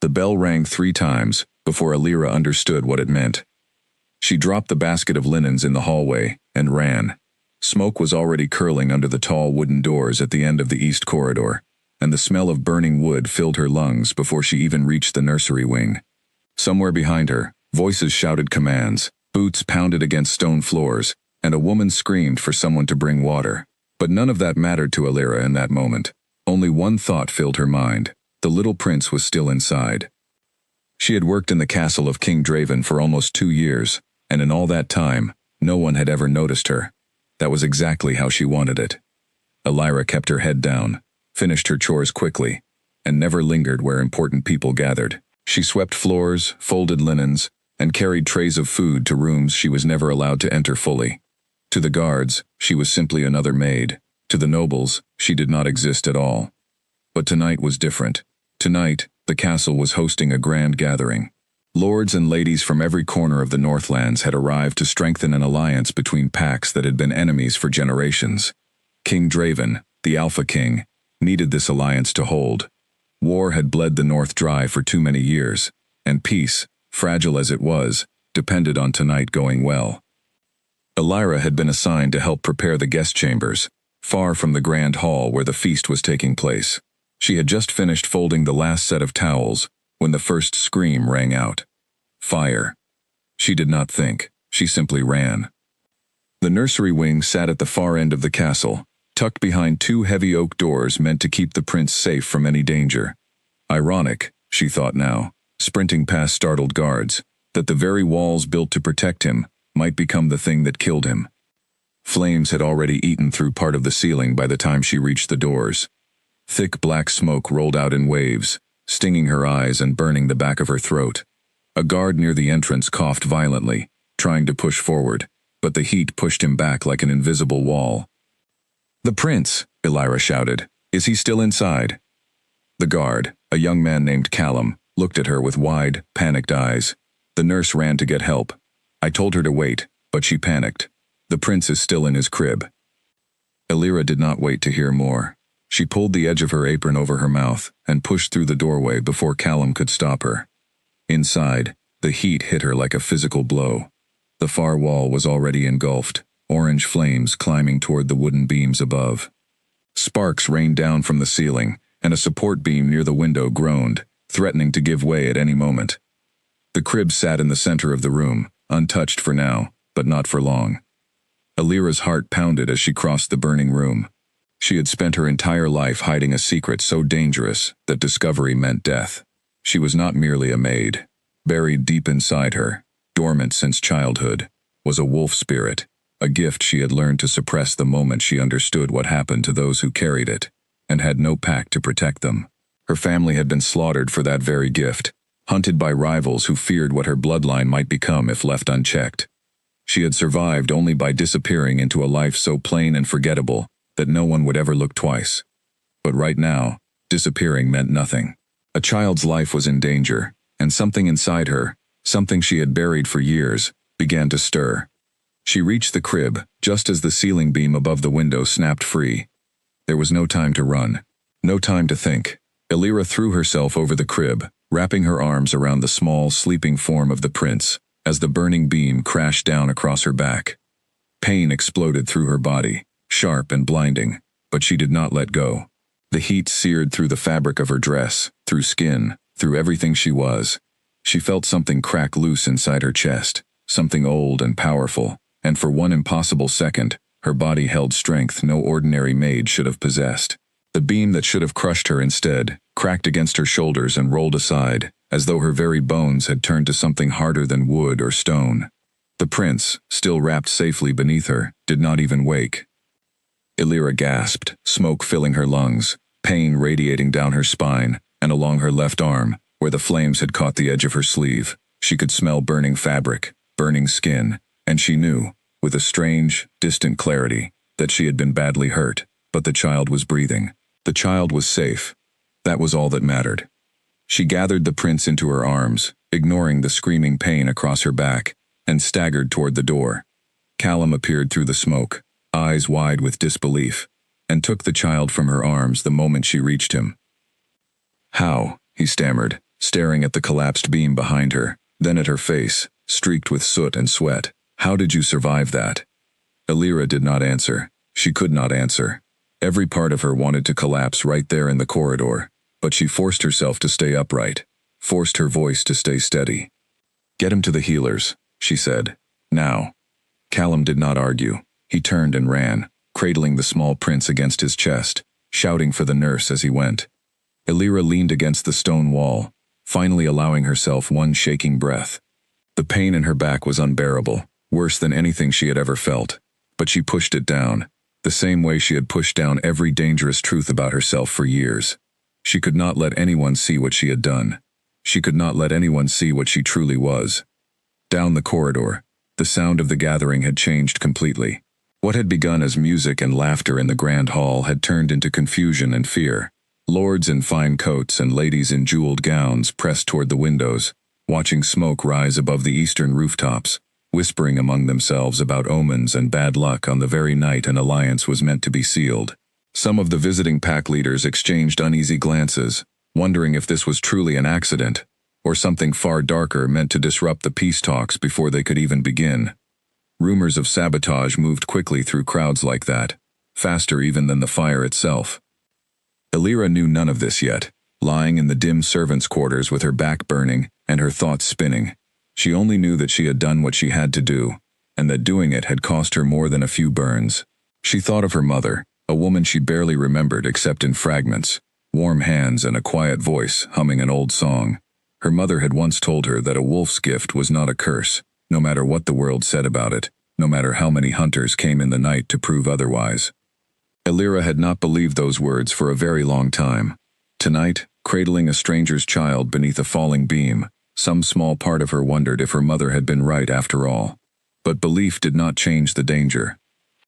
The bell rang 3 times before Alira understood what it meant. She dropped the basket of linens in the hallway and ran. Smoke was already curling under the tall wooden doors at the end of the east corridor, and the smell of burning wood filled her lungs before she even reached the nursery wing. Somewhere behind her, voices shouted commands, boots pounded against stone floors, and a woman screamed for someone to bring water. But none of that mattered to Alira in that moment. Only one thought filled her mind. The little prince was still inside. She had worked in the castle of King Draven for almost 2 years, and in all that time, no one had ever noticed her. That was exactly how she wanted it. Alira kept her head down, finished her chores quickly, and never lingered where important people gathered. She swept floors, folded linens, and carried trays of food to rooms she was never allowed to enter fully. To the guards, she was simply another maid. To the nobles, she did not exist at all. But tonight was different. Tonight, the castle was hosting a grand gathering. Lords and ladies from every corner of the Northlands had arrived to strengthen an alliance between packs that had been enemies for generations. King Draven, the Alpha King, needed this alliance to hold. War had bled the North dry for too many years, and peace, fragile as it was, depended on tonight going well. Alira had been assigned to help prepare the guest chambers, far from the grand hall where the feast was taking place. She had just finished folding the last set of towels when the first scream rang out. Fire. She did not think, she simply ran. The nursery wing sat at the far end of the castle, tucked behind 2 heavy oak doors meant to keep the prince safe from any danger. Ironic, she thought now, sprinting past startled guards, that the very walls built to protect him might become the thing that killed him. Flames had already eaten through part of the ceiling by the time she reached the doors. Thick black smoke rolled out in waves, stinging her eyes and burning the back of her throat. A guard near the entrance coughed violently, trying to push forward, but the heat pushed him back like an invisible wall. "The prince," Alira shouted. "Is he still inside?" The guard, a young man named Callum, looked at her with wide, panicked eyes. The nurse ran to get help. "I told her to wait, but she panicked. The prince is still in his crib." Alira did not wait to hear more. She pulled the edge of her apron over her mouth and pushed through the doorway before Callum could stop her. Inside, the heat hit her like a physical blow. The far wall was already engulfed, orange flames climbing toward the wooden beams above. Sparks rained down from the ceiling, and a support beam near the window groaned, threatening to give way at any moment. The crib sat in the center of the room, untouched for now, but not for long. Alira's heart pounded as she crossed the burning room. She had spent her entire life hiding a secret so dangerous that discovery meant death. She was not merely a maid. Buried deep inside her, dormant since childhood, was a wolf spirit, a gift she had learned to suppress the moment she understood what happened to those who carried it, and had no pack to protect them. Her family had been slaughtered for that very gift, hunted by rivals who feared what her bloodline might become if left unchecked. She had survived only by disappearing into a life so plain and forgettable that no one would ever look twice. But right now, disappearing meant nothing. A child's life was in danger, and something inside her, something she had buried for years, began to stir. She reached the crib, just as the ceiling beam above the window snapped free. There was no time to run, no time to think. Alira threw herself over the crib, wrapping her arms around the small, sleeping form of the prince, as the burning beam crashed down across her back. Pain exploded through her body, sharp and blinding, but she did not let go. The heat seared through the fabric of her dress, through skin, through everything she was. She felt something crack loose inside her chest, something old and powerful, and for one impossible second, her body held strength no ordinary maid should have possessed. The beam that should have crushed her instead cracked against her shoulders and rolled aside, as though her very bones had turned to something harder than wood or stone. The prince, still wrapped safely beneath her, did not even wake. Alira gasped, smoke filling her lungs, pain radiating down her spine, and along her left arm, where the flames had caught the edge of her sleeve. She could smell burning fabric, burning skin, and she knew, with a strange, distant clarity, that she had been badly hurt, but the child was breathing. The child was safe. That was all that mattered. She gathered the prince into her arms, ignoring the screaming pain across her back, and staggered toward the door. Callum appeared through the smoke, eyes wide with disbelief, and took the child from her arms the moment she reached him. "How?" he stammered, staring at the collapsed beam behind her, then at her face, streaked with soot and sweat. How did you survive that? Alira did not answer. She could not answer. Every part of her wanted to collapse right there in the corridor, but she forced herself to stay upright, forced her voice to stay steady. Get him to the healers, she said. Now. Callum did not argue. He turned and ran, cradling the small prince against his chest, shouting for the nurse as he went. Alira leaned against the stone wall, finally allowing herself one shaking breath. The pain in her back was unbearable, worse than anything she had ever felt, but she pushed it down, the same way she had pushed down every dangerous truth about herself for years. She could not let anyone see what she had done. She could not let anyone see what she truly was. Down the corridor, the sound of the gathering had changed completely. What had begun as music and laughter in the grand hall had turned into confusion and fear. Lords in fine coats and ladies in jeweled gowns pressed toward the windows, watching smoke rise above the eastern rooftops, whispering among themselves about omens and bad luck on the very night an alliance was meant to be sealed. Some of the visiting pack leaders exchanged uneasy glances, wondering if this was truly an accident, or something far darker meant to disrupt the peace talks before they could even begin. Rumors of sabotage moved quickly through crowds like that, faster even than the fire itself. Alira knew none of this yet, lying in the dim servants' quarters with her back burning and her thoughts spinning. She only knew that she had done what she had to do, and that doing it had cost her more than a few burns. She thought of her mother, a woman she barely remembered except in fragments, warm hands and a quiet voice humming an old song. Her mother had once told her that a wolf's gift was not a curse, no matter what the world said about it, no matter how many hunters came in the night to prove otherwise. Alira had not believed those words for a very long time. Tonight, cradling a stranger's child beneath a falling beam, some small part of her wondered if her mother had been right after all. But belief did not change the danger.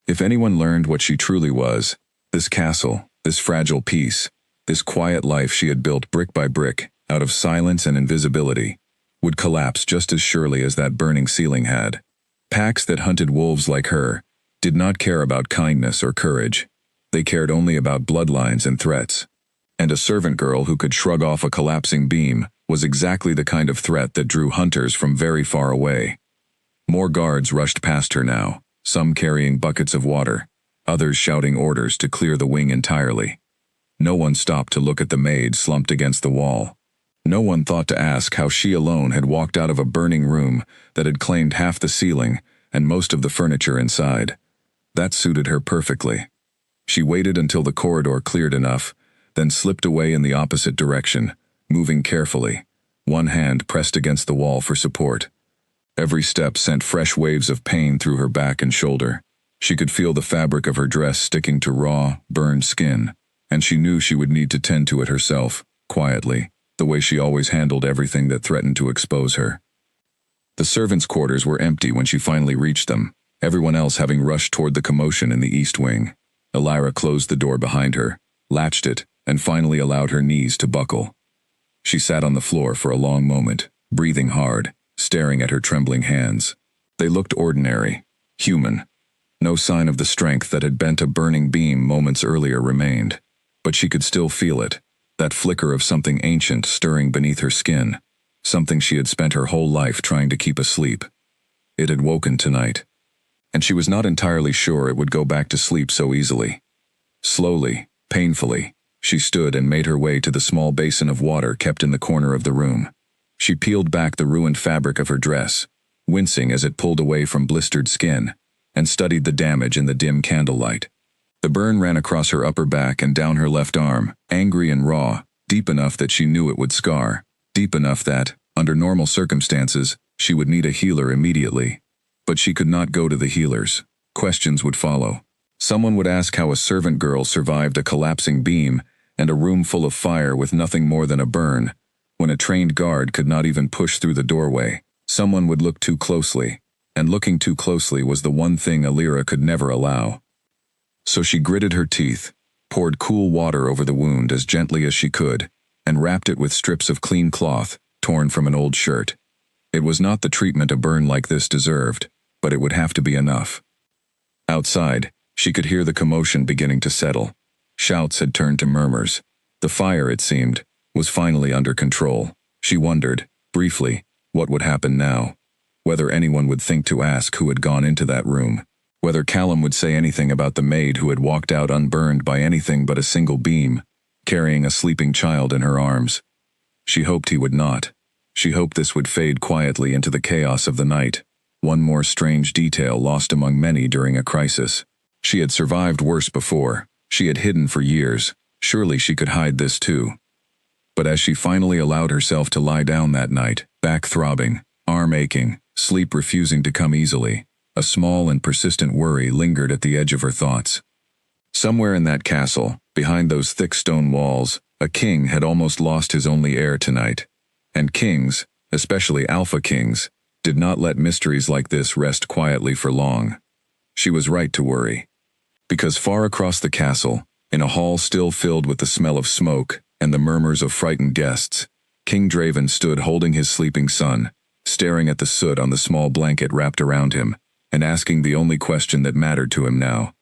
If anyone learned what she truly was, this castle, this fragile peace, this quiet life she had built brick by brick, out of silence and invisibility, would collapse just as surely as that burning ceiling had. Packs that hunted wolves like her did not care about kindness or courage. They cared only about bloodlines and threats. And a servant girl who could shrug off a collapsing beam was exactly the kind of threat that drew hunters from very far away. More guards rushed past her now, some carrying buckets of water, others shouting orders to clear the wing entirely. No one stopped to look at the maid slumped against the wall. No one thought to ask how she alone had walked out of a burning room that had claimed half the ceiling and most of the furniture inside. That suited her perfectly. She waited until the corridor cleared enough, then slipped away in the opposite direction, moving carefully, one hand pressed against the wall for support. Every step sent fresh waves of pain through her back and shoulder. She could feel the fabric of her dress sticking to raw, burned skin, and she knew she would need to tend to it herself, quietly, the way she always handled everything that threatened to expose her. The servants' quarters were empty when she finally reached them, everyone else having rushed toward the commotion in the east wing. Alira closed the door behind her, latched it, and finally allowed her knees to buckle. She sat on the floor for a long moment, breathing hard, staring at her trembling hands. They looked ordinary, human. No sign of the strength that had bent a burning beam moments earlier remained, but she could still feel it, that flicker of something ancient stirring beneath her skin, something she had spent her whole life trying to keep asleep. It had woken tonight, and she was not entirely sure it would go back to sleep so easily. Slowly, painfully, she stood and made her way to the small basin of water kept in the corner of the room. She peeled back the ruined fabric of her dress, wincing as it pulled away from blistered skin, and studied the damage in the dim candlelight. The burn ran across her upper back and down her left arm, angry and raw, deep enough that she knew it would scar, deep enough that, under normal circumstances, she would need a healer immediately. But she could not go to the healers. Questions would follow. Someone would ask how a servant girl survived a collapsing beam and a room full of fire with nothing more than a burn, when a trained guard could not even push through the doorway. Someone would look too closely, and looking too closely was the one thing Alira could never allow. So she gritted her teeth, poured cool water over the wound as gently as she could, and wrapped it with strips of clean cloth torn from an old shirt. It was not the treatment a burn like this deserved, but it would have to be enough. Outside, she could hear the commotion beginning to settle. Shouts had turned to murmurs. The fire, it seemed, was finally under control. She wondered, briefly, what would happen now. Whether anyone would think to ask who had gone into that room. Whether Callum would say anything about the maid who had walked out unburned by anything but a single beam, carrying a sleeping child in her arms. She hoped he would not. She hoped this would fade quietly into the chaos of the night. One more strange detail lost among many during a crisis. She had survived worse before. She had hidden for years. Surely she could hide this too. But as she finally allowed herself to lie down that night, back throbbing, arm aching, sleep refusing to come easily, a small and persistent worry lingered at the edge of her thoughts. Somewhere in that castle, behind those thick stone walls, a king had almost lost his only heir tonight. And kings, especially alpha kings, did not let mysteries like this rest quietly for long. She was right to worry. Because far across the castle, in a hall still filled with the smell of smoke and the murmurs of frightened guests, King Draven stood holding his sleeping son, staring at the soot on the small blanket wrapped around him, and asking the only question that mattered to him now.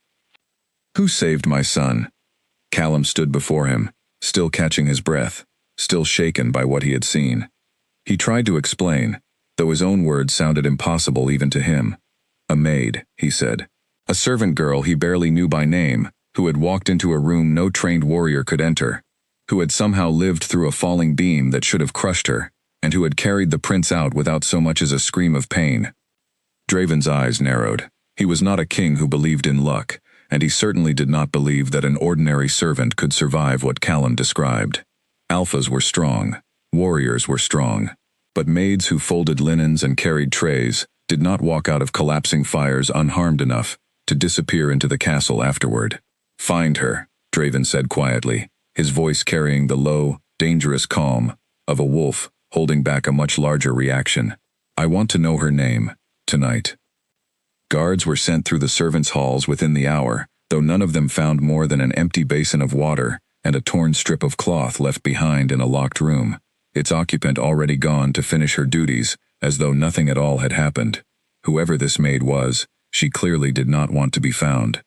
"Who saved my son?" Callum stood before him, still catching his breath, still shaken by what he had seen. He tried to explain, though his own words sounded impossible even to him. "A maid," he said. "A servant girl he barely knew by name, who had walked into a room no trained warrior could enter, who had somehow lived through a falling beam that should have crushed her, and who had carried the prince out without so much as a scream of pain." Draven's eyes narrowed. He was not a king who believed in luck, and he certainly did not believe that an ordinary servant could survive what Callum described. Alphas were strong, warriors were strong, but maids who folded linens and carried trays did not walk out of collapsing fires unharmed enough to disappear into the castle afterward. "Find her," Draven said quietly, his voice carrying the low, dangerous calm of a wolf holding back a much larger reaction. "I want to know her name, tonight." Guards were sent through the servants' halls within the hour, though none of them found more than an empty basin of water and a torn strip of cloth left behind in a locked room, its occupant already gone to finish her duties, as though nothing at all had happened. Whoever this maid was, she clearly did not want to be found.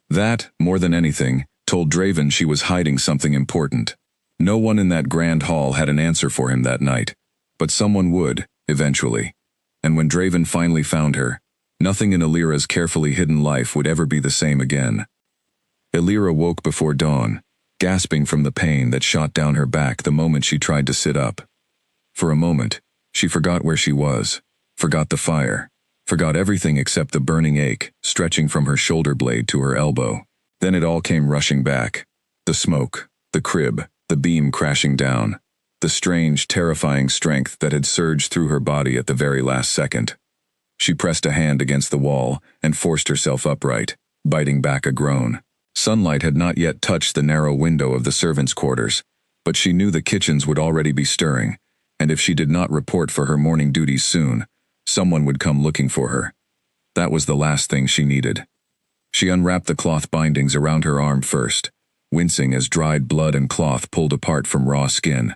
That, more than anything, told Draven she was hiding something important. No one in that grand hall had an answer for him that night, but someone would, eventually. And when Draven finally found her, nothing in Alira's carefully hidden life would ever be the same again. Alira woke before dawn, gasping from the pain that shot down her back the moment she tried to sit up. For a moment, she forgot where she was, forgot the fire, forgot everything except the burning ache stretching from her shoulder blade to her elbow. Then it all came rushing back. The smoke, the crib, the beam crashing down, the strange, terrifying strength that had surged through her body at the very last second. She pressed a hand against the wall and forced herself upright, biting back a groan. Sunlight had not yet touched the narrow window of the servants' quarters, but she knew the kitchens would already be stirring, and if she did not report for her morning duties soon, someone would come looking for her. That was the last thing she needed. She unwrapped the cloth bindings around her arm first, wincing as dried blood and cloth pulled apart from raw skin.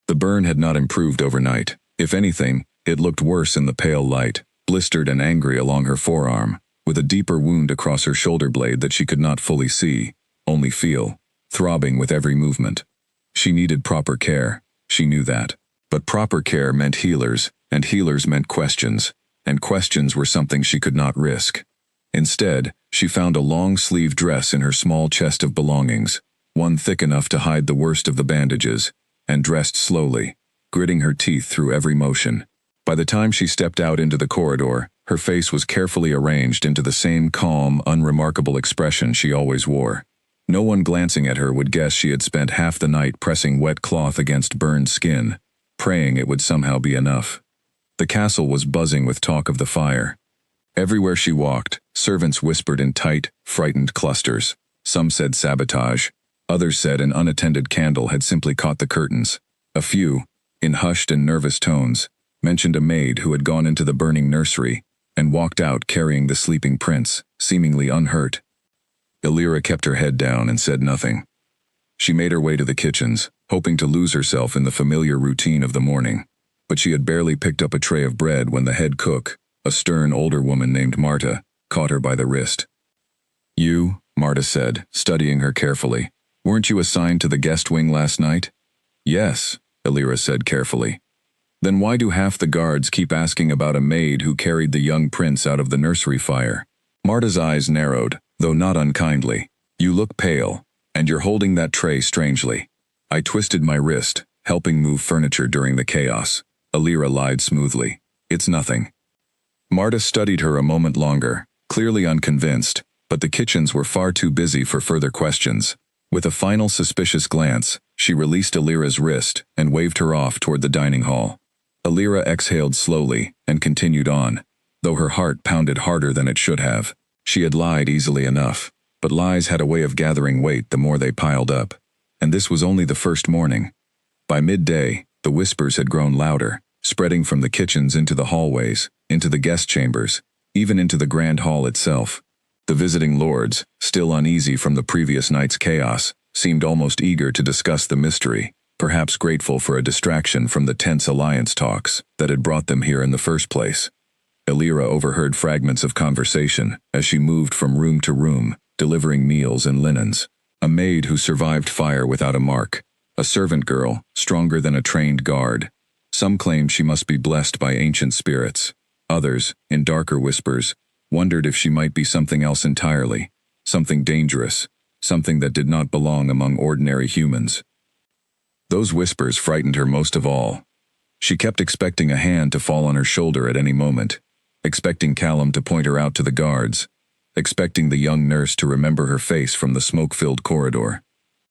The burn had not improved overnight. If anything, it looked worse in the pale light, blistered and angry along her forearm, with a deeper wound across her shoulder blade that she could not fully see, only feel, throbbing with every movement. She needed proper care, she knew that. But proper care meant healers, and healers meant questions, and questions were something she could not risk. Instead, she found a long-sleeved dress in her small chest of belongings, one thick enough to hide the worst of the bandages, and dressed slowly, gritting her teeth through every motion. By the time she stepped out into the corridor, her face was carefully arranged into the same calm, unremarkable expression she always wore. No one glancing at her would guess she had spent half the night pressing wet cloth against burned skin, praying it would somehow be enough. The castle was buzzing with talk of the fire. Everywhere she walked, servants whispered in tight, frightened clusters. Some said sabotage. Others said an unattended candle had simply caught the curtains. A few, in hushed and nervous tones, mentioned a maid who had gone into the burning nursery and walked out carrying the sleeping prince, seemingly unhurt. Alira kept her head down and said nothing. She made her way to the kitchens, hoping to lose herself in the familiar routine of the morning. But she had barely picked up a tray of bread when the head cook, a stern older woman named Marta, caught her by the wrist. "You," Marta said, studying her carefully, "weren't you assigned to the guest wing last night?" "Yes," Alira said carefully. Then why do half the guards keep asking about a maid who carried the young prince out of the nursery fire? Marta's eyes narrowed, though not unkindly. You look pale, and you're holding that tray strangely. I twisted my wrist, helping move furniture during the chaos. Alira lied smoothly. It's nothing. Marta studied her a moment longer, clearly unconvinced, but the kitchens were far too busy for further questions. With a final suspicious glance, she released Alira's wrist and waved her off toward the dining hall. Alira exhaled slowly and continued on, though her heart pounded harder than it should have. She had lied easily enough, but lies had a way of gathering weight the more they piled up. And this was only the first morning. By midday, the whispers had grown louder, spreading from the kitchens into the hallways, into the guest chambers, even into the grand hall itself. The visiting lords, still uneasy from the previous night's chaos, seemed almost eager to discuss the mystery, perhaps grateful for a distraction from the tense alliance talks that had brought them here in the first place. Alira overheard fragments of conversation as she moved from room to room, delivering meals and linens. A maid who survived fire without a mark. A servant girl, stronger than a trained guard. Some claimed she must be blessed by ancient spirits. Others, in darker whispers, wondered if she might be something else entirely, something dangerous, something that did not belong among ordinary humans. Those whispers frightened her most of all. She kept expecting a hand to fall on her shoulder at any moment, expecting Callum to point her out to the guards, expecting the young nurse to remember her face from the smoke-filled corridor.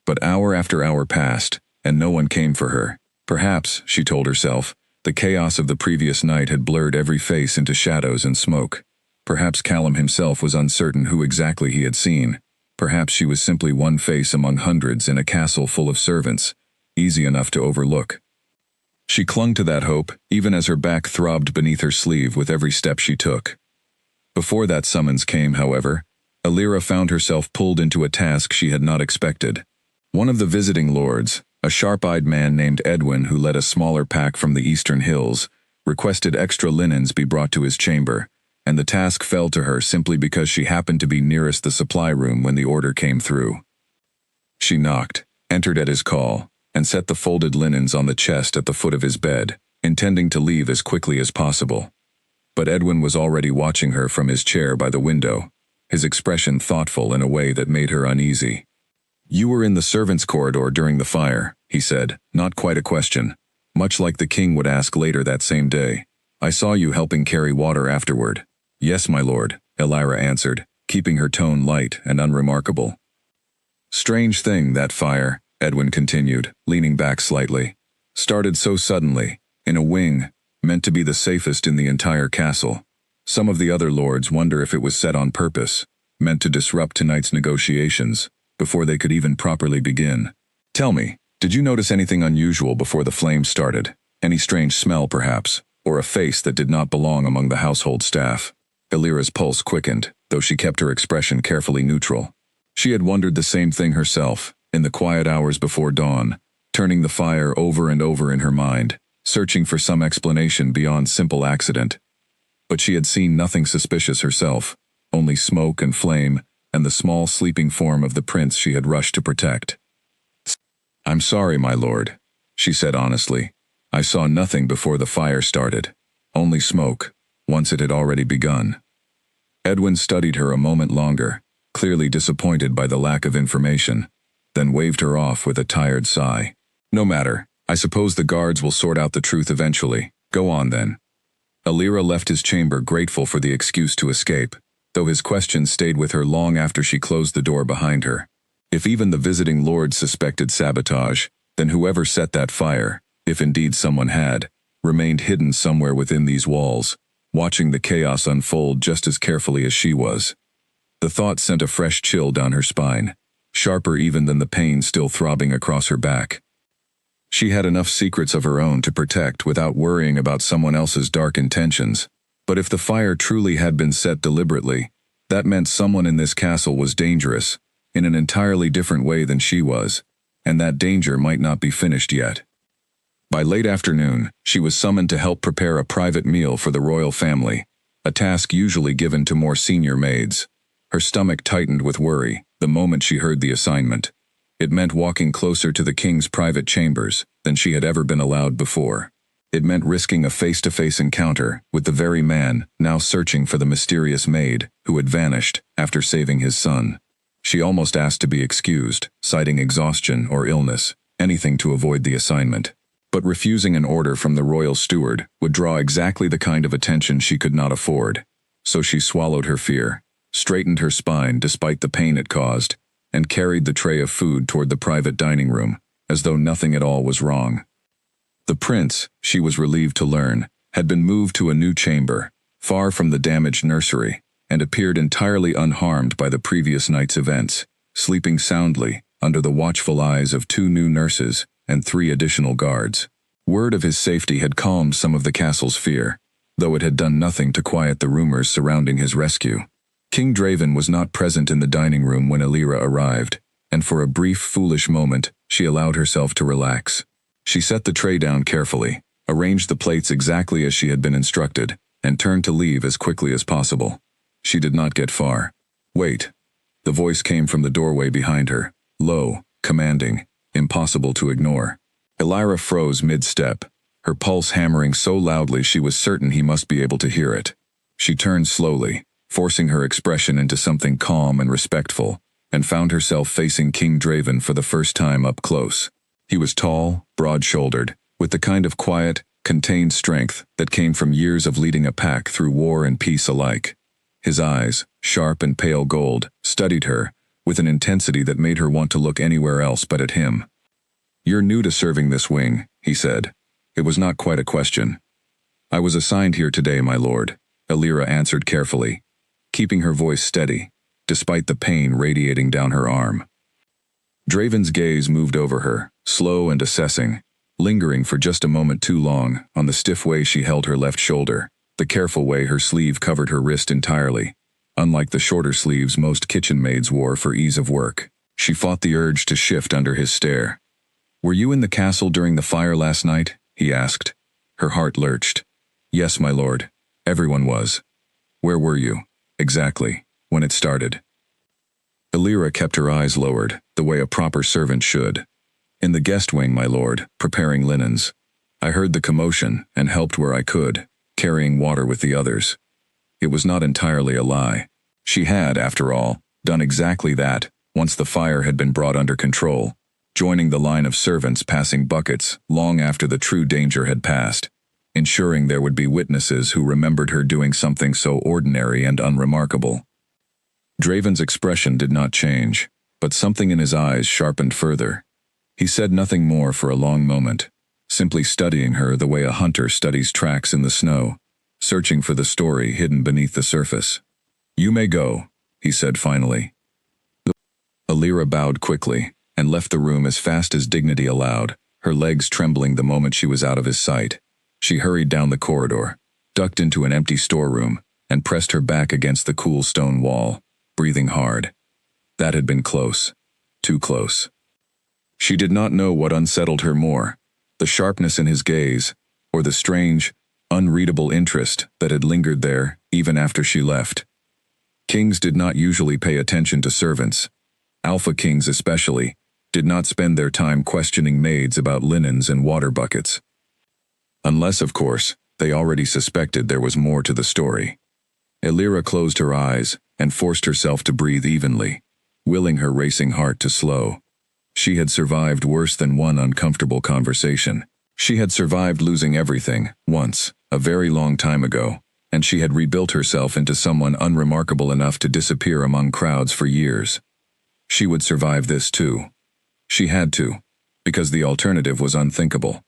But hour after hour passed, and no one came for her. Perhaps, she told herself, the chaos of the previous night had blurred every face into shadows and smoke. Perhaps Callum himself was uncertain who exactly he had seen. Perhaps she was simply one face among hundreds in a castle full of servants, easy enough to overlook. She clung to that hope, even as her back throbbed beneath her sleeve with every step she took. Before that summons came, however, Alira found herself pulled into a task she had not expected. One of the visiting lords, a sharp-eyed man named Edwin who led a smaller pack from the eastern hills, requested extra linens be brought to his chamber, and the task fell to her simply because she happened to be nearest the supply room when the order came through. She knocked, entered at his call, and set the folded linens on the chest at the foot of his bed, intending to leave as quickly as possible. But Edwin was already watching her from his chair by the window, his expression thoughtful in a way that made her uneasy. You were in the servants' corridor during the fire, he said, not quite a question, much like the king would ask later that same day. I saw you helping carry water afterward. Yes, my lord, Alira answered, keeping her tone light and unremarkable. Strange thing, that fire, Edwin continued, leaning back slightly. Started so suddenly, in a wing, meant to be the safest in the entire castle. Some of the other lords wonder if it was set on purpose, meant to disrupt tonight's negotiations, before they could even properly begin. Tell me, did you notice anything unusual before the flames started? Any strange smell, perhaps, or a face that did not belong among the household staff? Alira's pulse quickened, though she kept her expression carefully neutral. She had wondered the same thing herself, in the quiet hours before dawn, turning the fire over and over in her mind, searching for some explanation beyond simple accident. But she had seen nothing suspicious herself, only smoke and flame, and the small sleeping form of the prince she had rushed to protect. I'm sorry, my lord, she said honestly. I saw nothing before the fire started, only smoke, once it had already begun. Edwin studied her a moment longer, clearly disappointed by the lack of information, then waved her off with a tired sigh. No matter, I suppose the guards will sort out the truth eventually. Go on then. Alira left his chamber grateful for the excuse to escape, though his questions stayed with her long after she closed the door behind her. If even the visiting lords suspected sabotage, then whoever set that fire, if indeed someone had, remained hidden somewhere within these walls, watching the chaos unfold just as carefully as she was. The thought sent a fresh chill down her spine, sharper even than the pain still throbbing across her back. She had enough secrets of her own to protect without worrying about someone else's dark intentions, but if the fire truly had been set deliberately, that meant someone in this castle was dangerous, in an entirely different way than she was, and that danger might not be finished yet. By late afternoon, she was summoned to help prepare a private meal for the royal family, a task usually given to more senior maids. Her stomach tightened with worry the moment she heard the assignment. It meant walking closer to the king's private chambers, than she had ever been allowed before. It meant risking a face-to-face encounter with the very man now searching for the mysterious maid who had vanished after saving his son. She almost asked to be excused, citing exhaustion or illness, anything to avoid the assignment. But refusing an order from the royal steward would draw exactly the kind of attention she could not afford. So she swallowed her fear, straightened her spine despite the pain it caused, and carried the tray of food toward the private dining room, as though nothing at all was wrong. The prince, she was relieved to learn, had been moved to a new chamber, far from the damaged nursery, and appeared entirely unharmed by the previous night's events, sleeping soundly under the watchful eyes of 2 new nurses and 3 additional guards. Word of his safety had calmed some of the castle's fear, though it had done nothing to quiet the rumors surrounding his rescue. King Draven was not present in the dining room when Alira arrived, and for a brief, foolish moment, she allowed herself to relax. She set the tray down carefully, arranged the plates exactly as she had been instructed, and turned to leave as quickly as possible. She did not get far. "Wait." The voice came from the doorway behind her, low, commanding, impossible to ignore. Alira froze mid-step, her pulse hammering so loudly she was certain he must be able to hear it. She turned slowly, forcing her expression into something calm and respectful, and found herself facing King Draven for the first time up close. He was tall, broad-shouldered, with the kind of quiet, contained strength that came from years of leading a pack through war and peace alike. His eyes, sharp and pale gold, studied her, with an intensity that made her want to look anywhere else but at him. "You're new to serving this wing," he said. It was not quite a question. "I was assigned here today, my lord," Alira answered carefully, keeping her voice steady, despite the pain radiating down her arm. Draven's gaze moved over her, slow and assessing, lingering for just a moment too long on the stiff way she held her left shoulder, the careful way her sleeve covered her wrist entirely, unlike the shorter sleeves most kitchen maids wore for ease of work. She fought the urge to shift under his stare. "Were you in the castle during the fire last night?" he asked. Her heart lurched. "Yes, my lord. Everyone was." "Where were you, exactly, when it started?" Alira kept her eyes lowered, the way a proper servant should. "In the guest wing, my lord, preparing linens. I heard the commotion and helped where I could, carrying water with the others." It was not entirely a lie. She had, after all, done exactly that once the fire had been brought under control, joining the line of servants passing buckets long after the true danger had passed, ensuring there would be witnesses who remembered her doing something so ordinary and unremarkable. Draven's expression did not change, but something in his eyes sharpened further. He said nothing more for a long moment, simply studying her the way a hunter studies tracks in the snow, searching for the story hidden beneath the surface. "You may go," he said finally. Alira bowed quickly and left the room as fast as dignity allowed, her legs trembling the moment she was out of his sight. She hurried down the corridor, ducked into an empty storeroom, and pressed her back against the cool stone wall, breathing hard. That had been close. Too close. She did not know what unsettled her more, the sharpness in his gaze, or the strange, unreadable interest that had lingered there even after she left. Kings did not usually pay attention to servants. Alpha kings especially did not spend their time questioning maids about linens and water buckets. Unless, of course, they already suspected there was more to the story. Alira closed her eyes and forced herself to breathe evenly, willing her racing heart to slow. She had survived worse than one uncomfortable conversation. She had survived losing everything, once, a very long time ago, and she had rebuilt herself into someone unremarkable enough to disappear among crowds for years. She would survive this too. She had to, because the alternative was unthinkable.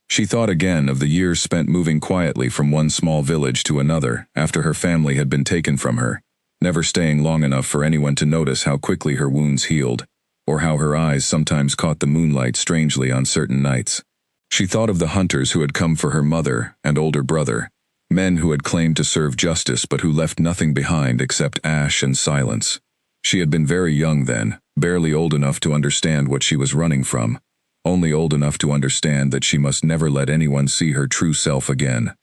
She thought again of the years spent moving quietly from one small village to another after her family had been taken from her, never staying long enough for anyone to notice how quickly her wounds healed, or how her eyes sometimes caught the moonlight strangely on certain nights. She thought of the hunters who had come for her mother and older brother, men who had claimed to serve justice but who left nothing behind except ash and silence. She had been very young then, barely old enough to understand what she was running from, only old enough to understand that she must never let anyone see her true self again.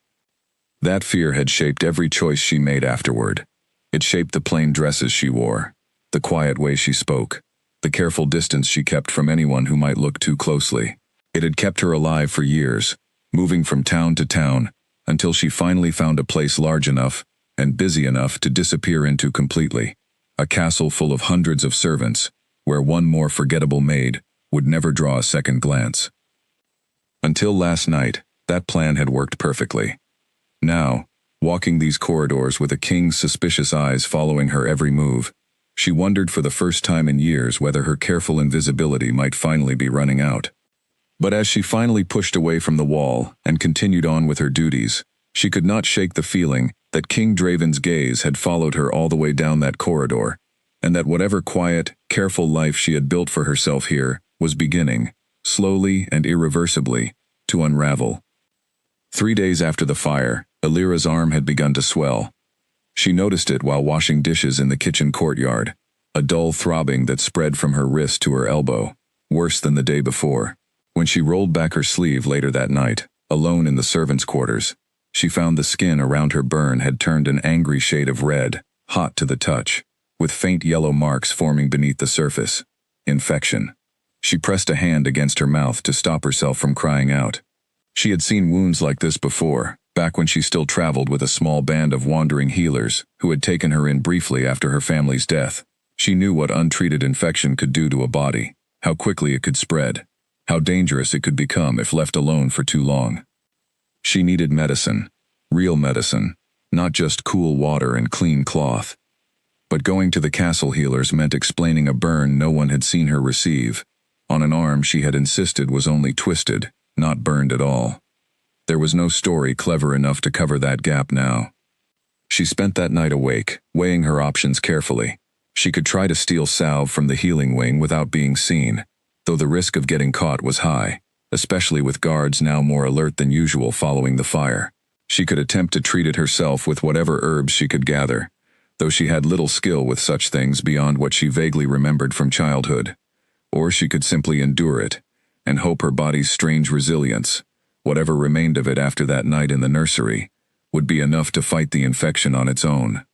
That fear had shaped every choice she made afterward. It shaped the plain dresses she wore, the quiet way she spoke, the careful distance she kept from anyone who might look too closely. It had kept her alive for years, moving from town to town, until she finally found a place large enough and busy enough to disappear into completely. A castle full of hundreds of servants, where one more forgettable maid would never draw a second glance. Until last night, that plan had worked perfectly. Now, walking these corridors with a king's suspicious eyes following her every move, she wondered for the first time in years whether her careful invisibility might finally be running out. But as she finally pushed away from the wall and continued on with her duties, she could not shake the feeling that King Draven's gaze had followed her all the way down that corridor, and that whatever quiet, careful life she had built for herself here was beginning, slowly and irreversibly, to unravel. 3 days after the fire, Alira's arm had begun to swell. She noticed it while washing dishes in the kitchen courtyard, a dull throbbing that spread from her wrist to her elbow, worse than the day before. When she rolled back her sleeve later that night, alone in the servants' quarters, she found the skin around her burn had turned an angry shade of red, hot to the touch, with faint yellow marks forming beneath the surface. Infection. She pressed a hand against her mouth to stop herself from crying out. She had seen wounds like this before, back when she still traveled with a small band of wandering healers who had taken her in briefly after her family's death. She knew what untreated infection could do to a body, how quickly it could spread, how dangerous it could become if left alone for too long. She needed medicine, real medicine, not just cool water and clean cloth. But going to the castle healers meant explaining a burn no one had seen her receive, on an arm she had insisted was only twisted, not burned at all. There was no story clever enough to cover that gap now. She spent that night awake, weighing her options carefully. She could try to steal salve from the healing wing without being seen, though the risk of getting caught was high, especially with guards now more alert than usual following the fire. She could attempt to treat it herself with whatever herbs she could gather, though she had little skill with such things beyond what she vaguely remembered from childhood. Or she could simply endure it, and hope her body's strange resilience, whatever remained of it after that night in the nursery, would be enough to fight the infection on its own.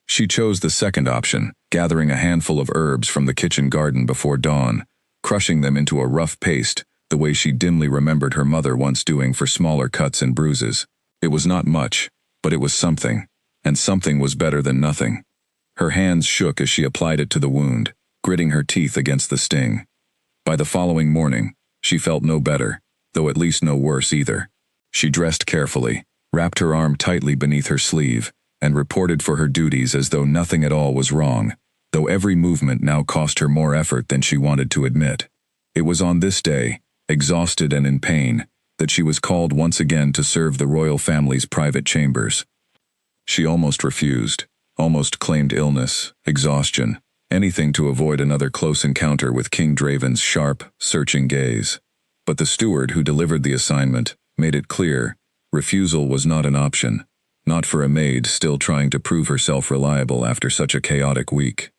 She chose the second option, gathering a handful of herbs from the kitchen garden before dawn, crushing them into a rough paste, the way she dimly remembered her mother once doing for smaller cuts and bruises. It was not much, but it was something, and something was better than nothing. Her hands shook as she applied it to the wound, gritting her teeth against the sting. By the following morning, she felt no better, though at least no worse either. She dressed carefully, wrapped her arm tightly beneath her sleeve, and reported for her duties as though nothing at all was wrong, though every movement now cost her more effort than she wanted to admit. It was on this day, exhausted and in pain, that she was called once again to serve the royal family's private chambers. She almost refused, almost claimed illness, exhaustion, anything to avoid another close encounter with King Draven's sharp, searching gaze. But the steward who delivered the assignment made it clear refusal was not an option, not for a maid still trying to prove herself reliable after such a chaotic week.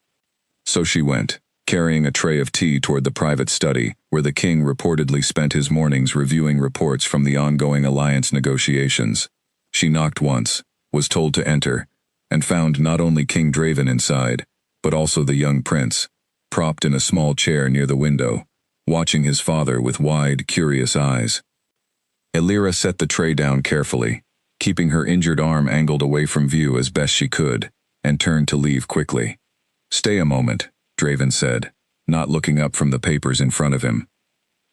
So she went, carrying a tray of tea toward the private study, where the king reportedly spent his mornings reviewing reports from the ongoing alliance negotiations. She knocked once, was told to enter, and found not only King Draven inside, but also the young prince, propped in a small chair near the window, watching his father with wide, curious eyes. Alira set the tray down carefully, keeping her injured arm angled away from view as best she could, and turned to leave quickly. "Stay a moment," Draven said, not looking up from the papers in front of him.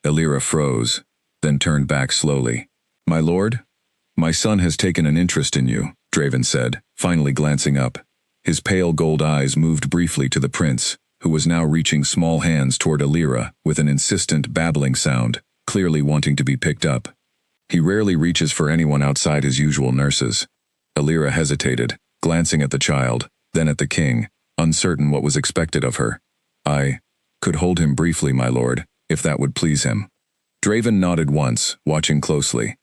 Alira froze, then turned back slowly. "My lord? My son has taken an interest in you," Draven said, finally glancing up. His pale gold eyes moved briefly to the prince, who was now reaching small hands toward Alira with an insistent babbling sound, clearly wanting to be picked up. "He rarely reaches for anyone outside his usual nurses." Alira hesitated, glancing at the child, then at the king, uncertain what was expected of her. "I could hold him briefly, my lord, if that would please him." Draven nodded once, watching closely.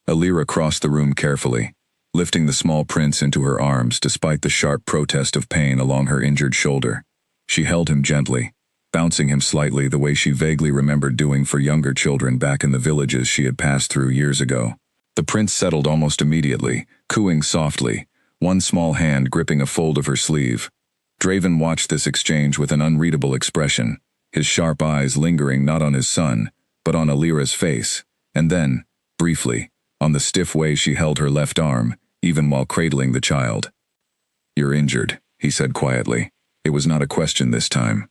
Alira crossed the room carefully, lifting the small prince into her arms despite the sharp protest of pain along her injured shoulder. She held him gently, bouncing him slightly the way she vaguely remembered doing for younger children back in the villages she had passed through years ago. The prince settled almost immediately, cooing softly, one small hand gripping a fold of her sleeve. Draven watched this exchange with an unreadable expression, his sharp eyes lingering not on his son, but on Alira's face, and then, briefly, on the stiff way she held her left arm, even while cradling the child. "You're injured," he said quietly. It was not a question this time.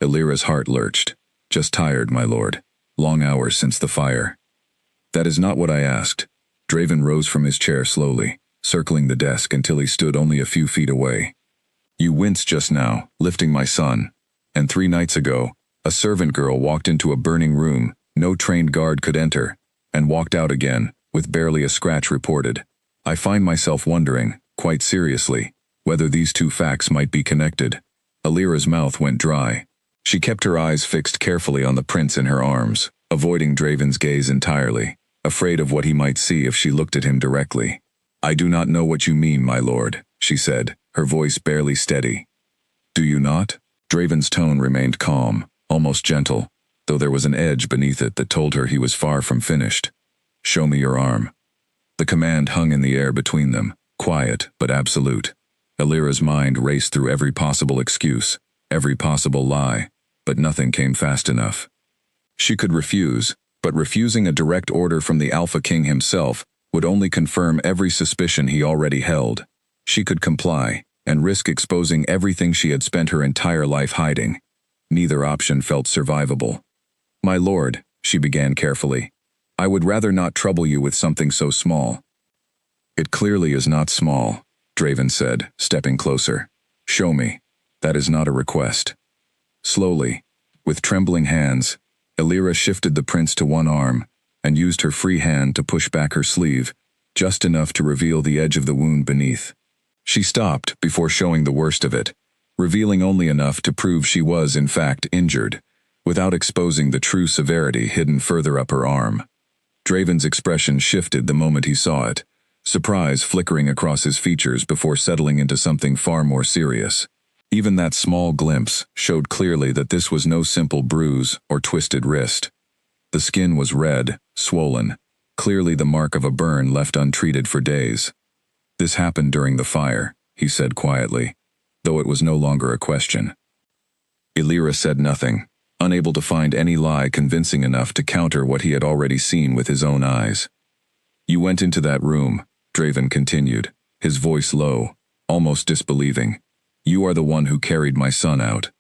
Alira's heart lurched. "Just tired, my lord. Long hours since the fire." "That is not what I asked." Draven rose from his chair slowly, circling the desk until he stood only a few feet away. "You winced just now, lifting my son. And 3 nights ago, a servant girl walked into a burning room no trained guard could enter, and walked out again, with barely a scratch reported. I find myself wondering, quite seriously, whether these 2 facts might be connected." Alira's mouth went dry. She kept her eyes fixed carefully on the prince in her arms, avoiding Draven's gaze entirely, afraid of what he might see if she looked at him directly. "I do not know what you mean, my lord," she said, her voice barely steady. "Do you not?" Draven's tone remained calm, almost gentle, though there was an edge beneath it that told her he was far from finished. "Show me your arm." The command hung in the air between them, quiet but absolute. Alira's mind raced through every possible excuse, every possible lie, but nothing came fast enough. She could refuse, but refusing a direct order from the Alpha King himself would only confirm every suspicion he already held. She could comply, and risk exposing everything she had spent her entire life hiding. Neither option felt survivable. "My lord," she began carefully, "I would rather not trouble you with something so small." "It clearly is not small," Draven said, stepping closer. "Show me. That is not a request." Slowly, with trembling hands, Alira shifted the prince to one arm, and used her free hand to push back her sleeve, just enough to reveal the edge of the wound beneath. She stopped before showing the worst of it, revealing only enough to prove she was, in fact, injured, without exposing the true severity hidden further up her arm. Draven's expression shifted the moment he saw it, surprise flickering across his features before settling into something far more serious. Even that small glimpse showed clearly that this was no simple bruise or twisted wrist. The skin was red, swollen, clearly the mark of a burn left untreated for days. "This happened during the fire," he said quietly, though it was no longer a question. Alira said nothing, unable to find any lie convincing enough to counter what he had already seen with his own eyes. "You went into that room," Draven continued, his voice low, almost disbelieving. "You are the one who carried my son out."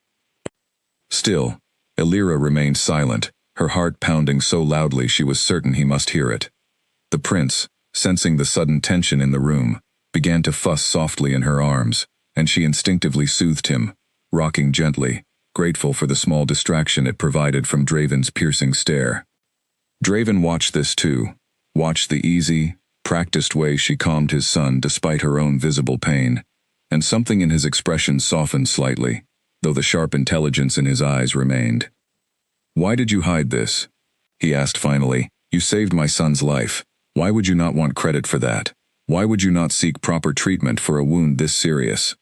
Still, Alira remained silent, her heart pounding so loudly she was certain he must hear it. The prince, sensing the sudden tension in the room, began to fuss softly in her arms, and she instinctively soothed him, rocking gently, grateful for the small distraction it provided from Draven's piercing stare. Draven watched this too, watched the easy, practiced way she calmed his son despite her own visible pain, and something in his expression softened slightly, though the sharp intelligence in his eyes remained. "Why did you hide this?" he asked finally. "You saved my son's life. Why would you not want credit for that? Why would you not seek proper treatment for a wound this serious?"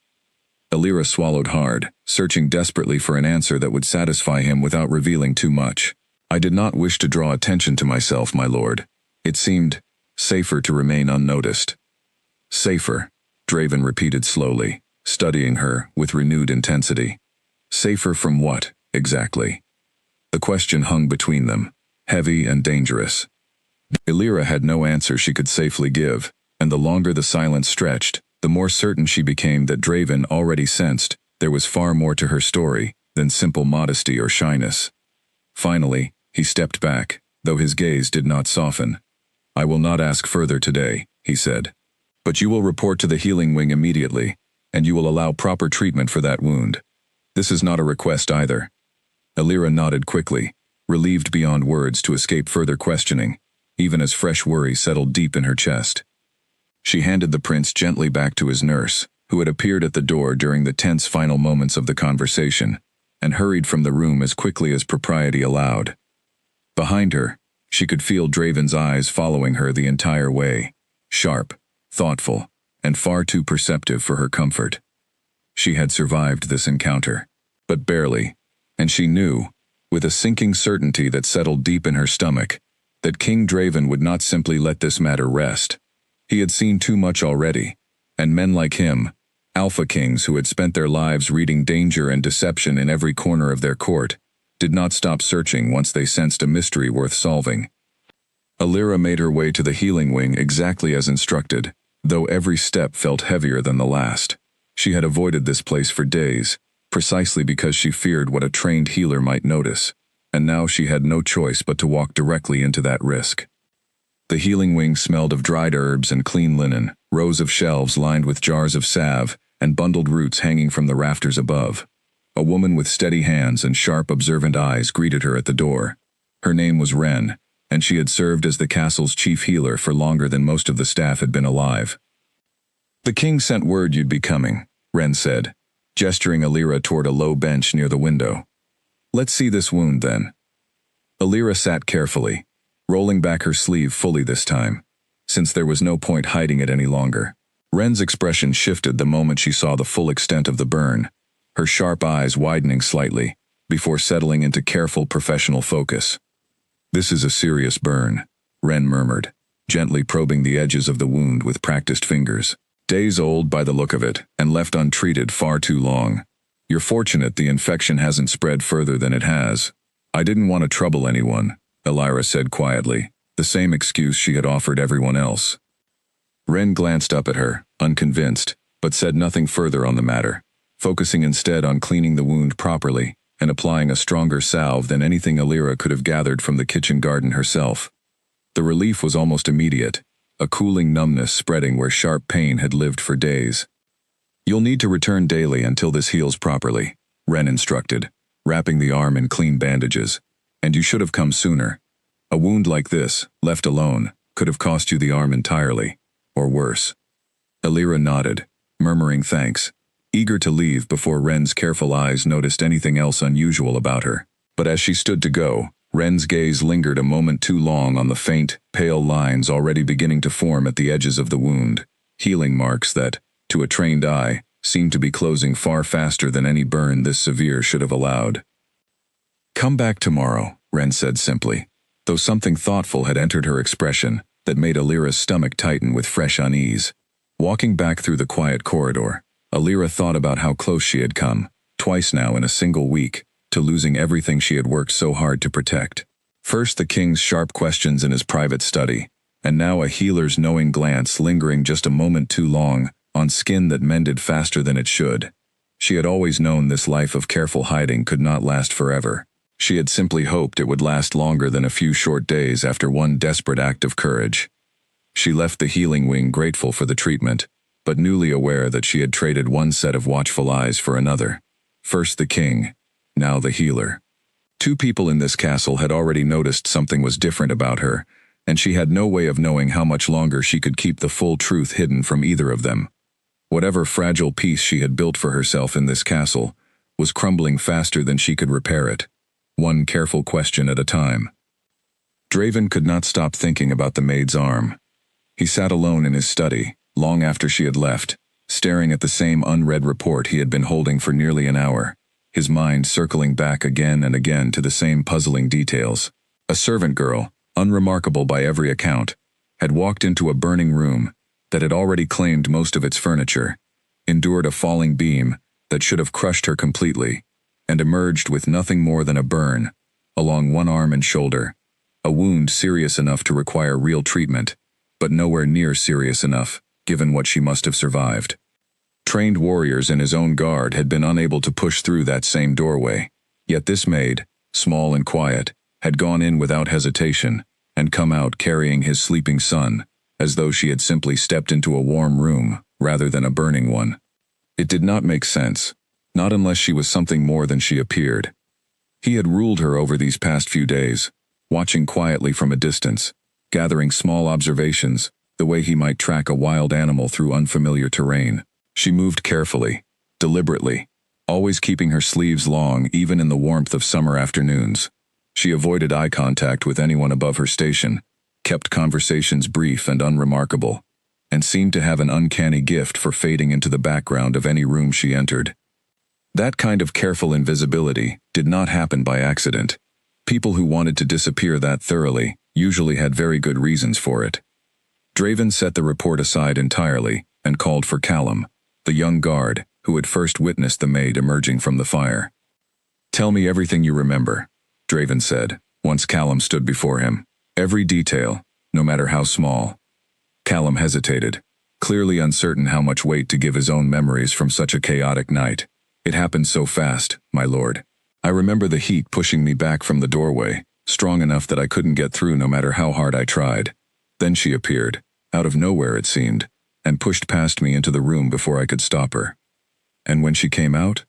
Alira swallowed hard, searching desperately for an answer that would satisfy him without revealing too much. "I did not wish to draw attention to myself, my lord. It seemed safer to remain unnoticed." "Safer," Draven repeated slowly, studying her with renewed intensity. "Safer from what, exactly?" The question hung between them, heavy and dangerous. Alira had no answer she could safely give, and the longer the silence stretched, the more certain she became that Draven already sensed there was far more to her story than simple modesty or shyness. Finally, he stepped back, though his gaze did not soften. "I will not ask further today," he said. "But you will report to the healing wing immediately, and you will allow proper treatment for that wound. This is not a request either." Alira nodded quickly, relieved beyond words to escape further questioning, even as fresh worry settled deep in her chest. She handed the prince gently back to his nurse, who had appeared at the door during the tense final moments of the conversation, and hurried from the room as quickly as propriety allowed. Behind her, she could feel Draven's eyes following her the entire way, sharp, thoughtful, and far too perceptive for her comfort. She had survived this encounter, but barely, and she knew, with a sinking certainty that settled deep in her stomach, that King Draven would not simply let this matter rest. He had seen too much already, and men like him, Alpha Kings who had spent their lives reading danger and deception in every corner of their court, did not stop searching once they sensed a mystery worth solving. Alira made her way to the healing wing exactly as instructed, though every step felt heavier than the last. She had avoided this place for days, precisely because she feared what a trained healer might notice, and now she had no choice but to walk directly into that risk. The healing wing smelled of dried herbs and clean linen, rows of shelves lined with jars of salve, and bundled roots hanging from the rafters above. A woman with steady hands and sharp, observant eyes greeted her at the door. Her name was Wren, and she had served as the castle's chief healer for longer than most of the staff had been alive. "The king sent word you'd be coming," Wren said, gesturing Alira toward a low bench near the window. "Let's see this wound, then." Alira sat carefully, rolling back her sleeve fully this time, since there was no point hiding it any longer. Wren's expression shifted the moment she saw the full extent of the burn, her sharp eyes widening slightly, before settling into careful professional focus. "This is a serious burn," Wren murmured, gently probing the edges of the wound with practiced fingers. "Days old by the look of it, and left untreated far too long. You're fortunate the infection hasn't spread further than it has." "I didn't want to trouble anyone," Alira said quietly, the same excuse she had offered everyone else. Wren glanced up at her, unconvinced, but said nothing further on the matter, focusing instead on cleaning the wound properly and applying a stronger salve than anything Alira could have gathered from the kitchen garden herself. The relief was almost immediate, a cooling numbness spreading where sharp pain had lived for days. "You'll need to return daily until this heals properly," Wren instructed, wrapping the arm in clean bandages. "And you should have come sooner. A wound like this, left alone, could have cost you the arm entirely, or worse." Alira nodded, murmuring thanks, eager to leave before Wren's careful eyes noticed anything else unusual about her. But as she stood to go, Wren's gaze lingered a moment too long on the faint, pale lines already beginning to form at the edges of the wound, healing marks that, to a trained eye, seemed to be closing far faster than any burn this severe should have allowed. "Come back tomorrow," Wren said simply, though something thoughtful had entered her expression that made Alira's stomach tighten with fresh unease. Walking back through the quiet corridor, Alira thought about how close she had come, twice now in a single week, to losing everything she had worked so hard to protect. First the king's sharp questions in his private study, and now a healer's knowing glance lingering just a moment too long on skin that mended faster than it should. She had always known this life of careful hiding could not last forever. She had simply hoped it would last longer than a few short days after one desperate act of courage. She left the healing wing grateful for the treatment, but newly aware that she had traded one set of watchful eyes for another. First the king, now the healer. Two people in this castle had already noticed something was different about her, and she had no way of knowing how much longer she could keep the full truth hidden from either of them. Whatever fragile peace she had built for herself in this castle was crumbling faster than she could repair it, one careful question at a time. Draven could not stop thinking about the maid's arm. He sat alone in his study, long after she had left, staring at the same unread report he had been holding for nearly an hour, his mind circling back again and again to the same puzzling details. A servant girl, unremarkable by every account, had walked into a burning room that had already claimed most of its furniture, endured a falling beam that should have crushed her completely, and emerged with nothing more than a burn along one arm and shoulder, a wound serious enough to require real treatment, but nowhere near serious enough, given what she must have survived. Trained warriors in his own guard had been unable to push through that same doorway, yet this maid, small and quiet, had gone in without hesitation and come out carrying his sleeping son, as though she had simply stepped into a warm room rather than a burning one. It did not make sense, not unless she was something more than she appeared. He had ruled her over these past few days, watching quietly from a distance, gathering small observations, the way he might track a wild animal through unfamiliar terrain. She moved carefully, deliberately, always keeping her sleeves long even in the warmth of summer afternoons. She avoided eye contact with anyone above her station, kept conversations brief and unremarkable, and seemed to have an uncanny gift for fading into the background of any room she entered. That kind of careful invisibility did not happen by accident. People who wanted to disappear that thoroughly usually had very good reasons for it. Draven set the report aside entirely and called for Callum, the young guard who had first witnessed the maid emerging from the fire. "Tell me everything you remember," Draven said, once Callum stood before him. Every detail, no matter how small. Callum hesitated, clearly uncertain how much weight to give his own memories from such a chaotic night. It happened so fast, my lord. I remember the heat pushing me back from the doorway, strong enough that I couldn't get through no matter how hard I tried. Then she appeared, out of nowhere it seemed, and pushed past me into the room before I could stop her. And when she came out?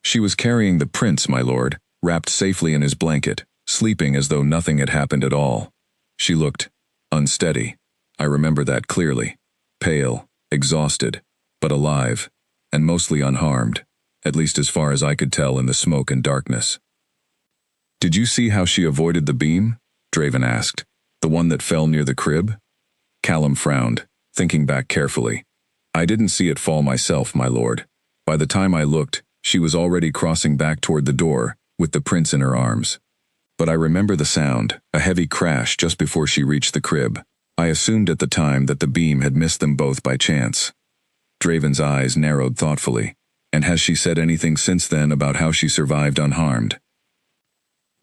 She was carrying the prince, my lord, wrapped safely in his blanket, sleeping as though nothing had happened at all. She looked unsteady. I remember that clearly. Pale, exhausted, but alive, and mostly unharmed, at least as far as I could tell in the smoke and darkness. Did you see how she avoided the beam? Draven asked. The one that fell near the crib? Callum frowned, thinking back carefully. I didn't see it fall myself, my lord. By the time I looked, she was already crossing back toward the door, with the prince in her arms. But I remember the sound, a heavy crash just before she reached the crib. I assumed at the time that the beam had missed them both by chance. Draven's eyes narrowed thoughtfully. And has she said anything since then about how she survived unharmed?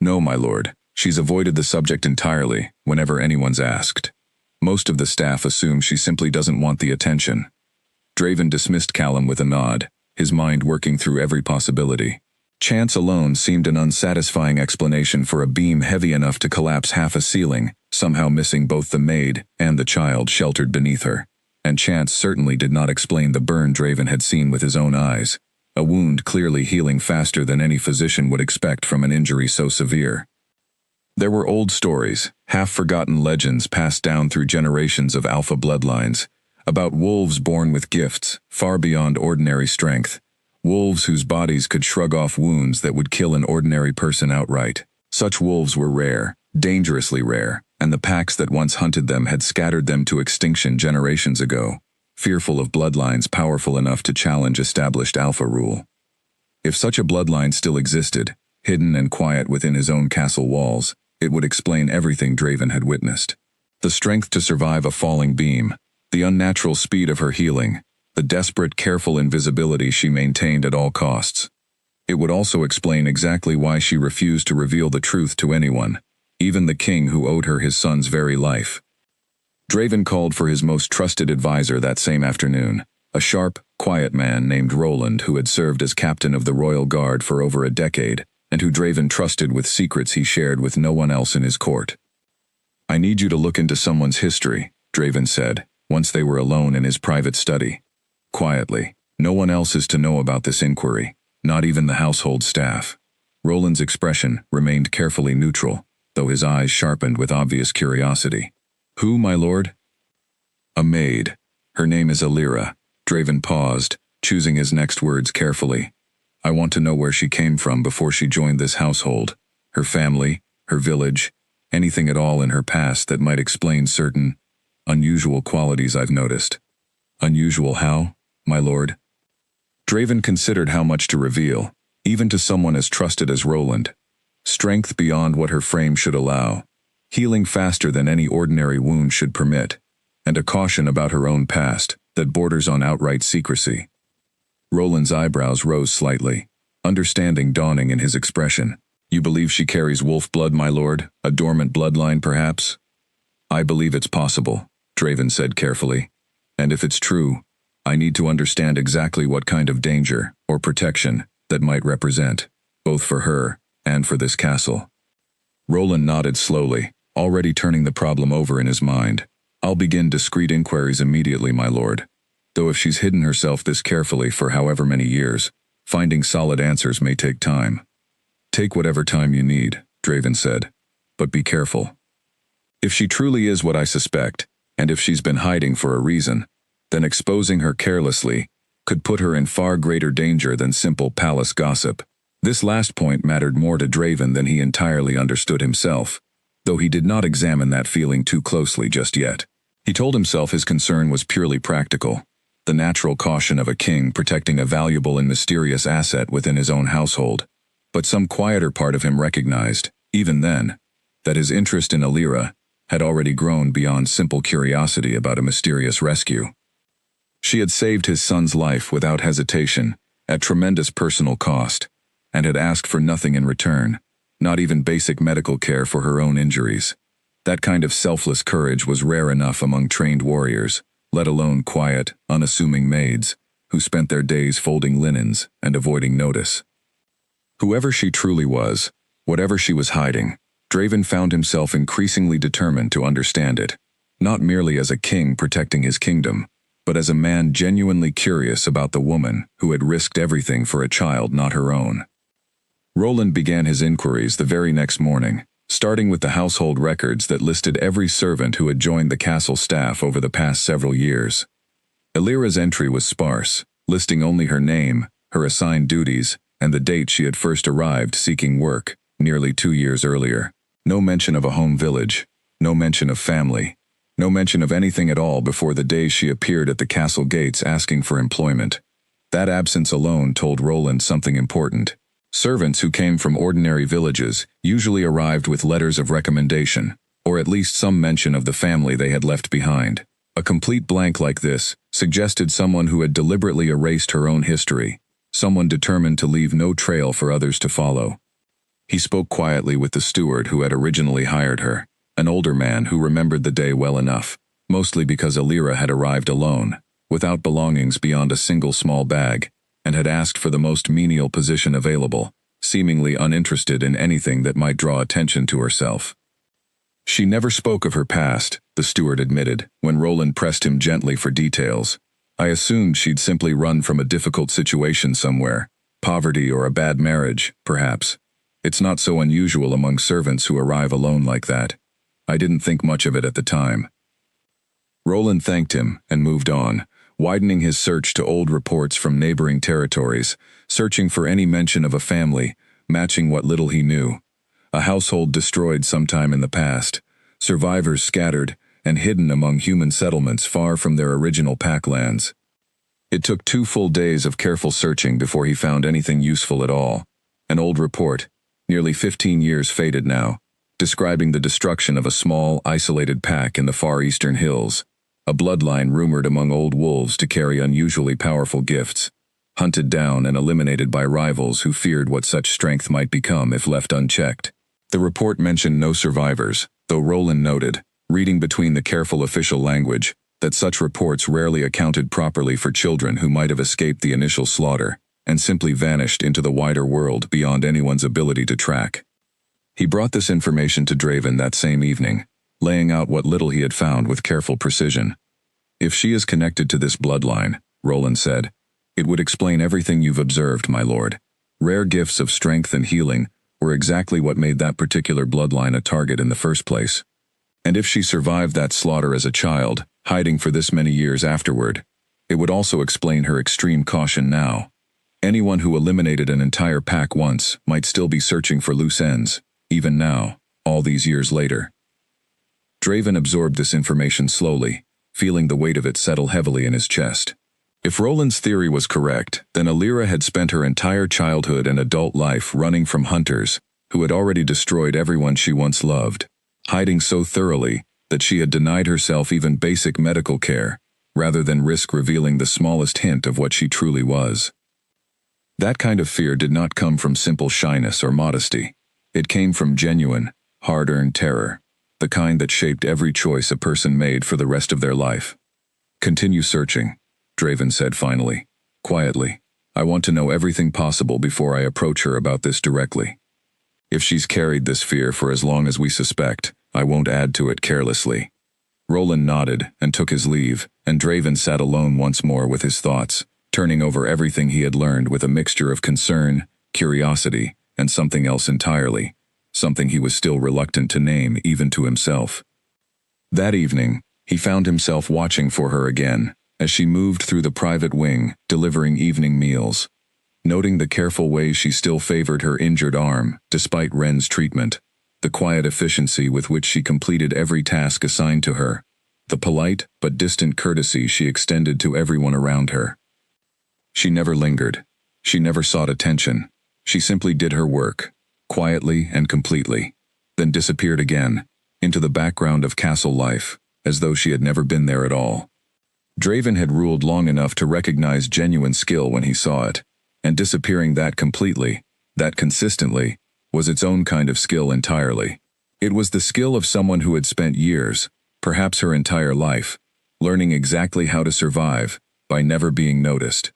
No, my lord. She's avoided the subject entirely, whenever anyone's asked. Most of the staff assume she simply doesn't want the attention. Draven dismissed Callum with a nod, his mind working through every possibility. Chance alone seemed an unsatisfying explanation for a beam heavy enough to collapse half a ceiling, somehow missing both the maid and the child sheltered beneath her. And chance certainly did not explain the burn Draven had seen with his own eyes, a wound clearly healing faster than any physician would expect from an injury so severe. There were old stories, half-forgotten legends passed down through generations of alpha bloodlines, about wolves born with gifts far beyond ordinary strength, wolves whose bodies could shrug off wounds that would kill an ordinary person outright. Such wolves were rare, dangerously rare, and the packs that once hunted them had scattered them to extinction generations ago, fearful of bloodlines powerful enough to challenge established alpha rule. If such a bloodline still existed, hidden and quiet within his own castle walls, it would explain everything Draven had witnessed. The strength to survive a falling beam, the unnatural speed of her healing, the desperate, careful invisibility she maintained at all costs. It would also explain exactly why she refused to reveal the truth to anyone, even the king who owed her his son's very life. Draven called for his most trusted advisor that same afternoon, a sharp, quiet man named Roland who had served as captain of the royal guard for over a decade, and who Draven trusted with secrets he shared with no one else in his court. I need you to look into someone's history, Draven said, once they were alone in his private study. Quietly, no one else is to know about this inquiry, not even the household staff. Roland's expression remained carefully neutral, though his eyes sharpened with obvious curiosity. Who, my lord? A maid. Her name is Alira. Draven paused, choosing his next words carefully. I want to know where she came from before she joined this household, her family, her village, anything at all in her past that might explain certain unusual qualities I've noticed. Unusual how, my lord? Draven considered how much to reveal, even to someone as trusted as Roland. Strength beyond what her frame should allow, healing faster than any ordinary wound should permit, and a caution about her own past that borders on outright secrecy. Roland's eyebrows rose slightly, understanding dawning in his expression. You believe she carries wolf blood, my lord? A dormant bloodline, perhaps? I believe it's possible, Draven said carefully. And if it's true, I need to understand exactly what kind of danger or protection that might represent, both for her and for this castle. Roland nodded slowly, already turning the problem over in his mind. I'll begin discreet inquiries immediately, my lord. Though if she's hidden herself this carefully for however many years, finding solid answers may take time. Take whatever time you need, Draven said, but be careful. If she truly is what I suspect, and if she's been hiding for a reason, then exposing her carelessly could put her in far greater danger than simple palace gossip. This last point mattered more to Draven than he entirely understood himself, though he did not examine that feeling too closely just yet. He told himself his concern was purely practical, the natural caution of a king protecting a valuable and mysterious asset within his own household. But some quieter part of him recognized, even then, that his interest in Alira had already grown beyond simple curiosity about a mysterious rescue. She had saved his son's life without hesitation, at tremendous personal cost, and had asked for nothing in return, not even basic medical care for her own injuries. That kind of selfless courage was rare enough among trained warriors, let alone quiet, unassuming maids, who spent their days folding linens and avoiding notice. Whoever she truly was, whatever she was hiding, Draven found himself increasingly determined to understand it, not merely as a king protecting his kingdom, but as a man genuinely curious about the woman who had risked everything for a child not her own. Roland began his inquiries the very next morning, starting with the household records that listed every servant who had joined the castle staff over the past several years. Elira's entry was sparse, listing only her name, her assigned duties, and the date she had first arrived seeking work, nearly 2 years earlier. No mention of a home village, no mention of family, no mention of anything at all before the day she appeared at the castle gates asking for employment. That absence alone told Roland something important. Servants who came from ordinary villages usually arrived with letters of recommendation, or at least some mention of the family they had left behind. A complete blank like this suggested someone who had deliberately erased her own history, someone determined to leave no trail for others to follow. He spoke quietly with the steward who had originally hired her, an older man who remembered the day well enough, mostly because Elira had arrived alone, without belongings beyond a single small bag, and had asked for the most menial position available, seemingly uninterested in anything that might draw attention to herself. She never spoke of her past, the steward admitted, when Roland pressed him gently for details. I assumed she'd simply run from a difficult situation somewhere, poverty or a bad marriage, perhaps. It's not so unusual among servants who arrive alone like that. I didn't think much of it at the time. Roland thanked him and moved on, widening his search to old reports from neighboring territories, searching for any mention of a family, matching what little he knew. A household destroyed sometime in the past, survivors scattered and hidden among human settlements far from their original packlands. It took 2 full days of careful searching before he found anything useful at all. An old report, nearly 15 years faded now, describing the destruction of a small, isolated pack in the far eastern hills, a bloodline rumored among old wolves to carry unusually powerful gifts, hunted down and eliminated by rivals who feared what such strength might become if left unchecked. The report mentioned no survivors, though Roland noted, reading between the careful official language, that such reports rarely accounted properly for children who might have escaped the initial slaughter and simply vanished into the wider world beyond anyone's ability to track. He brought this information to Draven that same evening, laying out what little he had found with careful precision. If she is connected to this bloodline, Roland said, it would explain everything you've observed, my lord. Rare gifts of strength and healing were exactly what made that particular bloodline a target in the first place. And if she survived that slaughter as a child, hiding for this many years afterward, it would also explain her extreme caution now. Anyone who eliminated an entire pack once might still be searching for loose ends, even now, all these years later. Draven absorbed this information slowly, feeling the weight of it settle heavily in his chest. If Roland's theory was correct, then Elira had spent her entire childhood and adult life running from hunters who had already destroyed everyone she once loved, hiding so thoroughly that she had denied herself even basic medical care, rather than risk revealing the smallest hint of what she truly was. That kind of fear did not come from simple shyness or modesty. It came from genuine, hard-earned terror, the kind that shaped every choice a person made for the rest of their life. Continue searching, Draven said finally, quietly. I want to know everything possible before I approach her about this directly. If she's carried this fear for as long as we suspect, I won't add to it carelessly. Roland nodded and took his leave, and Draven sat alone once more with his thoughts, turning over everything he had learned with a mixture of concern, curiosity, and something else entirely, something he was still reluctant to name even to himself. That evening, he found himself watching for her again, as she moved through the private wing, delivering evening meals. Noting the careful way she still favored her injured arm, despite Ren's treatment, the quiet efficiency with which she completed every task assigned to her, the polite but distant courtesy she extended to everyone around her. She never lingered. She never sought attention. She simply did her work, quietly and completely, then disappeared again, into the background of castle life, as though she had never been there at all. Draven had ruled long enough to recognize genuine skill when he saw it, and disappearing that completely, that consistently, was its own kind of skill entirely. It was the skill of someone who had spent years, perhaps her entire life, learning exactly how to survive by never being noticed.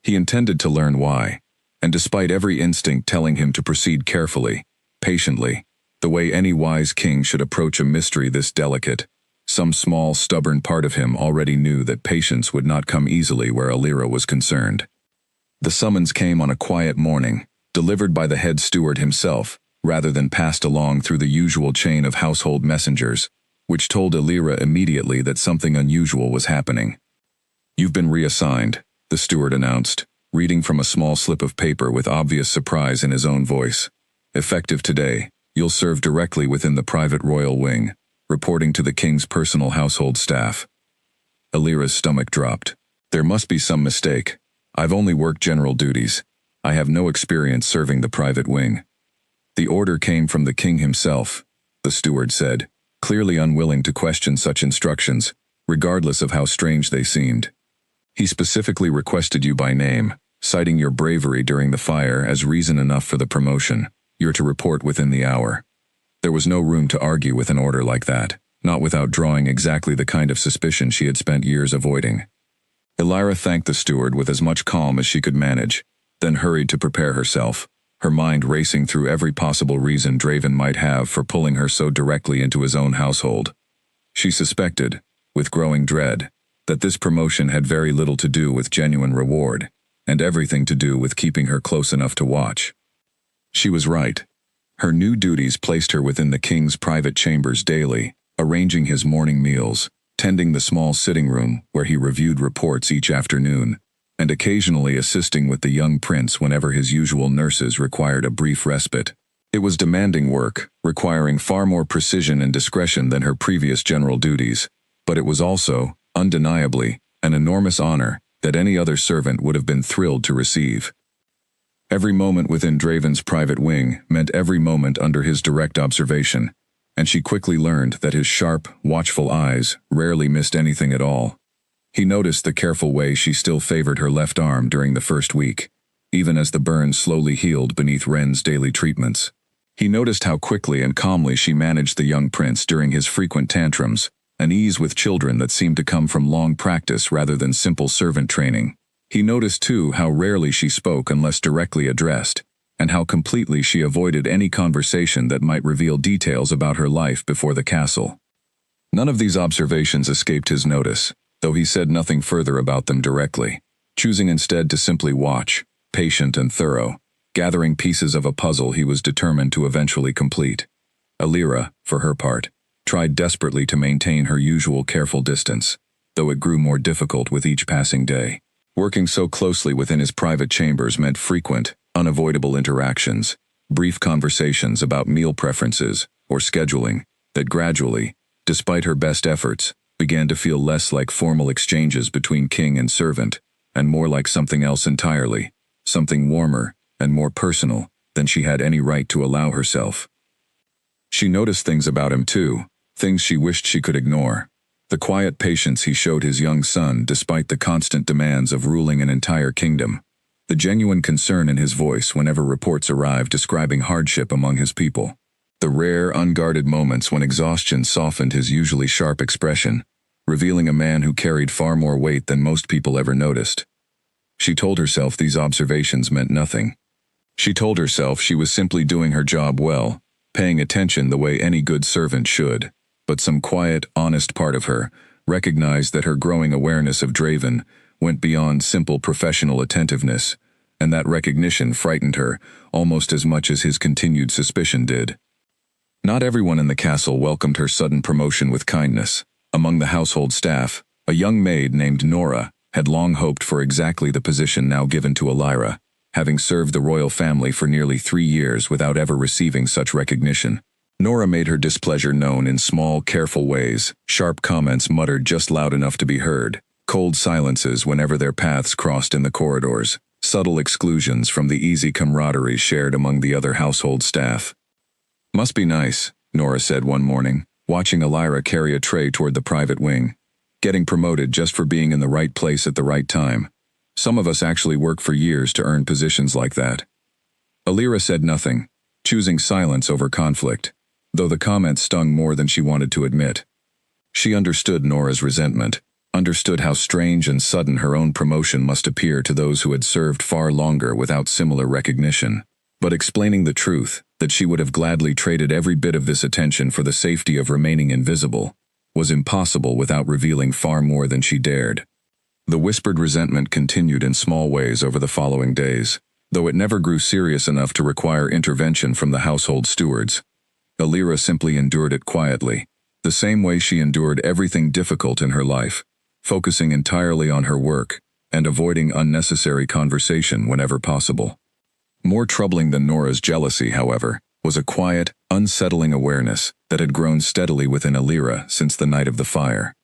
He intended to learn why, and despite every instinct telling him to proceed carefully, patiently, the way any wise king should approach a mystery this delicate, some small, stubborn part of him already knew that patience would not come easily where Alira was concerned. The summons came on a quiet morning, delivered by the head steward himself, rather than passed along through the usual chain of household messengers, which told Alira immediately that something unusual was happening. "You've been reassigned," the steward announced, reading from a small slip of paper with obvious surprise in his own voice. "Effective today, you'll serve directly within the private royal wing, reporting to the king's personal household staff." Alira's stomach dropped. "There must be some mistake. I've only worked general duties. I have no experience serving the private wing." "The order came from the king himself," the steward said, clearly unwilling to question such instructions, regardless of how strange they seemed. "He specifically requested you by name, citing your bravery during the fire as reason enough for the promotion. You're to report within the hour." There was no room to argue with an order like that, not without drawing exactly the kind of suspicion she had spent years avoiding. Alira thanked the steward with as much calm as she could manage, then hurried to prepare herself, her mind racing through every possible reason Draven might have for pulling her so directly into his own household. She suspected, with growing dread, that this promotion had very little to do with genuine reward, and everything to do with keeping her close enough to watch. She was right. Her new duties placed her within the king's private chambers daily, arranging his morning meals, tending the small sitting room where he reviewed reports each afternoon, and occasionally assisting with the young prince whenever his usual nurses required a brief respite. It was demanding work, requiring far more precision and discretion than her previous general duties, but it was also, undeniably, an enormous honor that any other servant would have been thrilled to receive. Every moment within Draven's private wing meant every moment under his direct observation, and she quickly learned that his sharp, watchful eyes rarely missed anything at all. He noticed the careful way she still favored her left arm during the first week, even as the burn slowly healed beneath Ren's daily treatments. He noticed how quickly and calmly she managed the young prince during his frequent tantrums, an ease with children that seemed to come from long practice rather than simple servant training. He noticed too how rarely she spoke unless directly addressed, and how completely she avoided any conversation that might reveal details about her life before the castle. None of these observations escaped his notice, though he said nothing further about them directly, choosing instead to simply watch, patient and thorough, gathering pieces of a puzzle he was determined to eventually complete. Alira, for her part, tried desperately to maintain her usual careful distance, though it grew more difficult with each passing day. Working so closely within his private chambers meant frequent, unavoidable interactions, brief conversations about meal preferences or scheduling that gradually, despite her best efforts, began to feel less like formal exchanges between king and servant, and more like something else entirely, something warmer and more personal than she had any right to allow herself. She noticed things about him too, things she wished she could ignore. The quiet patience he showed his young son despite the constant demands of ruling an entire kingdom. The genuine concern in his voice whenever reports arrived describing hardship among his people. The rare, unguarded moments when exhaustion softened his usually sharp expression, revealing a man who carried far more weight than most people ever noticed. She told herself these observations meant nothing. She told herself she was simply doing her job well, paying attention the way any good servant should. But some quiet, honest part of her recognized that her growing awareness of Draven went beyond simple professional attentiveness, and that recognition frightened her almost as much as his continued suspicion did. Not everyone in the castle welcomed her sudden promotion with kindness. Among the household staff, a young maid named Nora had long hoped for exactly the position now given to Alira, having served the royal family for nearly 3 years without ever receiving such recognition. Nora made her displeasure known in small, careful ways, sharp comments muttered just loud enough to be heard, cold silences whenever their paths crossed in the corridors, subtle exclusions from the easy camaraderie shared among the other household staff. "Must be nice," Nora said one morning, watching Alira carry a tray toward the private wing. "Getting promoted just for being in the right place at the right time. Some of us actually work for years to earn positions like that." Alira said nothing, choosing silence over conflict, though the comment stung more than she wanted to admit. She understood Nora's resentment, understood how strange and sudden her own promotion must appear to those who had served far longer without similar recognition. But explaining the truth, that she would have gladly traded every bit of this attention for the safety of remaining invisible, was impossible without revealing far more than she dared. The whispered resentment continued in small ways over the following days, though it never grew serious enough to require intervention from the household stewards. Alira simply endured it quietly, the same way she endured everything difficult in her life, focusing entirely on her work and avoiding unnecessary conversation whenever possible. More troubling than Nora's jealousy, however, was a quiet, unsettling awareness that had grown steadily within Alira since the night of the fire.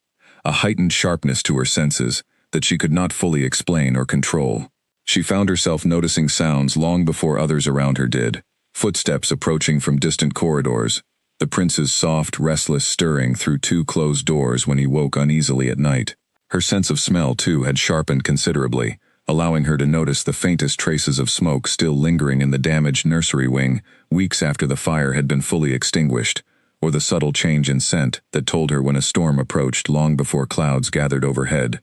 A heightened sharpness to her senses that she could not fully explain or control. She found herself noticing sounds long before others around her did, footsteps approaching from distant corridors, the prince's soft, restless stirring through two closed doors when he woke uneasily at night. Her sense of smell, too, had sharpened considerably, allowing her to notice the faintest traces of smoke still lingering in the damaged nursery wing weeks after the fire had been fully extinguished, or the subtle change in scent that told her when a storm approached long before clouds gathered overhead.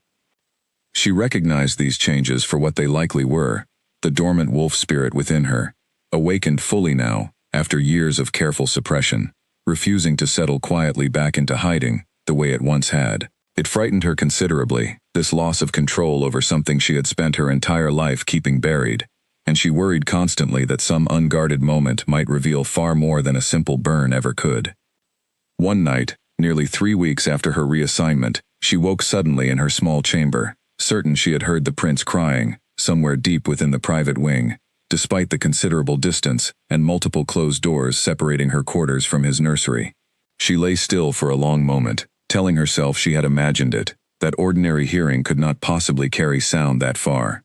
She recognized these changes for what they likely were, the dormant wolf spirit within her, awakened fully now, after years of careful suppression, refusing to settle quietly back into hiding, the way it once had. It frightened her considerably, this loss of control over something she had spent her entire life keeping buried, and she worried constantly that some unguarded moment might reveal far more than a simple burn ever could. One night, nearly 3 weeks after her reassignment, she woke suddenly in her small chamber, certain she had heard the prince crying, somewhere deep within the private wing, despite the considerable distance and multiple closed doors separating her quarters from his nursery. She lay still for a long moment, telling herself she had imagined it, that ordinary hearing could not possibly carry sound that far.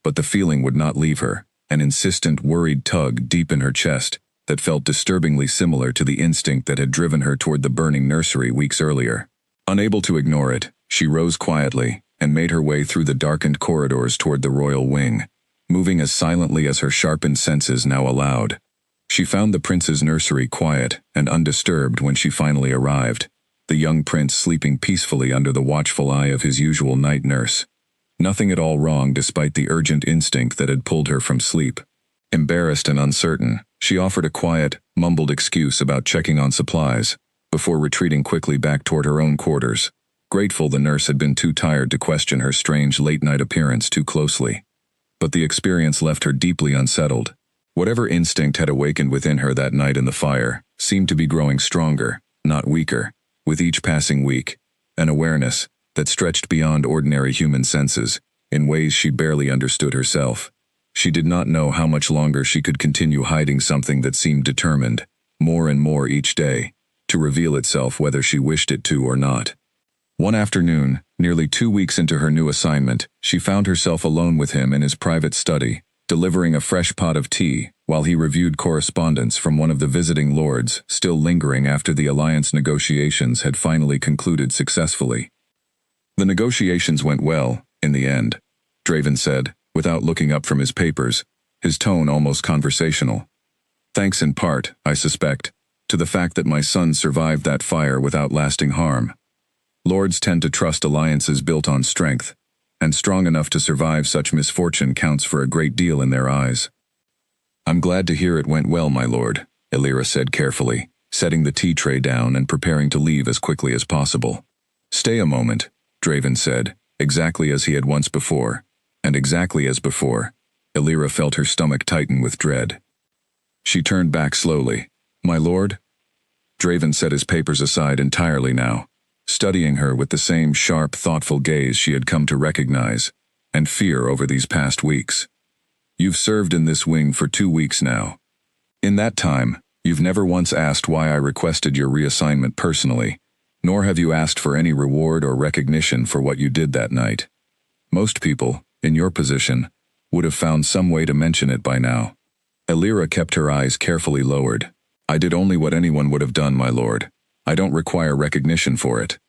But the feeling would not leave her, an insistent, worried tug deep in her chest that felt disturbingly similar to the instinct that had driven her toward the burning nursery weeks earlier. Unable to ignore it, she rose quietly and made her way through the darkened corridors toward the royal wing, moving as silently as her sharpened senses now allowed. She found the prince's nursery quiet and undisturbed when she finally arrived, the young prince sleeping peacefully under the watchful eye of his usual night nurse. Nothing at all wrong despite the urgent instinct that had pulled her from sleep. Embarrassed and uncertain, she offered a quiet, mumbled excuse about checking on supplies, before retreating quickly back toward her own quarters, grateful the nurse had been too tired to question her strange late-night appearance too closely. But the experience left her deeply unsettled. Whatever instinct had awakened within her that night in the fire seemed to be growing stronger, not weaker, with each passing week, an awareness that stretched beyond ordinary human senses, in ways she barely understood herself. She did not know how much longer she could continue hiding something that seemed determined, more and more each day, to reveal itself whether she wished it to or not. One afternoon, nearly 2 weeks into her new assignment, she found herself alone with him in his private study, delivering a fresh pot of tea while he reviewed correspondence from one of the visiting lords still lingering after the alliance negotiations had finally concluded successfully. The negotiations went well, in the end, Draven said, without looking up from his papers, his tone almost conversational. Thanks in part, I suspect, to the fact that my son survived that fire without lasting harm. Lords tend to trust alliances built on strength, and strong enough to survive such misfortune counts for a great deal in their eyes. I'm glad to hear it went well, my lord, Alira said carefully, setting the tea tray down and preparing to leave as quickly as possible. Stay a moment, Draven said, exactly as he had once before, and exactly as before, Alira felt her stomach tighten with dread. She turned back slowly. My lord? Draven set his papers aside entirely now, studying her with the same sharp, thoughtful gaze she had come to recognize, and fear over these past weeks. You've served in this wing for 2 weeks now. In that time, you've never once asked why I requested your reassignment personally, nor have you asked for any reward or recognition for what you did that night. Most people, in your position, would have found some way to mention it by now. Alira kept her eyes carefully lowered. I did only what anyone would have done, my lord. I don't require recognition for it.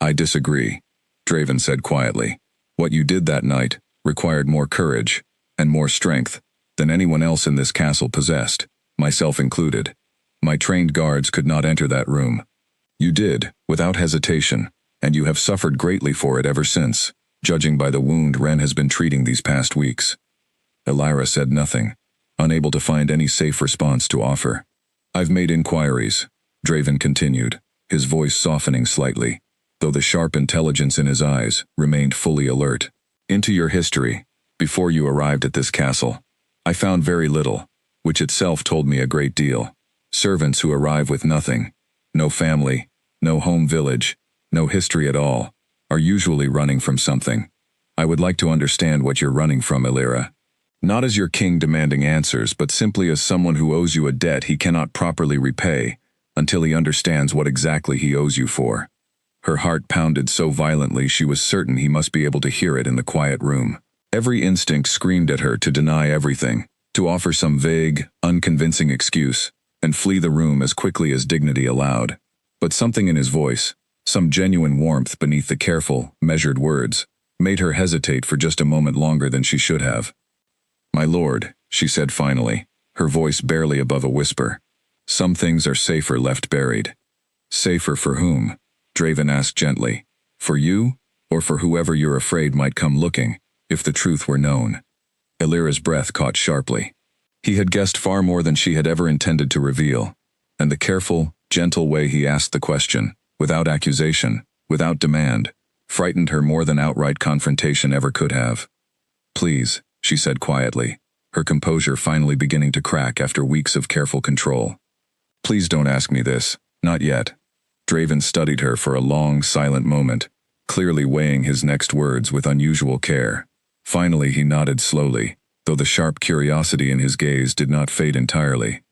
I disagree, Draven said quietly. What you did that night required more courage and more strength than anyone else in this castle possessed. myself included. My trained guards could not enter that room. You did, without hesitation, and you have suffered greatly for it ever since, judging by the wound Ren has been treating these past weeks." Elira said nothing, unable to find any safe response to offer. "I've made inquiries," Draven continued, his voice softening slightly, though the sharp intelligence in his eyes remained fully alert. "Into your history, before you arrived at this castle. I found very little, which itself told me a great deal. Servants who arrive with nothing, no family, no home village, no history at all, are usually running from something. I would like to understand what you're running from, Elira. Not as your king demanding answers, but simply as someone who owes you a debt he cannot properly repay until he understands what exactly he owes you for." Her heart pounded so violently she was certain he must be able to hear it in the quiet room. Every instinct screamed at her to deny everything, to offer some vague, unconvincing excuse, and flee the room as quickly as dignity allowed. But something in his voice, some genuine warmth beneath the careful, measured words, made her hesitate for just a moment longer than she should have. "My lord," she said finally, her voice barely above a whisper, "some things are safer left buried." "Safer for whom?" Draven asked gently. "For you, or for whoever you're afraid might come looking, if the truth were known?" Elira's breath caught sharply. He had guessed far more than she had ever intended to reveal, and the careful, gentle way he asked the question, without accusation, without demand, frightened her more than outright confrontation ever could have. "Please," she said quietly, her composure finally beginning to crack after weeks of careful control. "Please don't ask me this, not yet." Draven studied her for a long, silent moment, clearly weighing his next words with unusual care. Finally he nodded slowly, though the sharp curiosity in his gaze did not fade entirely.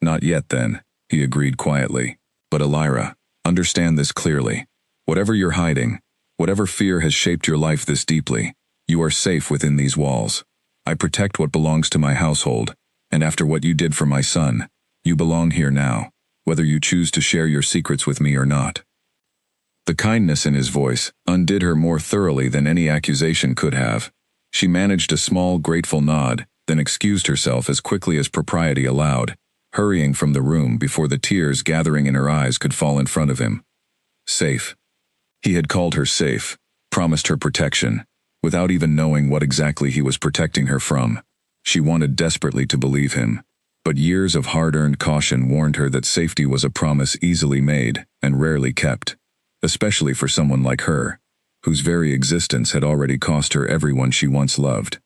"Not yet then," he agreed quietly. "But Elira, understand this clearly. Whatever you're hiding, whatever fear has shaped your life this deeply, you are safe within these walls. I protect what belongs to my household, and after what you did for my son, you belong here now, whether you choose to share your secrets with me or not." The kindness in his voice undid her more thoroughly than any accusation could have. She managed a small, grateful nod, then excused herself as quickly as propriety allowed, hurrying from the room before the tears gathering in her eyes could fall in front of him. Safe. He had called her safe, promised her protection, without even knowing what exactly he was protecting her from. She wanted desperately to believe him, but years of hard-earned caution warned her that safety was a promise easily made and rarely kept, especially for someone like her, whose very existence had already cost her everyone she once loved.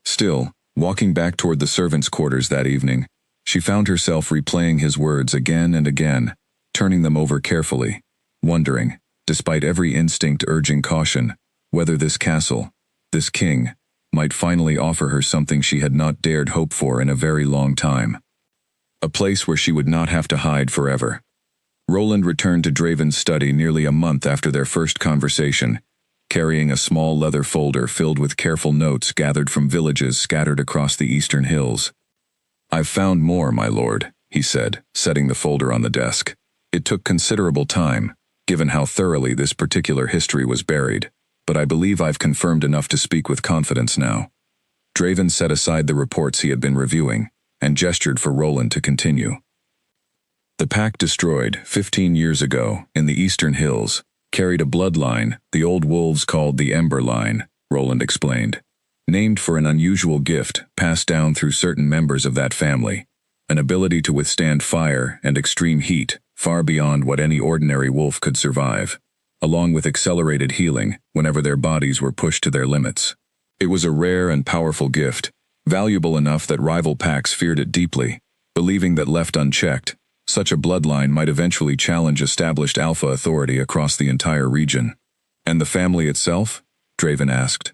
Still, walking back toward the servants' quarters that evening, she found herself replaying his words again and again, turning them over carefully, wondering, despite every instinct urging caution, whether this castle, this king, might finally offer her something she had not dared hope for in a very long time. A place where she would not have to hide forever. Roland returned to Draven's study nearly a month after their first conversation, carrying a small leather folder filled with careful notes gathered from villages scattered across the eastern hills. "I've found more, my lord," he said, setting the folder on the desk. "It took considerable time, given how thoroughly this particular history was buried, but I believe I've confirmed enough to speak with confidence now." Draven set aside the reports he had been reviewing, and gestured for Roland to continue. "The pack destroyed 15 years ago in the eastern hills carried a bloodline the old wolves called the Ember Line," Roland explained. "Named for an unusual gift passed down through certain members of that family, an ability to withstand fire and extreme heat far beyond what any ordinary wolf could survive, along with accelerated healing whenever their bodies were pushed to their limits. It was a rare and powerful gift, valuable enough that rival packs feared it deeply, believing that left unchecked, such a bloodline might eventually challenge established alpha authority across the entire region." "And the family itself?" Draven asked.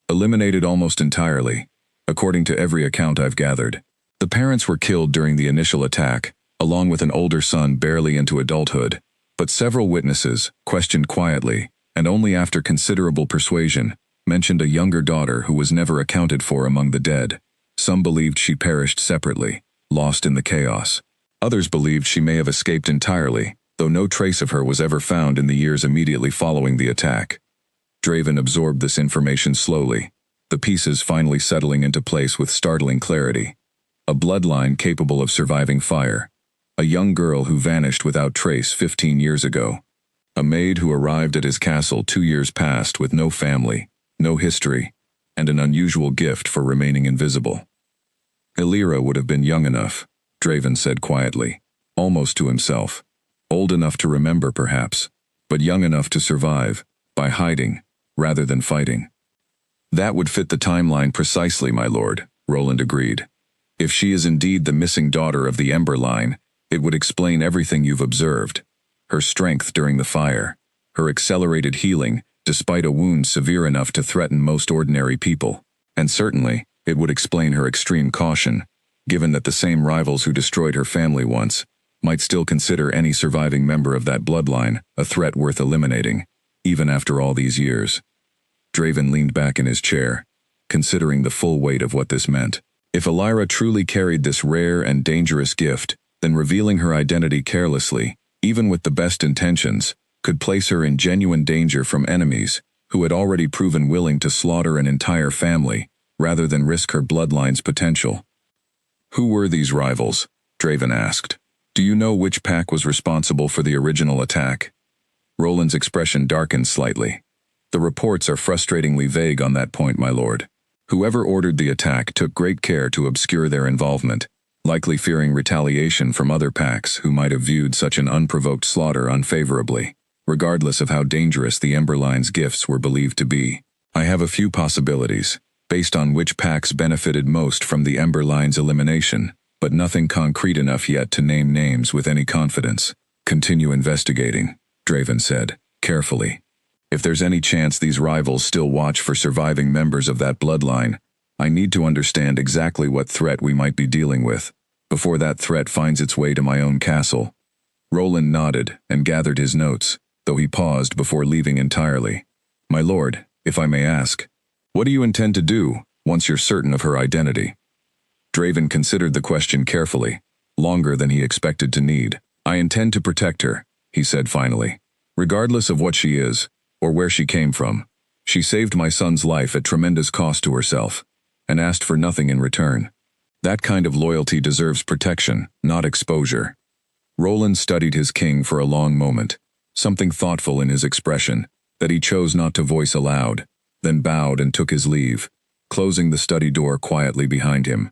"Eliminated almost entirely, according to every account I've gathered. The parents were killed during the initial attack, along with an older son barely into adulthood, but several witnesses, questioned quietly, and only after considerable persuasion, mentioned a younger daughter who was never accounted for among the dead. Some believed she perished separately, lost in the chaos. Others believed she may have escaped entirely, though no trace of her was ever found in the years immediately following the attack." Draven absorbed this information slowly, the pieces finally settling into place with startling clarity. a bloodline capable of surviving fire, a young girl who vanished without trace 15 years ago, a maid who arrived at his castle 2 years past with no family, no history, and an unusual gift for remaining invisible. Illyra would have been young enough, Draven said quietly, almost to himself. Old enough to remember, perhaps, but young enough to survive, by hiding, rather than fighting. That would fit the timeline precisely, my lord, Roland agreed. If she is indeed the missing daughter of the Ember line, it would explain everything you've observed. Her strength during the fire, her accelerated healing, despite a wound severe enough to threaten most ordinary people. And certainly, it would explain her extreme caution, given that the same rivals who destroyed her family once might still consider any surviving member of that bloodline a threat worth eliminating, even after all these years. Draven leaned back in his chair, considering the full weight of what this meant. If Illyra truly carried this rare and dangerous gift, then revealing her identity carelessly, even with the best intentions, could place her in genuine danger from enemies who had already proven willing to slaughter an entire family, rather than risk her bloodline's potential. Who were these rivals? Draven asked. Do you know which pack was responsible for the original attack? Roland's expression darkened slightly. The reports are frustratingly vague on that point, my lord. Whoever ordered the attack took great care to obscure their involvement, likely fearing retaliation from other packs who might have viewed such an unprovoked slaughter unfavorably, regardless of how dangerous the Ember line's gifts were believed to be. I have a few possibilities, based on which packs benefited most from the Ember line's elimination, but nothing concrete enough yet to name names with any confidence. Continue investigating, Draven said, carefully. If there's any chance these rivals still watch for surviving members of that bloodline, I need to understand exactly what threat we might be dealing with, before that threat finds its way to my own castle. Roland nodded and gathered his notes, though he paused before leaving entirely. My lord, if I may ask, what do you intend to do once you're certain of her identity? Draven considered the question carefully, longer than he expected to need. I intend to protect her, he said finally. Regardless of what she is, or where she came from, she saved my son's life at tremendous cost to herself, and asked for nothing in return. That kind of loyalty deserves protection, not exposure. Roland studied his king for a long moment, something thoughtful in his expression that he chose not to voice aloud, then bowed and took his leave, closing the study door quietly behind him.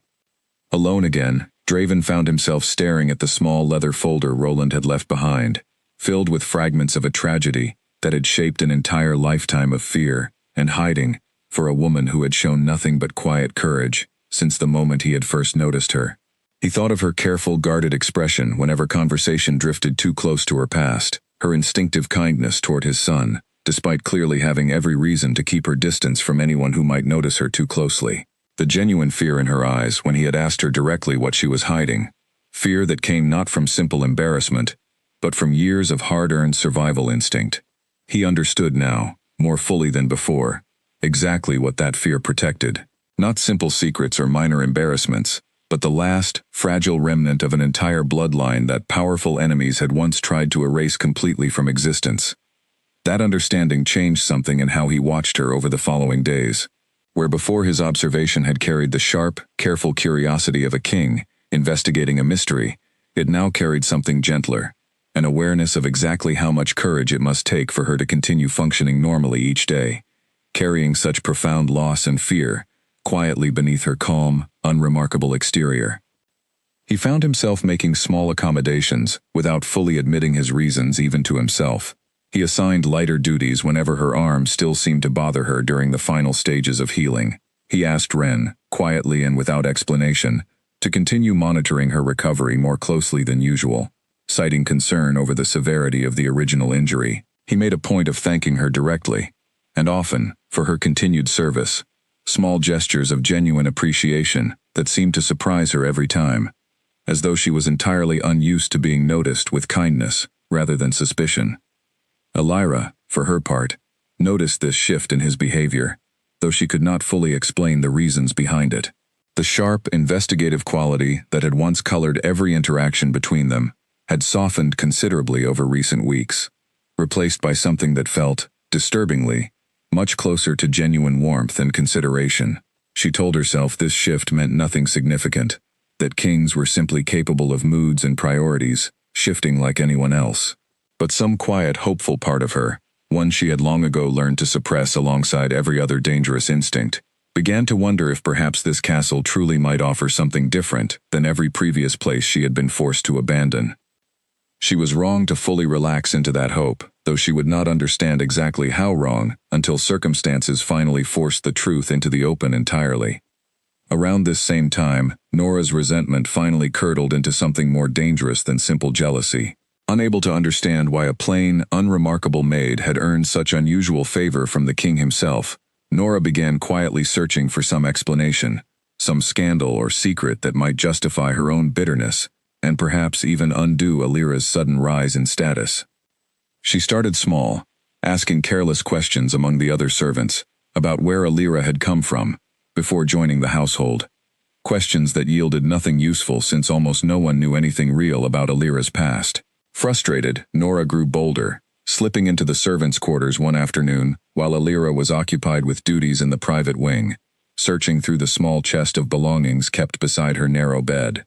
Alone again, Draven found himself staring at the small leather folder Roland had left behind, filled with fragments of a tragedy that had shaped an entire lifetime of fear and hiding for a woman who had shown nothing but quiet courage since the moment he had first noticed her. He thought of her careful, guarded expression whenever conversation drifted too close to her past, her instinctive kindness toward his son, despite clearly having every reason to keep her distance from anyone who might notice her too closely. The genuine fear in her eyes when he had asked her directly what she was hiding, fear that came not from simple embarrassment, but from years of hard-earned survival instinct. He understood now, more fully than before, exactly what that fear protected. Not simple secrets or minor embarrassments, but the last, fragile remnant of an entire bloodline that powerful enemies had once tried to erase completely from existence. That understanding changed something in how he watched her over the following days. Where before his observation had carried the sharp, careful curiosity of a king investigating a mystery, it now carried something gentler, an awareness of exactly how much courage it must take for her to continue functioning normally each day, carrying such profound loss and fear quietly beneath her calm, unremarkable exterior. He found himself making small accommodations without fully admitting his reasons even to himself. He assigned lighter duties whenever her arm still seemed to bother her during the final stages of healing. He asked Ren, quietly and without explanation, to continue monitoring her recovery more closely than usual, citing concern over the severity of the original injury. He made a point of thanking her directly, and often, for her continued service, small gestures of genuine appreciation that seemed to surprise her every time, as though she was entirely unused to being noticed with kindness rather than suspicion. Illyra, for her part, noticed this shift in his behavior, though she could not fully explain the reasons behind it. The sharp, investigative quality that had once colored every interaction between them had softened considerably over recent weeks, replaced by something that felt, disturbingly, much closer to genuine warmth and consideration. She told herself this shift meant nothing significant, that kings were simply capable of moods and priorities, shifting like anyone else. But some quiet, hopeful part of her, one she had long ago learned to suppress alongside every other dangerous instinct, began to wonder if perhaps this castle truly might offer something different than every previous place she had been forced to abandon. She was wrong to fully relax into that hope, though she would not understand exactly how wrong until circumstances finally forced the truth into the open entirely. Around this same time, Nora's resentment finally curdled into something more dangerous than simple jealousy. Unable to understand why a plain, unremarkable maid had earned such unusual favor from the king himself, Nora began quietly searching for some explanation, some scandal or secret that might justify her own bitterness, and perhaps even undo Alira's sudden rise in status. She started small, asking careless questions among the other servants about where Alira had come from before joining the household, questions that yielded nothing useful since almost no one knew anything real about Alira's past. Frustrated, Nora grew bolder, slipping into the servants' quarters one afternoon while Alira was occupied with duties in the private wing, searching through the small chest of belongings kept beside her narrow bed.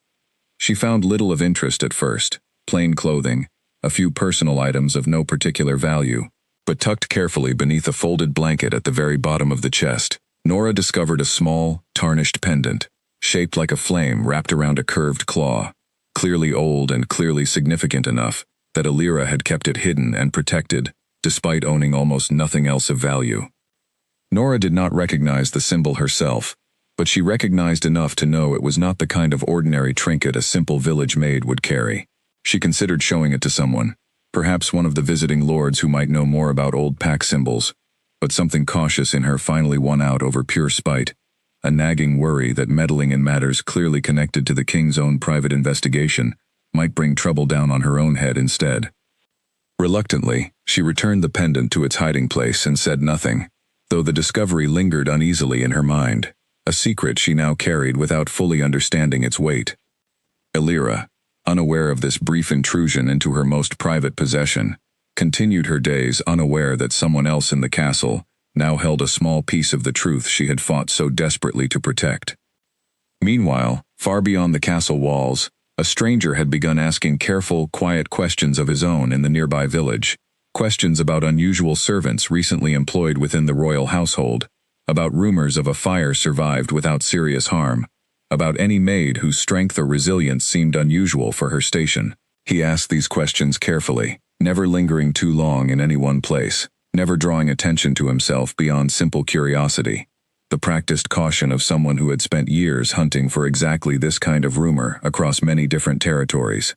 She found little of interest at first, plain clothing, a few personal items of no particular value, but tucked carefully beneath a folded blanket at the very bottom of the chest, Nora discovered a small, tarnished pendant, shaped like a flame wrapped around a curved claw, clearly old and clearly significant enough that Alira had kept it hidden and protected, despite owning almost nothing else of value. Nora did not recognize the symbol herself, but she recognized enough to know it was not the kind of ordinary trinket a simple village maid would carry. She considered showing it to someone, perhaps one of the visiting lords who might know more about old pack symbols, but something cautious in her finally won out over pure spite, a nagging worry that meddling in matters clearly connected to the king's own private investigation might bring trouble down on her own head instead. Reluctantly, she returned the pendant to its hiding place and said nothing, though the discovery lingered uneasily in her mind, a secret she now carried without fully understanding its weight. Alira, unaware of this brief intrusion into her most private possession, continued her days unaware that someone else in the castle now held a small piece of the truth she had fought so desperately to protect. Meanwhile, far beyond the castle walls, a stranger had begun asking careful, quiet questions of his own in the nearby village, questions about unusual servants recently employed within the royal household, about rumors of a fire survived without serious harm, about any maid whose strength or resilience seemed unusual for her station. He asked these questions carefully, never lingering too long in any one place, never drawing attention to himself beyond simple curiosity, the practiced caution of someone who had spent years hunting for exactly this kind of rumor across many different territories.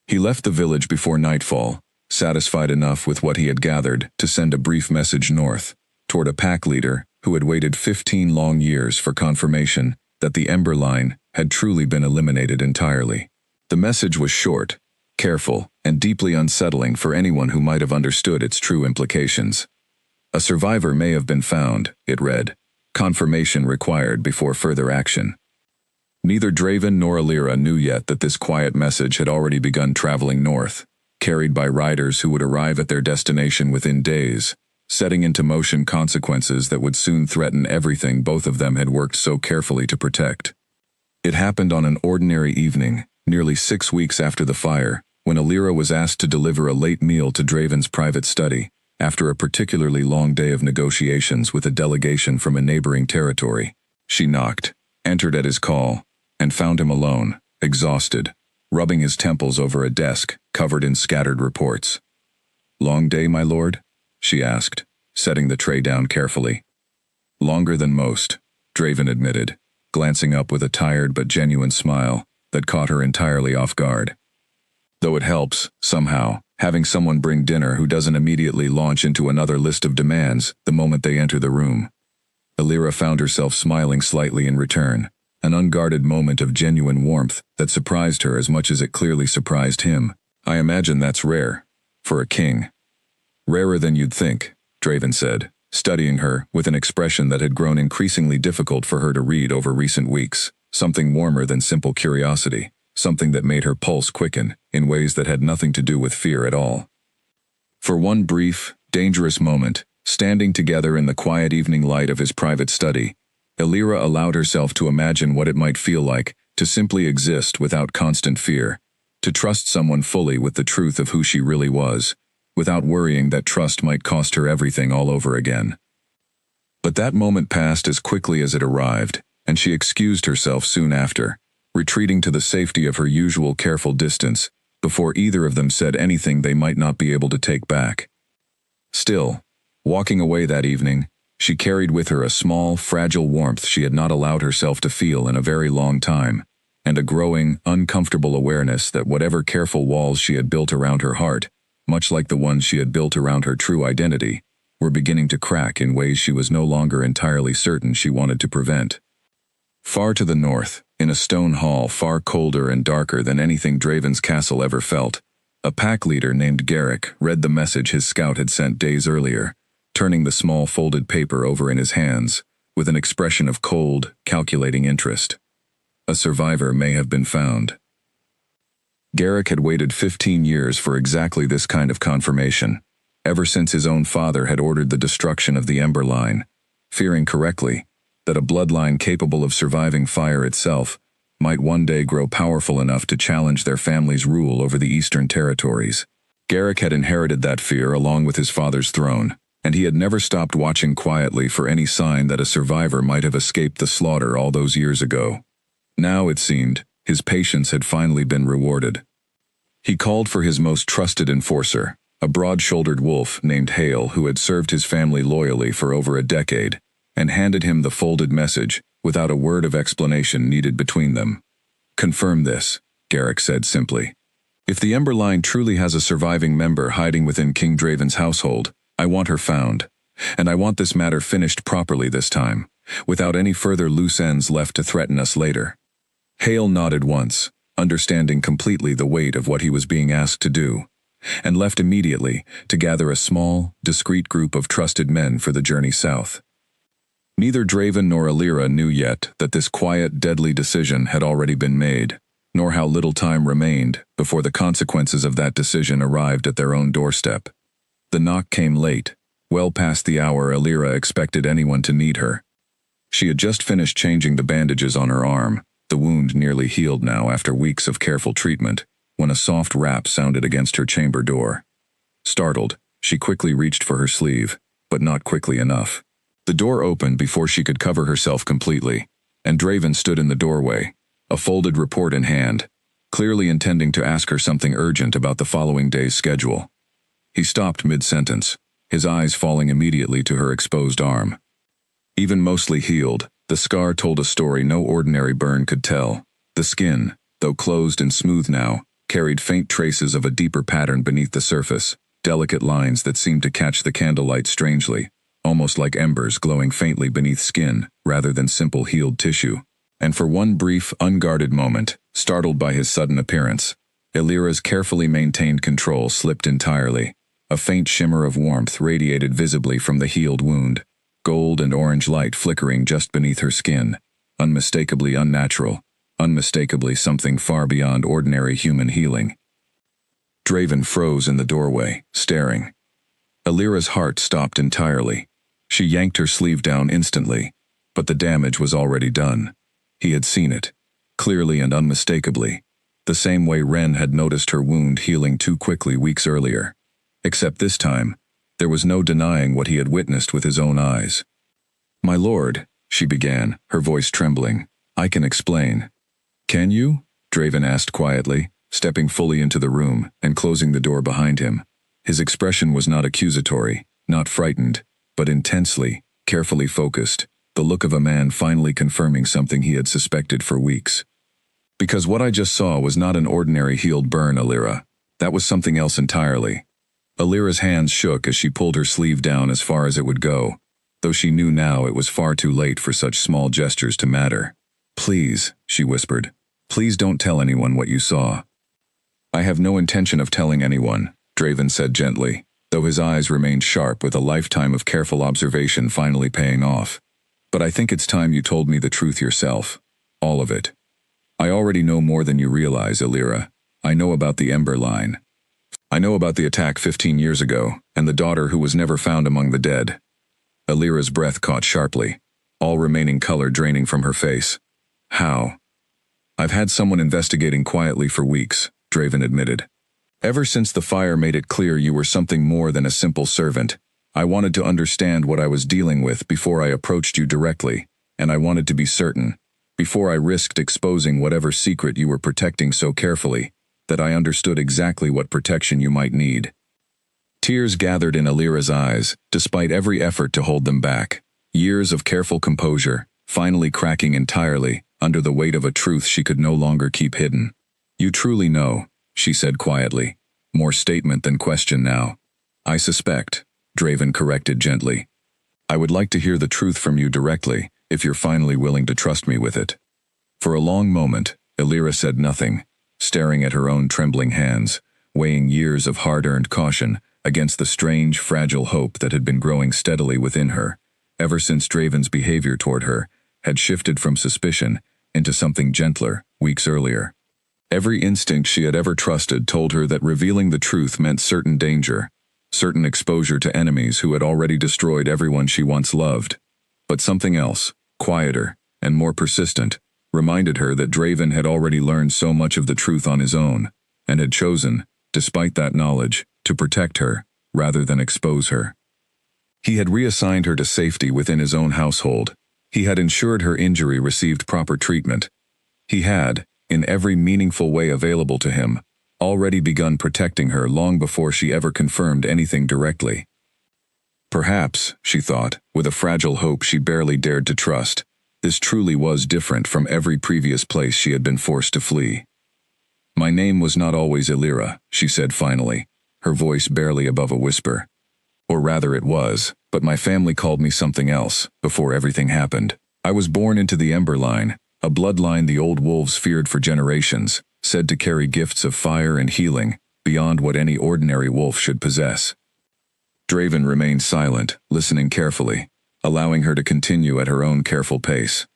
He left the village before nightfall, satisfied enough with what he had gathered to send a brief message north, toward a pack leader who had waited 15 long years for confirmation that the Ember Line had truly been eliminated entirely. The message was short, careful, and deeply unsettling for anyone who might have understood its true implications. A survivor may have been found, it read. Confirmation required before further action. Neither Draven nor Alira knew yet that this quiet message had already begun traveling north, carried by riders who would arrive at their destination within days, setting into motion consequences that would soon threaten everything both of them had worked so carefully to protect. It happened on an ordinary evening, nearly 6 weeks after the fire, when Alira was asked to deliver a late meal to Draven's private study, after a particularly long day of negotiations with a delegation from a neighboring territory. She knocked, entered at his call, and found him alone, exhausted, rubbing his temples over a desk covered in scattered reports. "Long day, my lord?" she asked, setting the tray down carefully. "Longer than most," Draven admitted, glancing up with a tired but genuine smile that caught her entirely off guard. Though it helps, somehow, having someone bring dinner who doesn't immediately launch into another list of demands the moment they enter the room. Alira found herself smiling slightly in return, an unguarded moment of genuine warmth that surprised her as much as it clearly surprised him. "I imagine that's rare. For a king." "Rarer than you'd think," Draven said, studying her with an expression that had grown increasingly difficult for her to read over recent weeks, something warmer than simple curiosity, something that made her pulse quicken in ways that had nothing to do with fear at all. For one brief, dangerous moment, standing together in the quiet evening light of his private study, Alira allowed herself to imagine what it might feel like to simply exist without constant fear, to trust someone fully with the truth of who she really was, without worrying that trust might cost her everything all over again. But that moment passed as quickly as it arrived, and she excused herself soon after, retreating to the safety of her usual careful distance, before either of them said anything they might not be able to take back. Still, walking away that evening, she carried with her a small, fragile warmth she had not allowed herself to feel in a very long time, and a growing, uncomfortable awareness that whatever careful walls she had built around her heart, much like the ones she had built around her true identity, were beginning to crack in ways she was no longer entirely certain she wanted to prevent. Far to the north, in a stone hall far colder and darker than anything Draven's castle ever felt, a pack leader named Garrick read the message his scout had sent days earlier, turning the small folded paper over in his hands, with an expression of cold, calculating interest. A survivor may have been found. Garrick had waited 15 years for exactly this kind of confirmation, ever since his own father had ordered the destruction of the Ember Line, fearing correctly that a bloodline capable of surviving fire itself might one day grow powerful enough to challenge their family's rule over the Eastern Territories. Garrick had inherited that fear along with his father's throne, and he had never stopped watching quietly for any sign that a survivor might have escaped the slaughter all those years ago. Now, it seemed, his patience had finally been rewarded. He called for his most trusted enforcer, a broad-shouldered wolf named Hale who had served his family loyally for over a decade, and handed him the folded message, without a word of explanation needed between them. "Confirm this," Garrick said simply. "If the Ember Line truly has a surviving member hiding within King Draven's household, I want her found, and I want this matter finished properly this time, without any further loose ends left to threaten us later." Hale nodded once, understanding completely the weight of what he was being asked to do, and left immediately to gather a small, discreet group of trusted men for the journey south. Neither Draven nor Alira knew yet that this quiet, deadly decision had already been made, nor how little time remained before the consequences of that decision arrived at their own doorstep. The knock came late, well past the hour Alira expected anyone to need her. She had just finished changing the bandages on her arm, the wound nearly healed now after weeks of careful treatment, when a soft rap sounded against her chamber door. Startled, she quickly reached for her sleeve, but not quickly enough. The door opened before she could cover herself completely, and Draven stood in the doorway, a folded report in hand, clearly intending to ask her something urgent about the following day's schedule. He stopped mid-sentence, his eyes falling immediately to her exposed arm. Even mostly healed, the scar told a story no ordinary burn could tell. The skin, though closed and smooth now, carried faint traces of a deeper pattern beneath the surface, delicate lines that seemed to catch the candlelight strangely, almost like embers glowing faintly beneath skin, rather than simple healed tissue. And for one brief, unguarded moment, startled by his sudden appearance, Alira's carefully maintained control slipped entirely. A faint shimmer of warmth radiated visibly from the healed wound, gold and orange light flickering just beneath her skin, unmistakably unnatural, unmistakably something far beyond ordinary human healing. Draven froze in the doorway, staring. Alira's heart stopped entirely. She yanked her sleeve down instantly, but the damage was already done. He had seen it, clearly and unmistakably, the same way Ren had noticed her wound healing too quickly weeks earlier. Except this time, there was no denying what he had witnessed with his own eyes. "My lord," she began, her voice trembling, "I can explain." "Can you?" Draven asked quietly, stepping fully into the room and closing the door behind him. His expression was not accusatory, not frightened, but intensely, carefully focused, the look of a man finally confirming something he had suspected for weeks. "Because what I just saw was not an ordinary healed burn, Alira. That was something else entirely." Alira's hands shook as she pulled her sleeve down as far as it would go, though she knew now it was far too late for such small gestures to matter. "Please," she whispered, "please don't tell anyone what you saw." "I have no intention of telling anyone," Draven said gently, though his eyes remained sharp with a lifetime of careful observation finally paying off. "But I think it's time you told me the truth yourself. All of it. I already know more than you realize, Alira. I know about the Ember Line. I know about the attack 15 years ago, and the daughter who was never found among the dead." Alira's breath caught sharply, all remaining color draining from her face. "How?" I've had someone investigating quietly for weeks, Draven admitted. Ever since the fire made it clear you were something more than a simple servant, I wanted to understand what I was dealing with before I approached you directly, and I wanted to be certain, before I risked exposing whatever secret you were protecting so carefully, that I understood exactly what protection you might need. Tears gathered in Alira's eyes, despite every effort to hold them back. Years of careful composure, finally cracking entirely, under the weight of a truth she could no longer keep hidden. You truly know, she said quietly, more statement than question now. I suspect, Draven corrected gently. I would like to hear the truth from you directly, if you're finally willing to trust me with it. For a long moment, Alira said nothing, staring at her own trembling hands, weighing years of hard-earned caution against the strange, fragile hope that had been growing steadily within her, ever since Draven's behavior toward her had shifted from suspicion into something gentler weeks earlier. Every instinct she had ever trusted told her that revealing the truth meant certain danger, certain exposure to enemies who had already destroyed everyone she once loved. But something else, quieter and more persistent, reminded her that Draven had already learned so much of the truth on his own, and had chosen, despite that knowledge, to protect her, rather than expose her. He had reassigned her to safety within his own household. He had ensured her injury received proper treatment. He had, in every meaningful way available to him, already begun protecting her long before she ever confirmed anything directly. Perhaps, she thought, with a fragile hope she barely dared to trust, this truly was different from every previous place she had been forced to flee. My name was not always Alira, she said finally, her voice barely above a whisper. Or rather it was, but my family called me something else, before everything happened. I was born into the Ember Line, a bloodline the old wolves feared for generations, said to carry gifts of fire and healing, beyond what any ordinary wolf should possess. Draven remained silent, listening carefully, allowing her to continue at her own careful pace.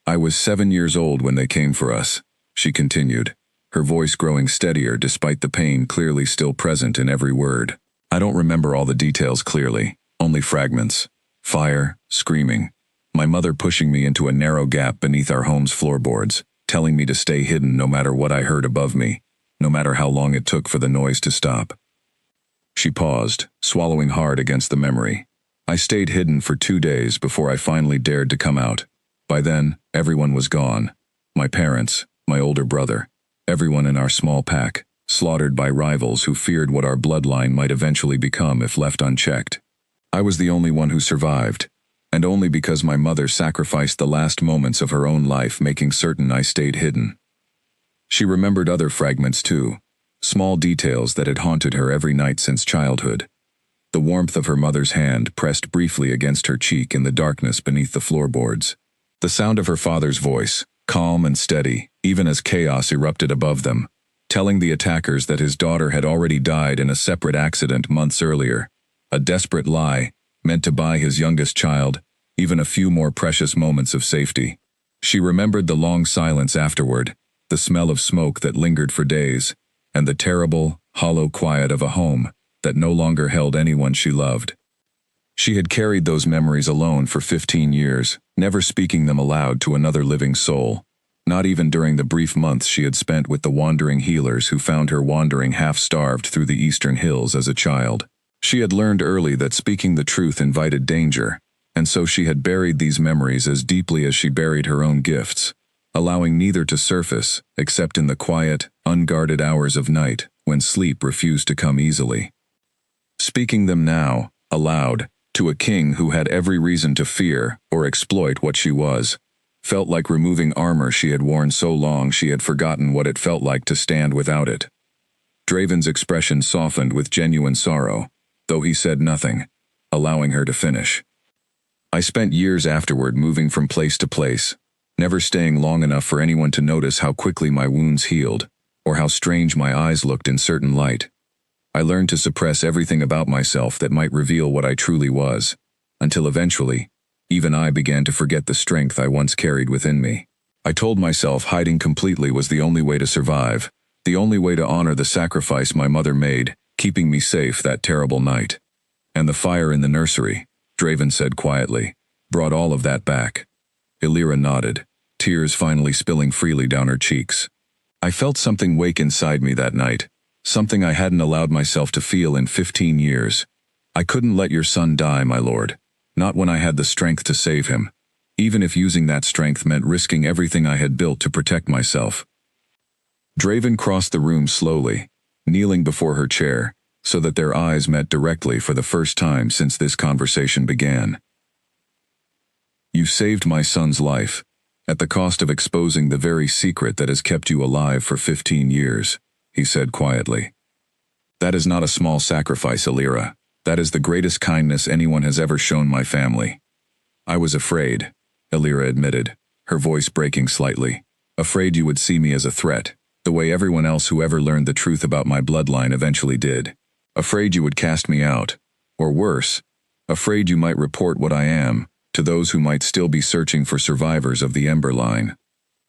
I was 7 years old when they came for us, she continued, her voice growing steadier despite the pain clearly still present in every word. I don't remember all the details clearly, only fragments. Fire, screaming. My mother pushing me into a narrow gap beneath our home's floorboards, telling me to stay hidden no matter what I heard above me, no matter how long it took for the noise to stop. She paused, swallowing hard against the memory. I stayed hidden for 2 days before I finally dared to come out. By then, everyone was gone. My parents, my older brother, everyone in our small pack, slaughtered by rivals who feared what our bloodline might eventually become if left unchecked. I was the only one who survived, and only because my mother sacrificed the last moments of her own life making certain I stayed hidden. She remembered other fragments too, small details that had haunted her every night since childhood. The warmth of her mother's hand pressed briefly against her cheek in the darkness beneath the floorboards. The sound of her father's voice, calm and steady, even as chaos erupted above them, telling the attackers that his daughter had already died in a separate accident months earlier, a desperate lie, meant to buy his youngest child even a few more precious moments of safety. She remembered the long silence afterward, the smell of smoke that lingered for days, and the terrible, hollow quiet of a home that no longer held anyone she loved. She had carried those memories alone for 15 years, never speaking them aloud to another living soul, not even during the brief months she had spent with the wandering healers who found her wandering half-starved through the eastern hills as a child. She had learned early that speaking the truth invited danger, and so she had buried these memories as deeply as she buried her own gifts, allowing neither to surface except in the quiet, unguarded hours of night when sleep refused to come easily. Speaking them now, aloud, to a king who had every reason to fear or exploit what she was, felt like removing armor she had worn so long she had forgotten what it felt like to stand without it. Draven's expression softened with genuine sorrow, though he said nothing, allowing her to finish. I spent years afterward moving from place to place, never staying long enough for anyone to notice how quickly my wounds healed, or how strange my eyes looked in certain light. I learned to suppress everything about myself that might reveal what I truly was, until eventually, even I began to forget the strength I once carried within me. I told myself hiding completely was the only way to survive, the only way to honor the sacrifice my mother made, keeping me safe that terrible night. And the fire in the nursery, Draven said quietly, brought all of that back. Alira nodded, tears finally spilling freely down her cheeks. I felt something wake inside me that night, something I hadn't allowed myself to feel in 15 years. I couldn't let your son die, my lord. Not when I had the strength to save him, even if using that strength meant risking everything I had built to protect myself. Draven crossed the room slowly, kneeling before her chair, so that their eyes met directly for the first time since this conversation began. You saved my son's life, at the cost of exposing the very secret that has kept you alive for 15 years, he said quietly. That is not a small sacrifice, Alira. That is the greatest kindness anyone has ever shown my family. I was afraid, Alira admitted, her voice breaking slightly. Afraid you would see me as a threat, the way everyone else who ever learned the truth about my bloodline eventually did. Afraid you would cast me out, or worse, afraid you might report what I am to those who might still be searching for survivors of the Ember Line.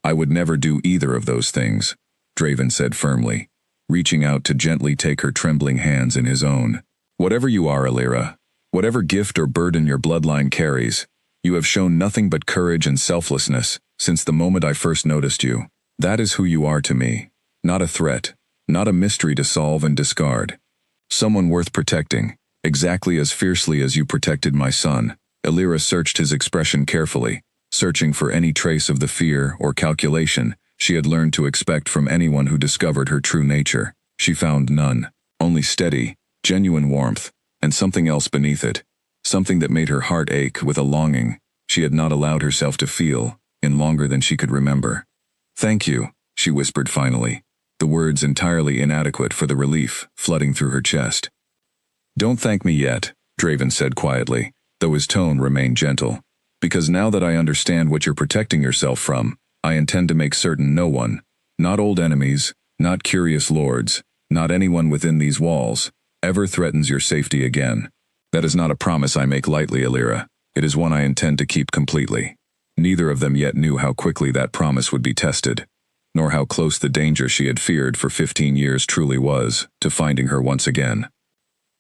I would never do either of those things, Draven said firmly, reaching out to gently take her trembling hands in his own. Whatever you are, Alira, whatever gift or burden your bloodline carries, you have shown nothing but courage and selflessness since the moment I first noticed you. That is who you are to me. Not a threat, not a mystery to solve and discard. Someone worth protecting, exactly as fiercely as you protected my son. Alira searched his expression carefully, searching for any trace of the fear or calculation she had learned to expect from anyone who discovered her true nature. She found none, only steady, genuine warmth, and something else beneath it, something that made her heart ache with a longing she had not allowed herself to feel in longer than she could remember. Thank you, she whispered finally, the words entirely inadequate for the relief flooding through her chest. Don't thank me yet, Draven said quietly, though his tone remained gentle, because now that I understand what you're protecting yourself from, I intend to make certain no one, not old enemies, not curious lords, not anyone within these walls, ever threatens your safety again. That is not a promise I make lightly, Alira. It is one I intend to keep completely. Neither of them yet knew how quickly that promise would be tested, nor how close the danger she had feared for 15 years truly was to finding her once again.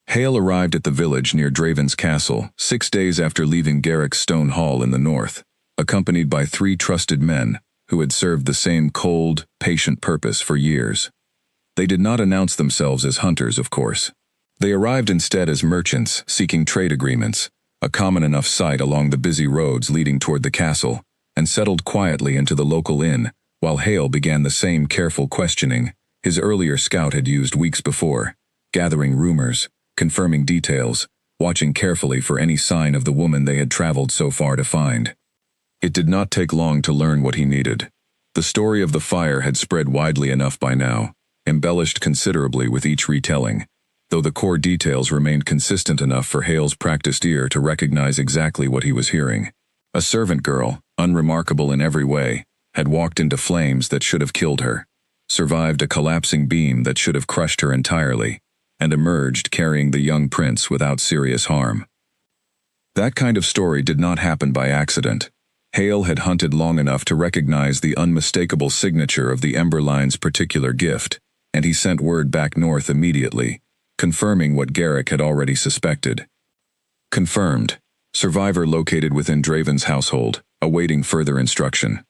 Hale arrived at the village near Draven's castle 6 days after leaving Garrick's stone hall in the north, accompanied by 3 trusted men who had served the same cold, patient purpose for years. They did not announce themselves as hunters, of course. They arrived instead as merchants seeking trade agreements, a common enough sight along the busy roads leading toward the castle, and settled quietly into the local inn, while Hale began the same careful questioning his earlier scout had used weeks before, gathering rumors, confirming details, watching carefully for any sign of the woman they had traveled so far to find. It did not take long to learn what he needed. The story of the fire had spread widely enough by now, embellished considerably with each retelling, though the core details remained consistent enough for Hale's practiced ear to recognize exactly what he was hearing. A servant girl, unremarkable in every way, had walked into flames that should have killed her, survived a collapsing beam that should have crushed her entirely, and emerged carrying the young prince without serious harm. That kind of story did not happen by accident. Hale had hunted long enough to recognize the unmistakable signature of the Ember Line's particular gift, and he sent word back north immediately, confirming what Garrick had already suspected. Confirmed. Survivor located within Draven's household, awaiting further instruction.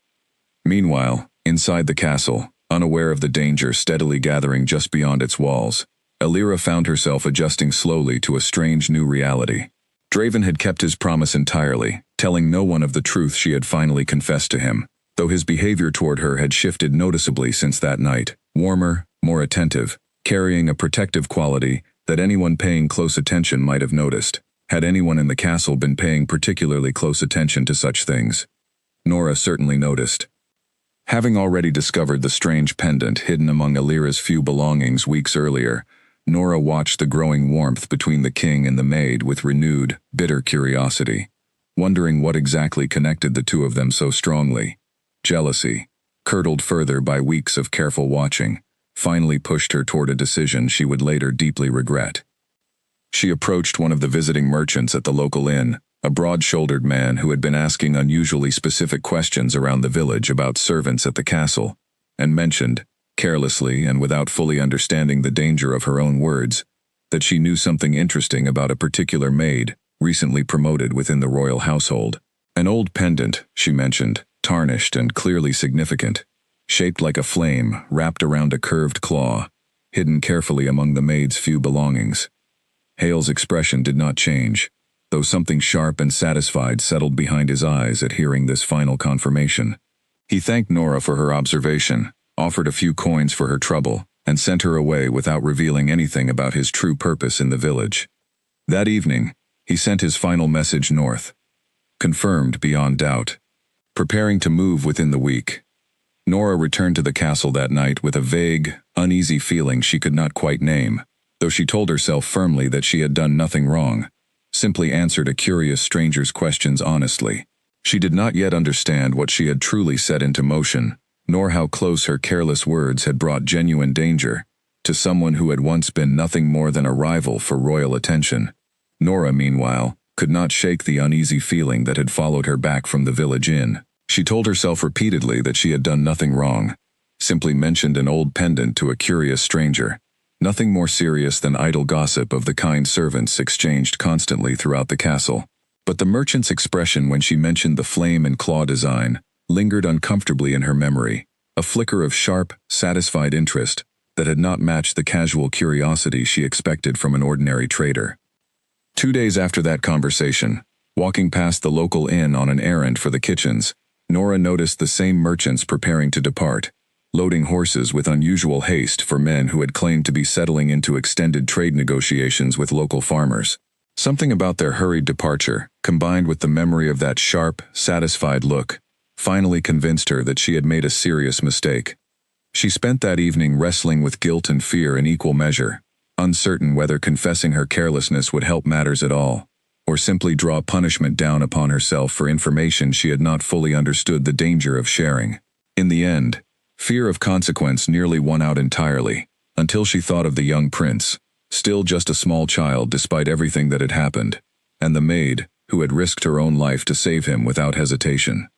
Meanwhile, inside the castle, unaware of the danger steadily gathering just beyond its walls, Alira found herself adjusting slowly to a strange new reality. Draven had kept his promise entirely, telling no one of the truth she had finally confessed to him, though his behavior toward her had shifted noticeably since that night, warmer, more attentive, carrying a protective quality that anyone paying close attention might have noticed, had anyone in the castle been paying particularly close attention to such things. Nora certainly noticed. Having already discovered the strange pendant hidden among Alira's few belongings weeks earlier, Nora watched the growing warmth between the king and the maid with renewed, bitter curiosity, wondering what exactly connected the two of them so strongly. Jealousy, curdled further by weeks of careful watching, finally pushed her toward a decision she would later deeply regret. She approached one of the visiting merchants at the local inn, a broad-shouldered man who had been asking unusually specific questions around the village about servants at the castle, and mentioned, carelessly and without fully understanding the danger of her own words, that she knew something interesting about a particular maid recently promoted within the royal household. An old pendant, she mentioned, tarnished and clearly significant, shaped like a flame wrapped around a curved claw, hidden carefully among the maid's few belongings. Hale's expression did not change, though something sharp and satisfied settled behind his eyes at hearing this final confirmation. He thanked Nora for her observation, offered a few coins for her trouble, and sent her away without revealing anything about his true purpose in the village. That evening, he sent his final message north. Confirmed beyond doubt. Preparing to move within the week. Nora returned to the castle that night with a vague, uneasy feeling she could not quite name, though she told herself firmly that she had done nothing wrong, simply answered a curious stranger's questions honestly. She did not yet understand what she had truly set into motion, nor how close her careless words had brought genuine danger to someone who had once been nothing more than a rival for royal attention. Nora, meanwhile, could not shake the uneasy feeling that had followed her back from the village inn. She told herself repeatedly that she had done nothing wrong, simply mentioned an old pendant to a curious stranger, nothing more serious than idle gossip of the kind servants exchanged constantly throughout the castle. But the merchant's expression when she mentioned the flame and claw design lingered uncomfortably in her memory, a flicker of sharp, satisfied interest that had not matched the casual curiosity she expected from an ordinary trader. 2 days after that conversation, walking past the local inn on an errand for the kitchens, Nora noticed the same merchants preparing to depart, loading horses with unusual haste for men who had claimed to be settling into extended trade negotiations with local farmers. Something about their hurried departure, combined with the memory of that sharp, satisfied look, finally convinced her that she had made a serious mistake. She spent that evening wrestling with guilt and fear in equal measure, uncertain whether confessing her carelessness would help matters at all, or simply draw punishment down upon herself for information she had not fully understood the danger of sharing. In the end, fear of consequence nearly won out entirely, until she thought of the young prince, still just a small child despite everything that had happened, and the maid, who had risked her own life to save him without hesitation.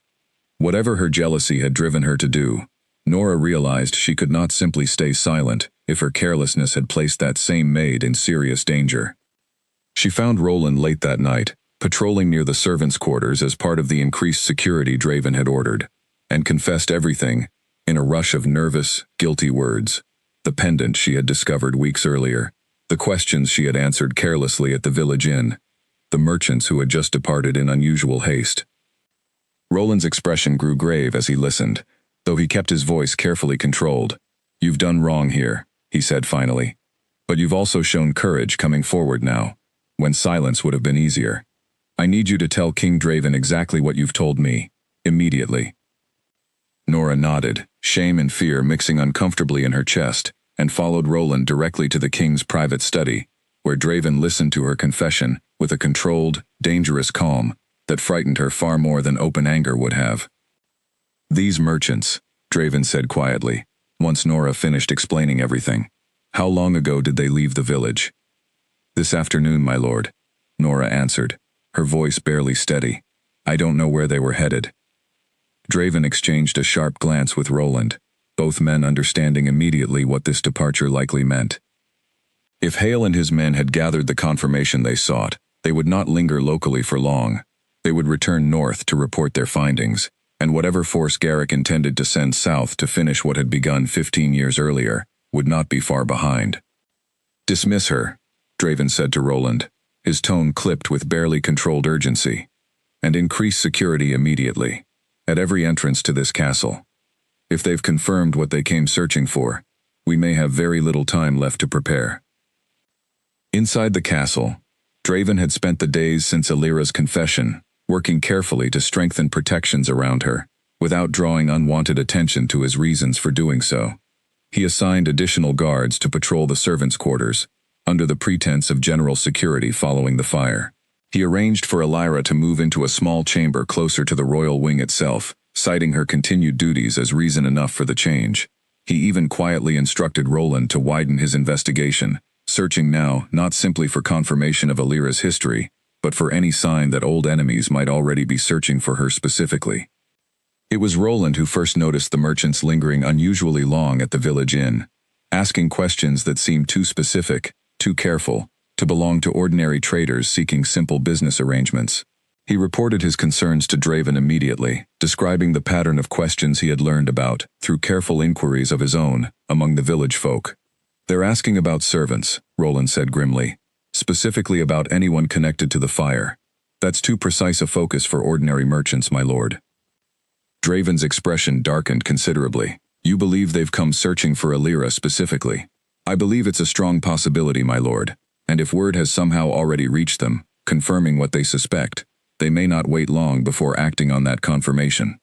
Whatever her jealousy had driven her to do, Nora realized she could not simply stay silent if her carelessness had placed that same maid in serious danger. She found Roland late that night, patrolling near the servants' quarters as part of the increased security Draven had ordered, and confessed everything, in a rush of nervous, guilty words. The pendant she had discovered weeks earlier, the questions she had answered carelessly at the village inn, the merchants who had just departed in unusual haste. Roland's expression grew grave as he listened, though he kept his voice carefully controlled. "You've done wrong here," he said finally. "But you've also shown courage coming forward now, when silence would have been easier. I need you to tell King Draven exactly what you've told me, immediately." Nora nodded, shame and fear mixing uncomfortably in her chest, and followed Roland directly to the king's private study, where Draven listened to her confession with a controlled, dangerous calm that frightened her far more than open anger would have. "These merchants," Draven said quietly, once Nora finished explaining everything. "How long ago did they leave the village?" "This afternoon, my lord," Nora answered, her voice barely steady. "I don't know where they were headed." Draven exchanged a sharp glance with Roland, both men understanding immediately what this departure likely meant. If Hale and his men had gathered the confirmation they sought, they would not linger locally for long. They would return north to report their findings, and whatever force Garrick intended to send south to finish what had begun 15 years earlier would not be far behind. "Dismiss her," Draven said to Roland, his tone clipped with barely controlled urgency, "and increase security immediately, at every entrance to this castle. If they've confirmed what they came searching for, we may have very little time left to prepare." Inside the castle, Draven had spent the days since Alira's confession, working carefully to strengthen protections around her, without drawing unwanted attention to his reasons for doing so. He assigned additional guards to patrol the servants' quarters, under the pretense of general security following the fire. He arranged for Alira to move into a small chamber closer to the royal wing itself, citing her continued duties as reason enough for the change. He even quietly instructed Roland to widen his investigation, searching now not simply for confirmation of Alira's history, but for any sign that old enemies might already be searching for her specifically. It was Roland who first noticed the merchants lingering unusually long at the village inn, asking questions that seemed too specific, too careful, to belong to ordinary traders seeking simple business arrangements. He reported his concerns to Draven immediately, describing the pattern of questions he had learned about, through careful inquiries of his own, among the village folk. "They're asking about servants," Roland said grimly. "Specifically about anyone connected to the fire. That's too precise a focus for ordinary merchants, my lord." Draven's expression darkened considerably. "You believe they've come searching for Alira specifically?" "I believe it's a strong possibility, my lord, and if word has somehow already reached them, confirming what they suspect, they may not wait long before acting on that confirmation."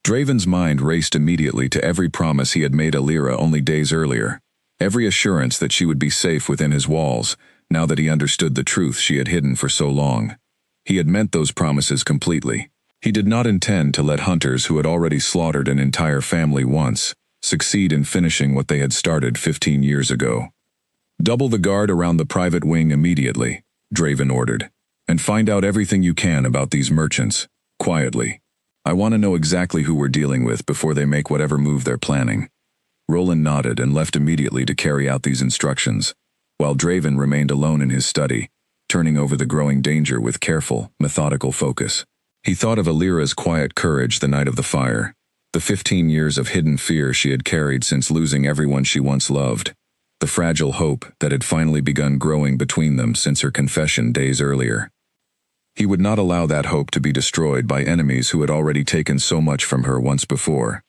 Draven's mind raced immediately to every promise he had made Alira only days earlier, every assurance that she would be safe within his walls, now that he understood the truth she had hidden for so long. He had meant those promises completely. He did not intend to let hunters who had already slaughtered an entire family once succeed in finishing what they had started 15 years ago. "Double the guard around the private wing immediately," Draven ordered, "and find out everything you can about these merchants, quietly. I want to know exactly who we're dealing with before they make whatever move they're planning." Roland nodded and left immediately to carry out these instructions, while Draven remained alone in his study, turning over the growing danger with careful, methodical focus. He thought of Alira's quiet courage the night of the fire, the 15 years of hidden fear she had carried since losing everyone she once loved, the fragile hope that had finally begun growing between them since her confession days earlier. He would not allow that hope to be destroyed by enemies who had already taken so much from her once before.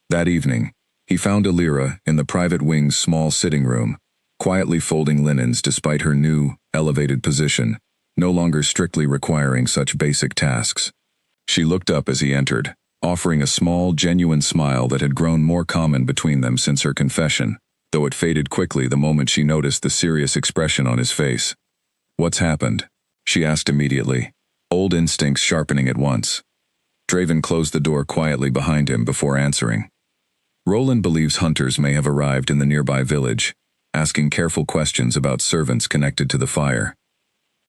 That evening, he found Alira in the private wing's small sitting room, quietly folding linens despite her new, elevated position, no longer strictly requiring such basic tasks. She looked up as he entered, offering a small, genuine smile that had grown more common between them since her confession, though it faded quickly the moment she noticed the serious expression on his face. "What's happened?" she asked immediately, old instincts sharpening at once. Draven closed the door quietly behind him before answering. Roland believes hunters may have arrived in the nearby village, asking careful questions about servants connected to the fire.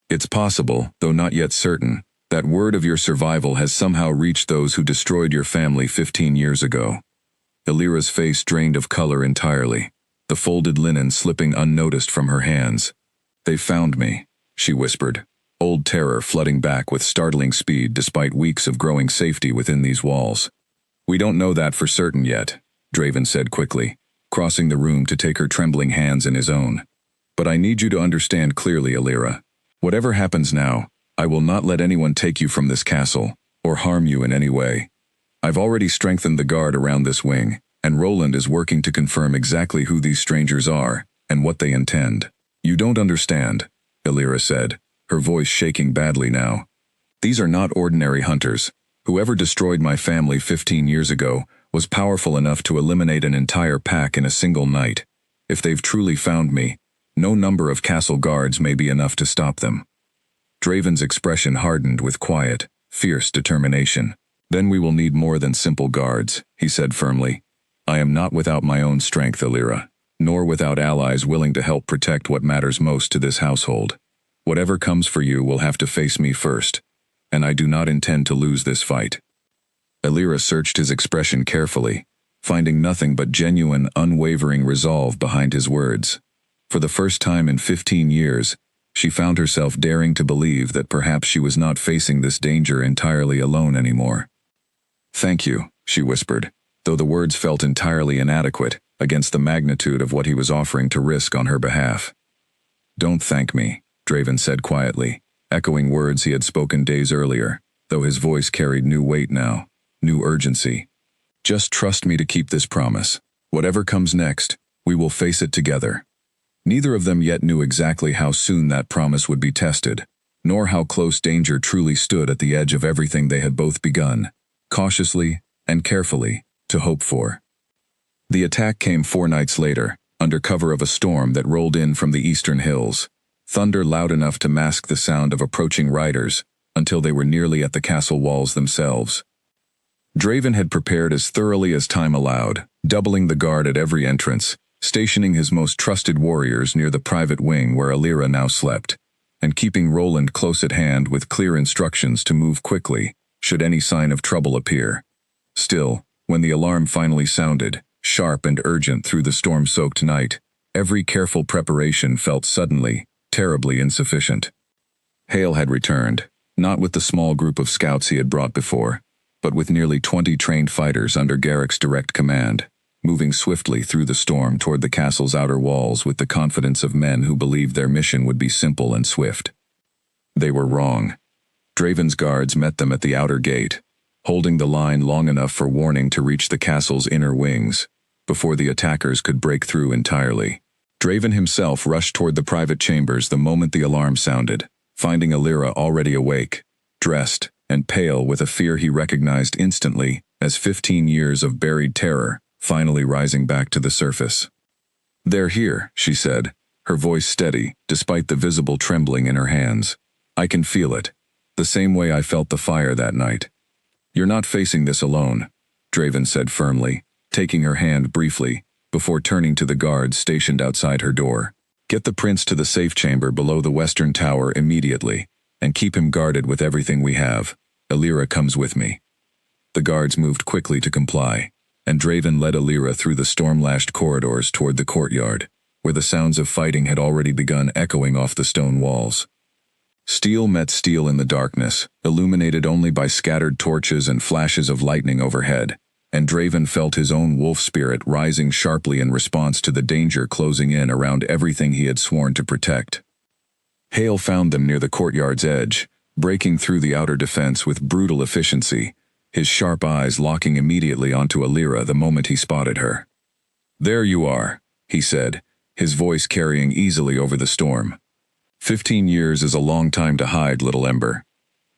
It's possible, though not yet certain, that word of your survival has somehow reached those who destroyed your family 15 years ago. Alira's face drained of color entirely, the folded linen slipping unnoticed from her hands. "They found me," she whispered, old terror flooding back with startling speed despite weeks of growing safety within these walls. "We don't know that for certain yet," Draven said quickly, crossing the room to take her trembling hands in his own. "But I need you to understand clearly, Alira. Whatever happens now, I will not let anyone take you from this castle, or harm you in any way. I've already strengthened the guard around this wing, and Roland is working to confirm exactly who these strangers are, and what they intend." "You don't understand," Alira said, her voice shaking badly now. "These are not ordinary hunters. Whoever destroyed my family 15 years ago was powerful enough to eliminate an entire pack in a single night. If they've truly found me, no number of castle guards may be enough to stop them." Draven's expression hardened with quiet, fierce determination. "Then we will need more than simple guards," he said firmly. "I am not without my own strength, Alira, nor without allies willing to help protect what matters most to this household. Whatever comes for you will have to face me first, and I do not intend to lose this fight." Alira searched his expression carefully, finding nothing but genuine, unwavering resolve behind his words. For the first time in 15 years, she found herself daring to believe that perhaps she was not facing this danger entirely alone anymore. "Thank you," she whispered, though the words felt entirely inadequate against the magnitude of what he was offering to risk on her behalf. "Don't thank me," Draven said quietly, echoing words he had spoken days earlier, though his voice carried new weight now, new urgency. "Just trust me to keep this promise. Whatever comes next, we will face it together." Neither of them yet knew exactly how soon that promise would be tested, nor how close danger truly stood at the edge of everything they had both begun, cautiously and carefully, to hope for. The attack came 4 nights later, under cover of a storm that rolled in from the eastern hills, thunder loud enough to mask the sound of approaching riders until they were nearly at the castle walls themselves. Draven had prepared as thoroughly as time allowed, doubling the guard at every entrance, stationing his most trusted warriors near the private wing where Alira now slept, and keeping Roland close at hand with clear instructions to move quickly, should any sign of trouble appear. Still, when the alarm finally sounded, sharp and urgent through the storm-soaked night, every careful preparation felt suddenly, terribly insufficient. Hale had returned, Not with the small group of scouts he had brought before, but with nearly 20 trained fighters under Garrick's direct command, moving swiftly through the storm toward the castle's outer walls with the confidence of men who believed their mission would be simple and swift. They were wrong. Draven's guards met them at the outer gate, holding the line long enough for warning to reach the castle's inner wings, before the attackers could break through entirely. Draven himself rushed toward the private chambers the moment the alarm sounded, finding Alira already awake, dressed, and pale with a fear he recognized instantly as 15 years of buried terror finally rising back to the surface. "They're here," she said, her voice steady despite the visible trembling in her hands. "I can feel it, the same way I felt the fire that night." "You're not facing this alone," Draven said firmly, taking her hand briefly, before turning to the guards stationed outside her door. "Get the prince to the safe chamber below the western tower immediately, and keep him guarded with everything we have. Alira comes with me." The guards moved quickly to comply, and Draven led Alira through the storm-lashed corridors toward the courtyard, where the sounds of fighting had already begun echoing off the stone walls. Steel met steel in the darkness, illuminated only by scattered torches and flashes of lightning overhead, and Draven felt his own wolf spirit rising sharply in response to the danger closing in around everything he had sworn to protect. Hale found them near the courtyard's edge, breaking through the outer defense with brutal efficiency, his sharp eyes locking immediately onto Alira the moment he spotted her. "There you are," he said, his voice carrying easily over the storm. 15 years is a long time to hide, little Ember.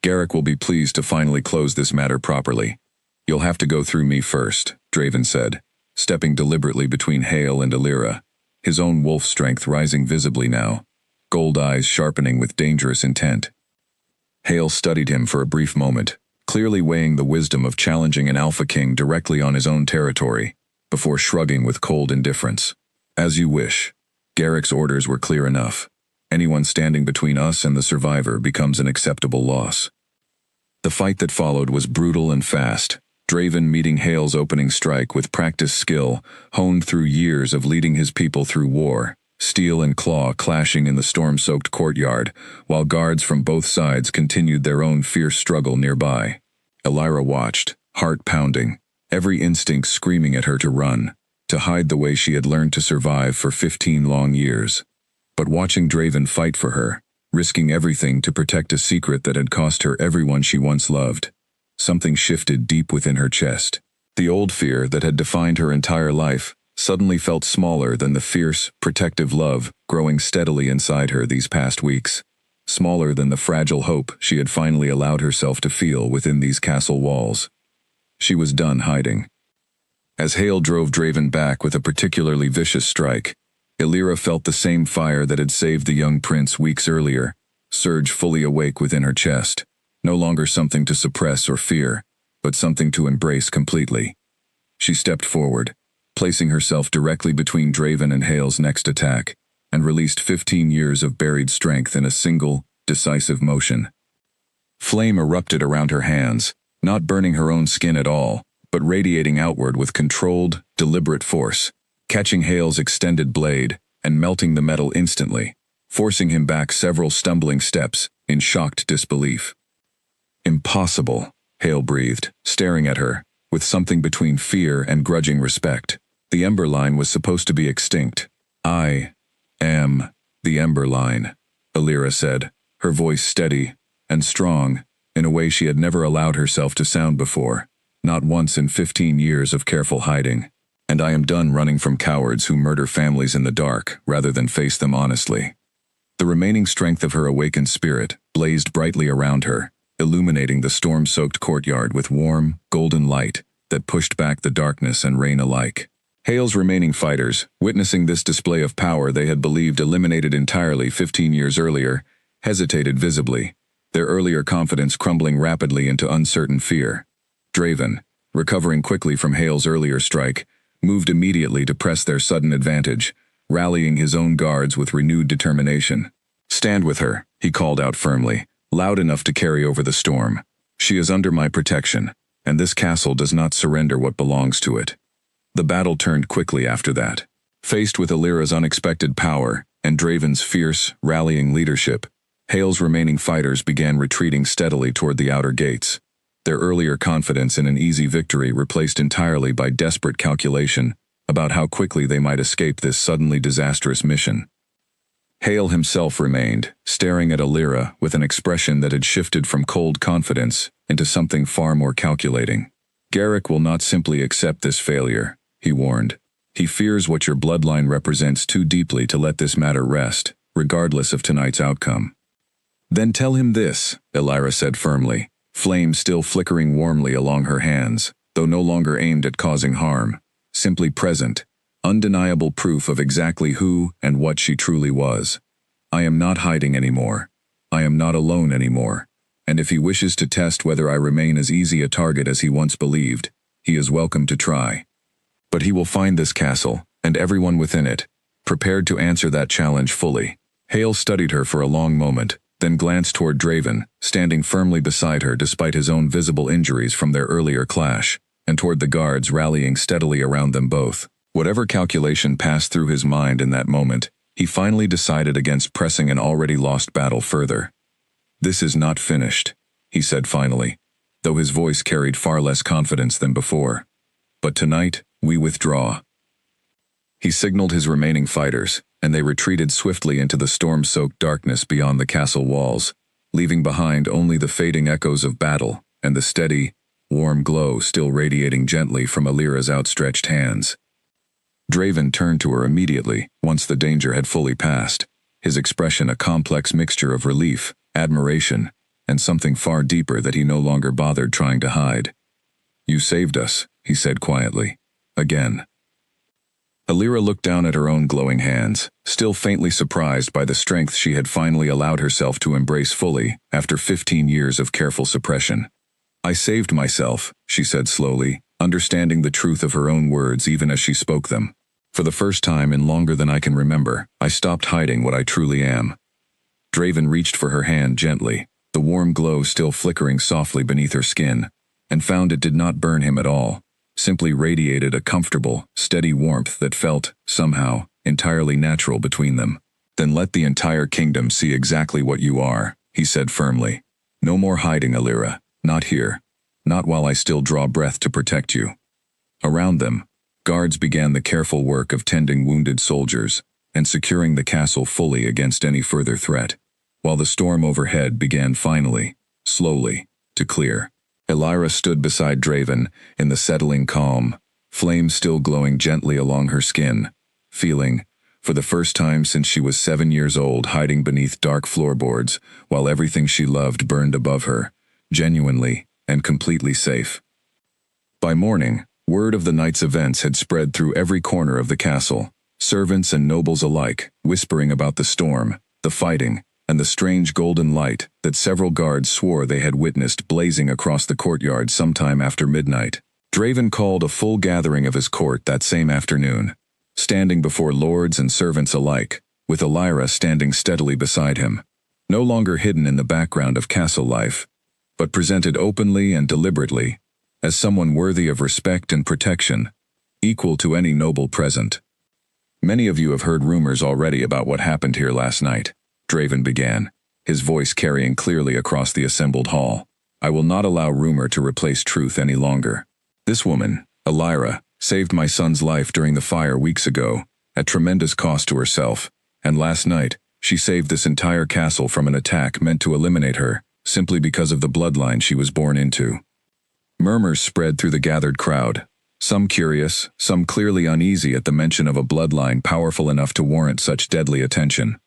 Garrick will be pleased to finally close this matter properly. You'll have to go through me first," Draven said, stepping deliberately between Hale and Alira, his own wolf strength rising visibly now, gold eyes sharpening with dangerous intent. Hale studied him for a brief moment, clearly weighing the wisdom of challenging an Alpha King directly on his own territory, before shrugging with cold indifference. "As you wish. Garrick's orders were clear enough. Anyone standing between us and the survivor becomes an acceptable loss." The fight that followed was brutal and fast, Draven meeting Hale's opening strike with practiced skill, honed through years of leading his people through war, steel and claw clashing in the storm-soaked courtyard, while guards from both sides continued their own fierce struggle nearby. Alira watched, heart pounding, every instinct screaming at her to run, to hide the way she had learned to survive for 15 long years. But watching Draven fight for her, risking everything to protect a secret that had cost her everyone she once loved, something shifted deep within her chest. The old fear that had defined her entire life suddenly felt smaller than the fierce, protective love growing steadily inside her these past weeks, smaller than the fragile hope she had finally allowed herself to feel within these castle walls. She was done hiding. As Hale drove Draven back with a particularly vicious strike, Alira felt the same fire that had saved the young prince weeks earlier surge fully awake within her chest, no longer something to suppress or fear, but something to embrace completely. She stepped forward, placing herself directly between Draven and Hale's next attack, and released 15 years of buried strength in a single, decisive motion. Flame erupted around her hands, not burning her own skin at all, but radiating outward with controlled, deliberate force, catching Hale's extended blade and melting the metal instantly, forcing him back several stumbling steps in shocked disbelief. "Impossible," Hale breathed, staring at her, with something between fear and grudging respect. The Ember Line was supposed to be extinct. "I am the Ember Line," Alira said, her voice steady and strong in a way she had never allowed herself to sound before, not once in 15 years of careful hiding. "And I am done running from cowards who murder families in the dark rather than face them honestly." The remaining strength of her awakened spirit blazed brightly around her, illuminating the storm-soaked courtyard with warm, golden light that pushed back the darkness and rain alike. Hale's remaining fighters, witnessing this display of power they had believed eliminated entirely 15 years earlier, hesitated visibly, their earlier confidence crumbling rapidly into uncertain fear. Draven, recovering quickly from Hale's earlier strike, moved immediately to press their sudden advantage, rallying his own guards with renewed determination. "Stand with her," he called out firmly, loud enough to carry over the storm. "She is under my protection, and this castle does not surrender what belongs to it." The battle turned quickly after that. Faced with Alira's unexpected power and Draven's fierce, rallying leadership, Hale's remaining fighters began retreating steadily toward the outer gates, their earlier confidence in an easy victory replaced entirely by desperate calculation about how quickly they might escape this suddenly disastrous mission. Hale himself remained, staring at Alira with an expression that had shifted from cold confidence into something far more calculating. Garrick will not simply accept this failure, he warned. He fears what your bloodline represents too deeply to let this matter rest, regardless of tonight's outcome. Then tell him this, Alira said firmly, flame still flickering warmly along her hands, though no longer aimed at causing harm, simply present, undeniable proof of exactly who and what she truly was. I am not hiding anymore. I am not alone anymore. And if he wishes to test whether I remain as easy a target as he once believed, he is welcome to try. But he will find this castle, and everyone within it, prepared to answer that challenge fully. Hale studied her for a long moment, then glanced toward Draven, standing firmly beside her despite his own visible injuries from their earlier clash, and toward the guards rallying steadily around them both. Whatever calculation passed through his mind in that moment, he finally decided against pressing an already lost battle further. This is not finished, he said finally, though his voice carried far less confidence than before. But tonight, we withdraw. He signaled his remaining fighters, and they retreated swiftly into the storm-soaked darkness beyond the castle walls, leaving behind only the fading echoes of battle and the steady, warm glow still radiating gently from Alira's outstretched hands. Draven turned to her immediately, once the danger had fully passed, his expression a complex mixture of relief, admiration, and something far deeper that he no longer bothered trying to hide. You saved us, he said quietly. Again. Alira looked down at her own glowing hands, still faintly surprised by the strength she had finally allowed herself to embrace fully after 15 years of careful suppression. I saved myself, she said slowly, understanding the truth of her own words even as she spoke them. For the first time in longer than I can remember, I stopped hiding what I truly am. Draven reached for her hand gently, the warm glow still flickering softly beneath her skin, and found it did not burn him at all, simply radiated a comfortable, steady warmth that felt, somehow, entirely natural between them. Then let the entire kingdom see exactly what you are, he said firmly. No more hiding, Alira, not here. Not while I still draw breath to protect you. Around them, guards began the careful work of tending wounded soldiers and securing the castle fully against any further threat, while the storm overhead began finally, slowly, to clear. Alira stood beside Draven in the settling calm, flames still glowing gently along her skin, feeling, for the first time since she was 7 years old, hiding beneath dark floorboards while everything she loved burned above her, genuinely and completely safe. By morning, word of the night's events had spread through every corner of the castle, servants and nobles alike whispering about the storm, the fighting, and the strange golden light that several guards swore they had witnessed blazing across the courtyard sometime after midnight. Draven called a full gathering of his court that same afternoon, standing before lords and servants alike, with Alira standing steadily beside him, no longer hidden in the background of castle life, but presented openly and deliberately, as someone worthy of respect and protection, equal to any noble present. Many of you have heard rumors already about what happened here last night, Draven began, his voice carrying clearly across the assembled hall. I will not allow rumor to replace truth any longer. This woman, Alira, saved my son's life during the fire weeks ago, at tremendous cost to herself, and last night, she saved this entire castle from an attack meant to eliminate her, simply because of the bloodline she was born into. Murmurs spread through the gathered crowd, some curious, some clearly uneasy at the mention of a bloodline powerful enough to warrant such deadly attention.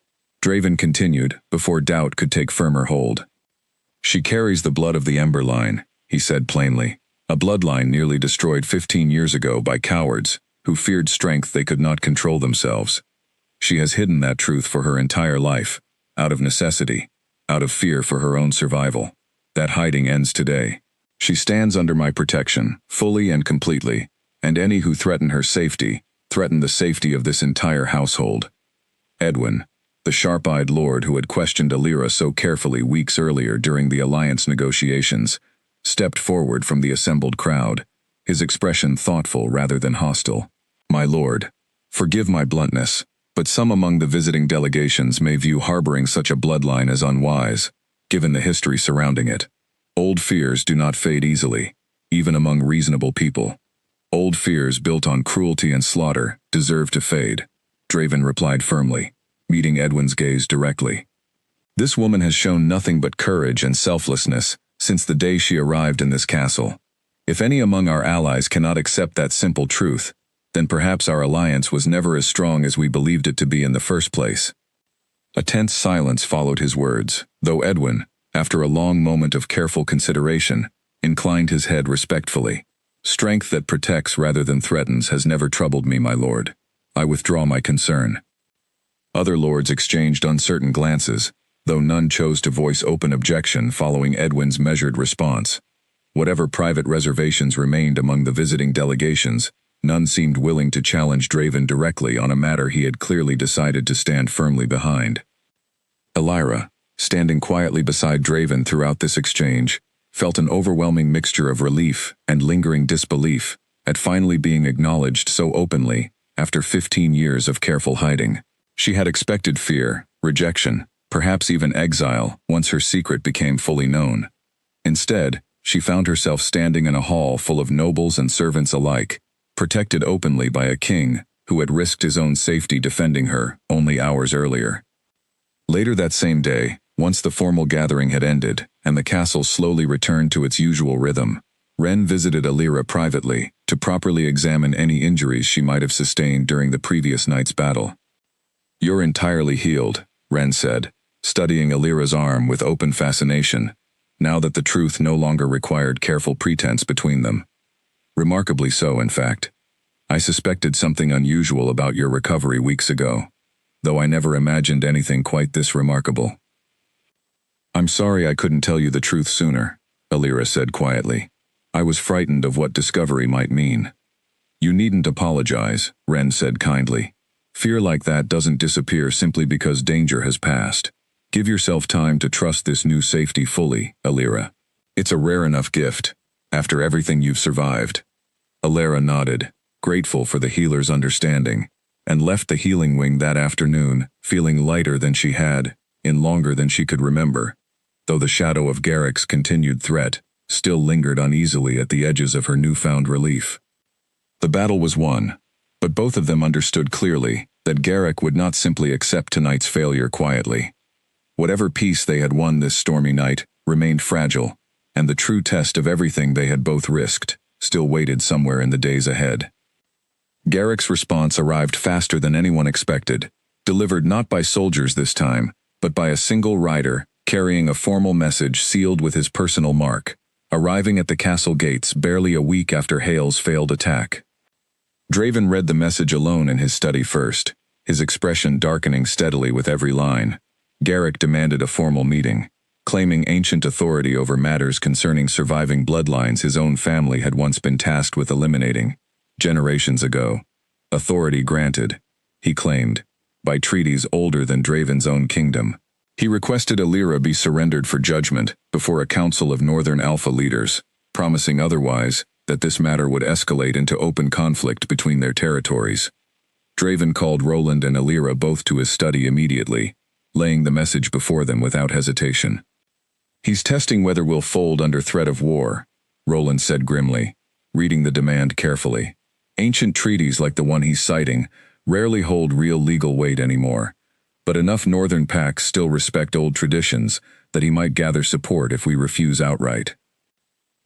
Draven continued, before doubt could take firmer hold. She carries the blood of the Ember line, he said plainly, a bloodline nearly destroyed 15 years ago by cowards who feared strength they could not control themselves. She has hidden that truth for her entire life, out of necessity, out of fear for her own survival. That hiding ends today. She stands under my protection, fully and completely, and any who threaten her safety, threaten the safety of this entire household. Edwin, the sharp-eyed lord who had questioned Alira so carefully weeks earlier during the alliance negotiations, stepped forward from the assembled crowd, his expression thoughtful rather than hostile. My lord, forgive my bluntness, but some among the visiting delegations may view harboring such a bloodline as unwise, given the history surrounding it. Old fears do not fade easily, even among reasonable people. Old fears built on cruelty and slaughter deserve to fade, Draven replied firmly, meeting Edwin's gaze directly. This woman has shown nothing but courage and selflessness since the day she arrived in this castle. If any among our allies cannot accept that simple truth, then perhaps our alliance was never as strong as we believed it to be in the first place. A tense silence followed his words, though Edwin, after a long moment of careful consideration, inclined his head respectfully. Strength that protects rather than threatens has never troubled me, my lord. I withdraw my concern. Other lords exchanged uncertain glances, though none chose to voice open objection following Edwin's measured response. Whatever private reservations remained among the visiting delegations, none seemed willing to challenge Draven directly on a matter he had clearly decided to stand firmly behind. Elira, standing quietly beside Draven throughout this exchange, felt an overwhelming mixture of relief and lingering disbelief at finally being acknowledged so openly after 15 years of careful hiding. She had expected fear, rejection, perhaps even exile once her secret became fully known. Instead, she found herself standing in a hall full of nobles and servants alike, protected openly by a king who had risked his own safety defending her only hours earlier. Later that same day, once the formal gathering had ended and the castle slowly returned to its usual rhythm, Ren visited Elira privately to properly examine any injuries she might have sustained during the previous night's battle. "You're entirely healed," Ren said, studying Elira's arm with open fascination, now that the truth no longer required careful pretense between them. "Remarkably so, in fact. I suspected something unusual about your recovery weeks ago, though I never imagined anything quite this remarkable." "I'm sorry I couldn't tell you the truth sooner," Elira said quietly. "I was frightened of what discovery might mean." "You needn't apologize," Ren said kindly. "Fear like that doesn't disappear simply because danger has passed. Give yourself time to trust this new safety fully, Elira. It's a rare enough gift, after everything you've survived." Elira nodded, grateful for the healer's understanding, and left the healing wing that afternoon, feeling lighter than she had, in longer than she could remember, though the shadow of Garrick's continued threat still lingered uneasily at the edges of her newfound relief. The battle was won, but both of them understood clearly that Garrick would not simply accept tonight's failure quietly. Whatever peace they had won this stormy night remained fragile, and the true test of everything they had both risked still waited somewhere in the days ahead. Garrick's response arrived faster than anyone expected, delivered not by soldiers this time, but by a single rider carrying a formal message sealed with his personal mark, arriving at the castle gates barely a week after Hale's failed attack. Draven read the message alone in his study first, his expression darkening steadily with every line. Garrick demanded a formal meeting, claiming ancient authority over matters concerning surviving bloodlines his own family had once been tasked with eliminating, generations ago. Authority granted, he claimed, by treaties older than Draven's own kingdom. He requested Elira be surrendered for judgment before a council of Northern Alpha leaders, promising otherwise that this matter would escalate into open conflict between their territories. Draven called Roland and Elira both to his study immediately, laying the message before them without hesitation. "He's testing whether we'll fold under threat of war," Roland said grimly, reading the demand carefully. "Ancient treaties like the one he's citing rarely hold real legal weight anymore, but enough northern pacts still respect old traditions that he might gather support if we refuse outright."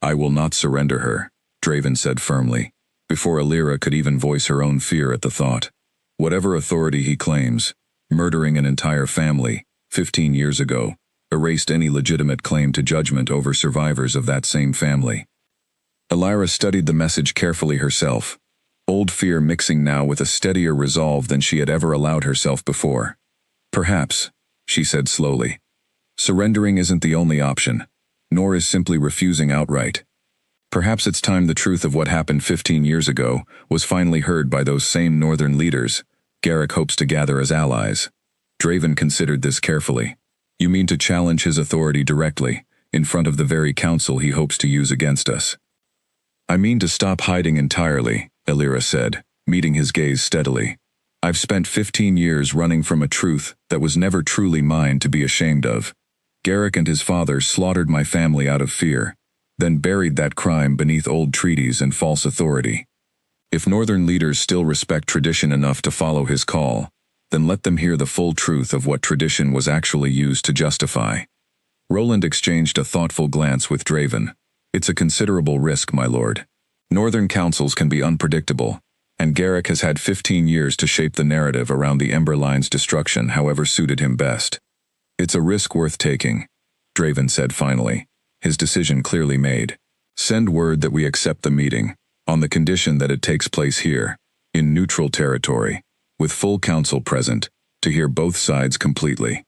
"I will not surrender her," Draven said firmly, before Elira could even voice her own fear at the thought. "Whatever authority he claims, murdering an entire family, 15 years ago, erased any legitimate claim to judgment over survivors of that same family." Elira studied the message carefully herself, old fear mixing now with a steadier resolve than she had ever allowed herself before. "Perhaps," she said slowly, "surrendering isn't the only option, nor is simply refusing outright. Perhaps it's time the truth of what happened 15 years ago was finally heard by those same northern leaders Garrick hopes to gather as allies." Draven considered this carefully. "You mean to challenge his authority directly, in front of the very council he hopes to use against us?" "I mean to stop hiding entirely," Elira said, meeting his gaze steadily. I've spent 15 years running from a truth that was never truly mine to be ashamed of. Garrick and his father slaughtered my family out of fear, then buried that crime beneath old treaties and false authority. If Northern leaders still respect tradition enough to follow his call, then let them hear the full truth of what tradition was actually used to justify. Roland exchanged a thoughtful glance with Draven. It's a considerable risk, my lord. Northern councils can be unpredictable, and Garrick has had 15 years to shape the narrative around the Ember Line's destruction however suited him best. It's a risk worth taking, Draven said finally, his decision clearly made. Send word that we accept the meeting, on the condition that it takes place here, in neutral territory, with full council present, to hear both sides completely.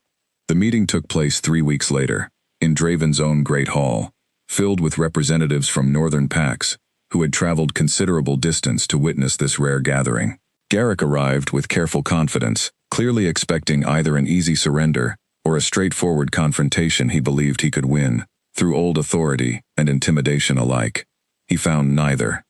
The meeting took place 3 weeks later, in Draven's own Great Hall, filled with representatives from northern packs, who had traveled considerable distance to witness this rare gathering. Garrick arrived with careful confidence, clearly expecting either an easy surrender or a straightforward confrontation he believed he could win, through old authority and intimidation alike. He found neither.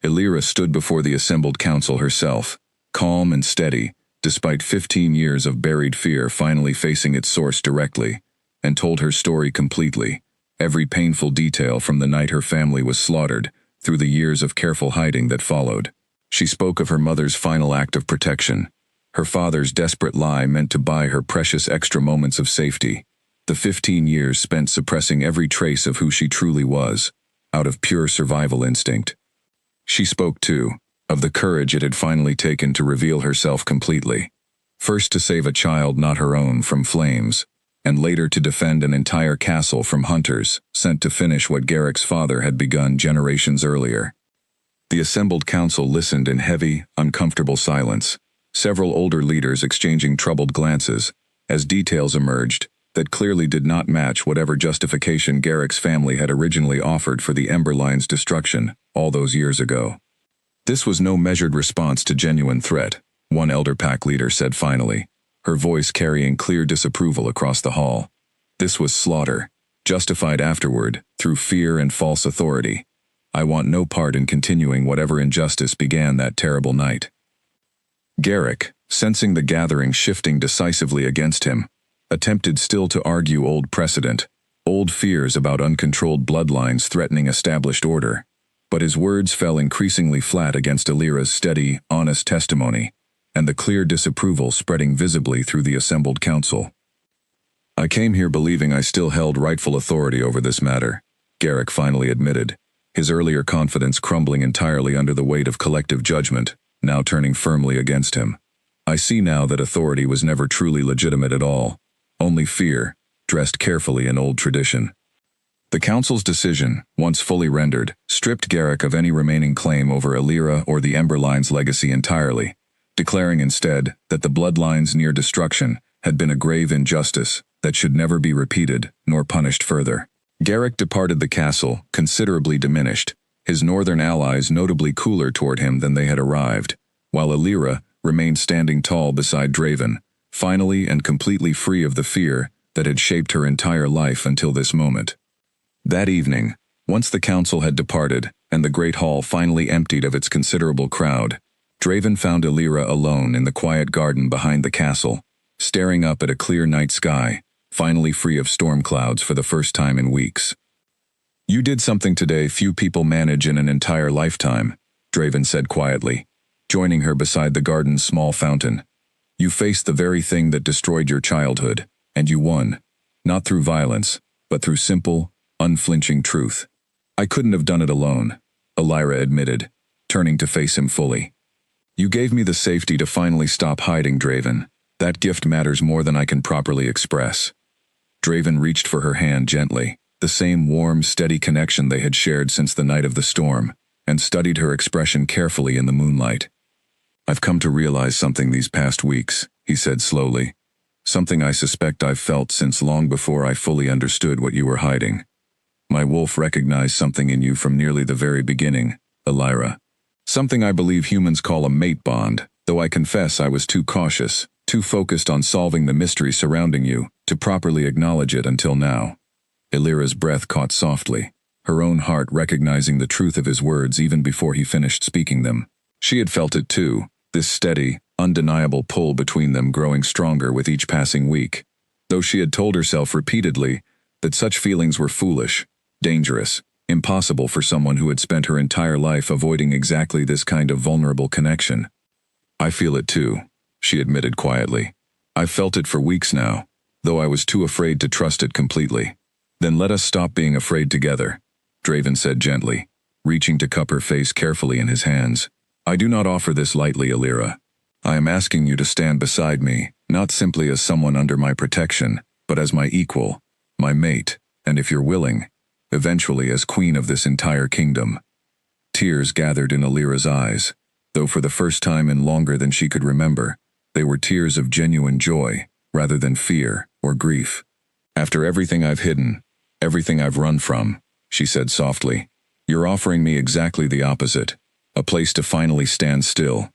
Illyra stood before the assembled council herself, calm and steady, despite 15 years of buried fear finally facing its source directly, and told her story completely, every painful detail from the night her family was slaughtered, through the years of careful hiding that followed. She spoke of her mother's final act of protection, her father's desperate lie meant to buy her precious extra moments of safety, the 15 years spent suppressing every trace of who she truly was, out of pure survival instinct. She spoke, too, of the courage it had finally taken to reveal herself completely, first to save a child not her own from flames, and later to defend an entire castle from hunters sent to finish what Garrick's father had begun generations earlier. The assembled council listened in heavy, uncomfortable silence, several older leaders exchanging troubled glances, as details emerged that clearly did not match whatever justification Garrick's family had originally offered for the Ember Line's destruction all those years ago. This was no measured response to genuine threat, one Elder Pack leader said finally, her voice carrying clear disapproval across the hall. This was slaughter, justified afterward, through fear and false authority. I want no part in continuing whatever injustice began that terrible night. Garrick, sensing the gathering shifting decisively against him, attempted still to argue old precedent, old fears about uncontrolled bloodlines threatening established order, but his words fell increasingly flat against Illyra's steady, honest testimony, and the clear disapproval spreading visibly through the assembled council. I came here believing I still held rightful authority over this matter, Garrick finally admitted, his earlier confidence crumbling entirely under the weight of collective judgment, now turning firmly against him. I see now that authority was never truly legitimate at all, only fear, dressed carefully in old tradition. The council's decision, once fully rendered, stripped Garrick of any remaining claim over Illyra or the Ember Line's legacy entirely, declaring instead that the bloodline's near destruction had been a grave injustice that should never be repeated nor punished further. Garrick departed the castle, considerably diminished, his northern allies notably cooler toward him than they had arrived, while Illyra remained standing tall beside Draven, finally and completely free of the fear that had shaped her entire life until this moment. That evening, once the council had departed and the great hall finally emptied of its considerable crowd, Draven found Illyra alone in the quiet garden behind the castle, staring up at a clear night sky, finally free of storm clouds for the first time in weeks. You did something today few people manage in an entire lifetime, Draven said quietly, joining her beside the garden's small fountain. You faced the very thing that destroyed your childhood, and you won, not through violence, but through simple, unflinching truth. I couldn't have done it alone, Illyra admitted, turning to face him fully. You gave me the safety to finally stop hiding, Draven. That gift matters more than I can properly express. Draven reached for her hand gently, the same warm, steady connection they had shared since the night of the storm, and studied her expression carefully in the moonlight. I've come to realize something these past weeks, he said slowly. Something I suspect I've felt since long before I fully understood what you were hiding. My wolf recognized something in you from nearly the very beginning, Illyra. Something I believe humans call a mate bond, though I confess I was too cautious, too focused on solving the mystery surrounding you, to properly acknowledge it until now. Illyra's breath caught softly, her own heart recognizing the truth of his words even before he finished speaking them. She had felt it too, this steady, undeniable pull between them growing stronger with each passing week, though she had told herself repeatedly that such feelings were foolish, dangerous, impossible for someone who had spent her entire life avoiding exactly this kind of vulnerable connection. "I feel it too," she admitted quietly. "I've felt it for weeks now, though I was too afraid to trust it completely." "Then let us stop being afraid together," Draven said gently, reaching to cup her face carefully in his hands. "I do not offer this lightly, Alira. I am asking you to stand beside me, not simply as someone under my protection, but as my equal, my mate, and if you're willing, eventually as queen of this entire kingdom." Tears gathered in Alira's eyes, though for the first time in longer than she could remember, they were tears of genuine joy, rather than fear or grief. "After everything I've hidden, everything I've run from," she said softly, "you're offering me exactly the opposite, a place to finally stand still."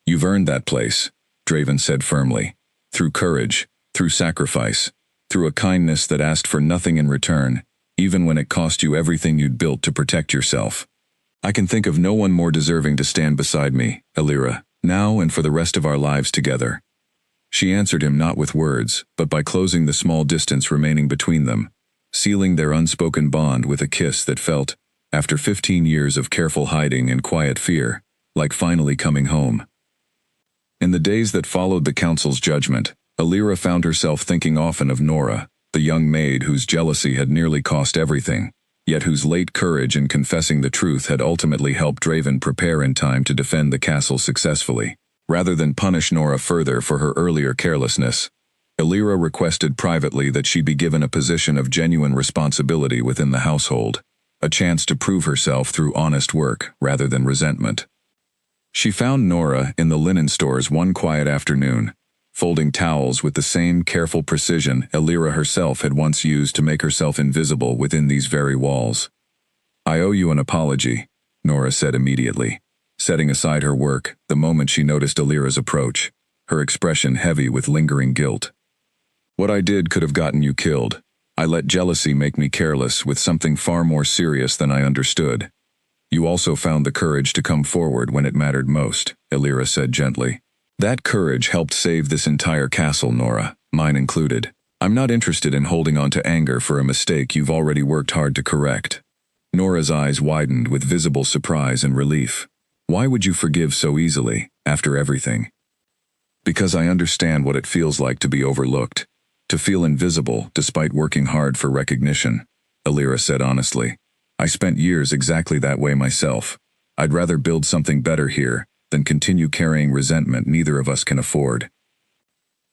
"You've earned that place," Draven said firmly, "through courage, through sacrifice, through a kindness that asked for nothing in return, even when it cost you everything you'd built to protect yourself. I can think of no one more deserving to stand beside me, Alira, now and for the rest of our lives together." She answered him not with words, but by closing the small distance remaining between them, sealing their unspoken bond with a kiss that felt, after 15 years of careful hiding and quiet fear, like finally coming home. In the days that followed the council's judgment, Alira found herself thinking often of Nora, the young maid whose jealousy had nearly cost everything, yet whose late courage in confessing the truth had ultimately helped Draven prepare in time to defend the castle successfully. Rather than punish Nora further for her earlier carelessness, Alira requested privately that she be given a position of genuine responsibility within the household, a chance to prove herself through honest work rather than resentment. She found Nora in the linen stores one quiet afternoon, folding towels with the same careful precision Alira herself had once used to make herself invisible within these very walls. "I owe you an apology," Nora said immediately, setting aside her work the moment she noticed Alira's approach, her expression heavy with lingering guilt. "What I did could have gotten you killed. I let jealousy make me careless with something far more serious than I understood. You also found the courage to come forward when it mattered most," Alira said gently. "That courage helped save this entire castle, Nora, mine included. I'm not interested in holding on to anger for a mistake you've already worked hard to correct." Nora's eyes widened with visible surprise and relief. "Why would you forgive so easily, after everything?" "Because I understand what it feels like to be overlooked, to feel invisible despite working hard for recognition," Alira said honestly. "I spent years exactly that way myself. I'd rather build something better here than continue carrying resentment neither of us can afford."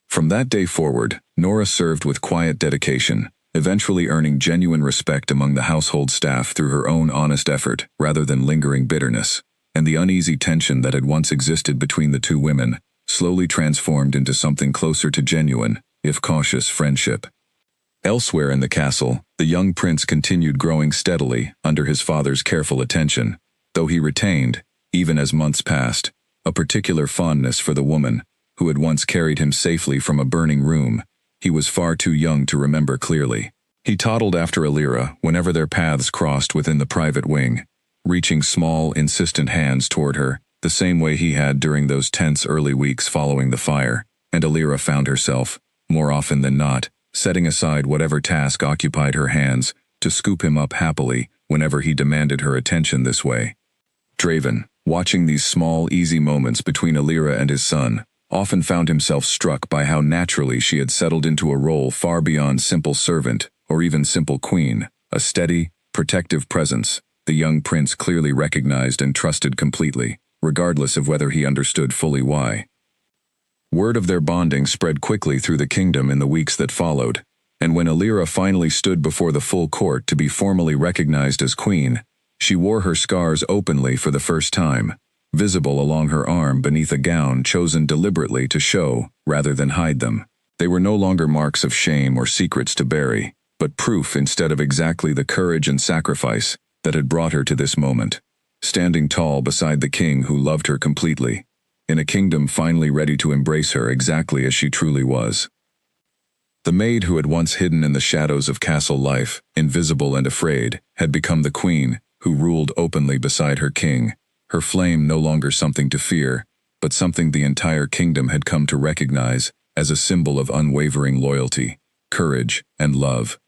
From that day forward, Nora served with quiet dedication, eventually earning genuine respect among the household staff through her own honest effort rather than lingering bitterness, and the uneasy tension that had once existed between the two women slowly transformed into something closer to genuine, if cautious, friendship. Elsewhere in the castle, the young prince continued growing steadily under his father's careful attention, though he retained, even as months passed, a particular fondness for the woman who had once carried him safely from a burning room he was far too young to remember clearly. He toddled after Alira whenever their paths crossed within the private wing, reaching small, insistent hands toward her, the same way he had during those tense early weeks following the fire, and Alira found herself, more often than not, setting aside whatever task occupied her hands to scoop him up happily whenever he demanded her attention this way. Draven, watching these small, easy moments between Alira and his son, often found himself struck by how naturally she had settled into a role far beyond simple servant or even simple queen, a steady, protective presence the young prince clearly recognized and trusted completely, regardless of whether he understood fully why. Word of their bonding spread quickly through the kingdom in the weeks that followed, and when Alira finally stood before the full court to be formally recognized as queen, she wore her scars openly for the first time, visible along her arm beneath a gown chosen deliberately to show rather than hide them. They were no longer marks of shame or secrets to bury, but proof instead of exactly the courage and sacrifice that had brought her to this moment, standing tall beside the king who loved her completely, in a kingdom finally ready to embrace her exactly as she truly was. The maid who had once hidden in the shadows of castle life, invisible and afraid, had become the queen who ruled openly beside her king, her flame no longer something to fear, but something the entire kingdom had come to recognize as a symbol of unwavering loyalty, courage, and love.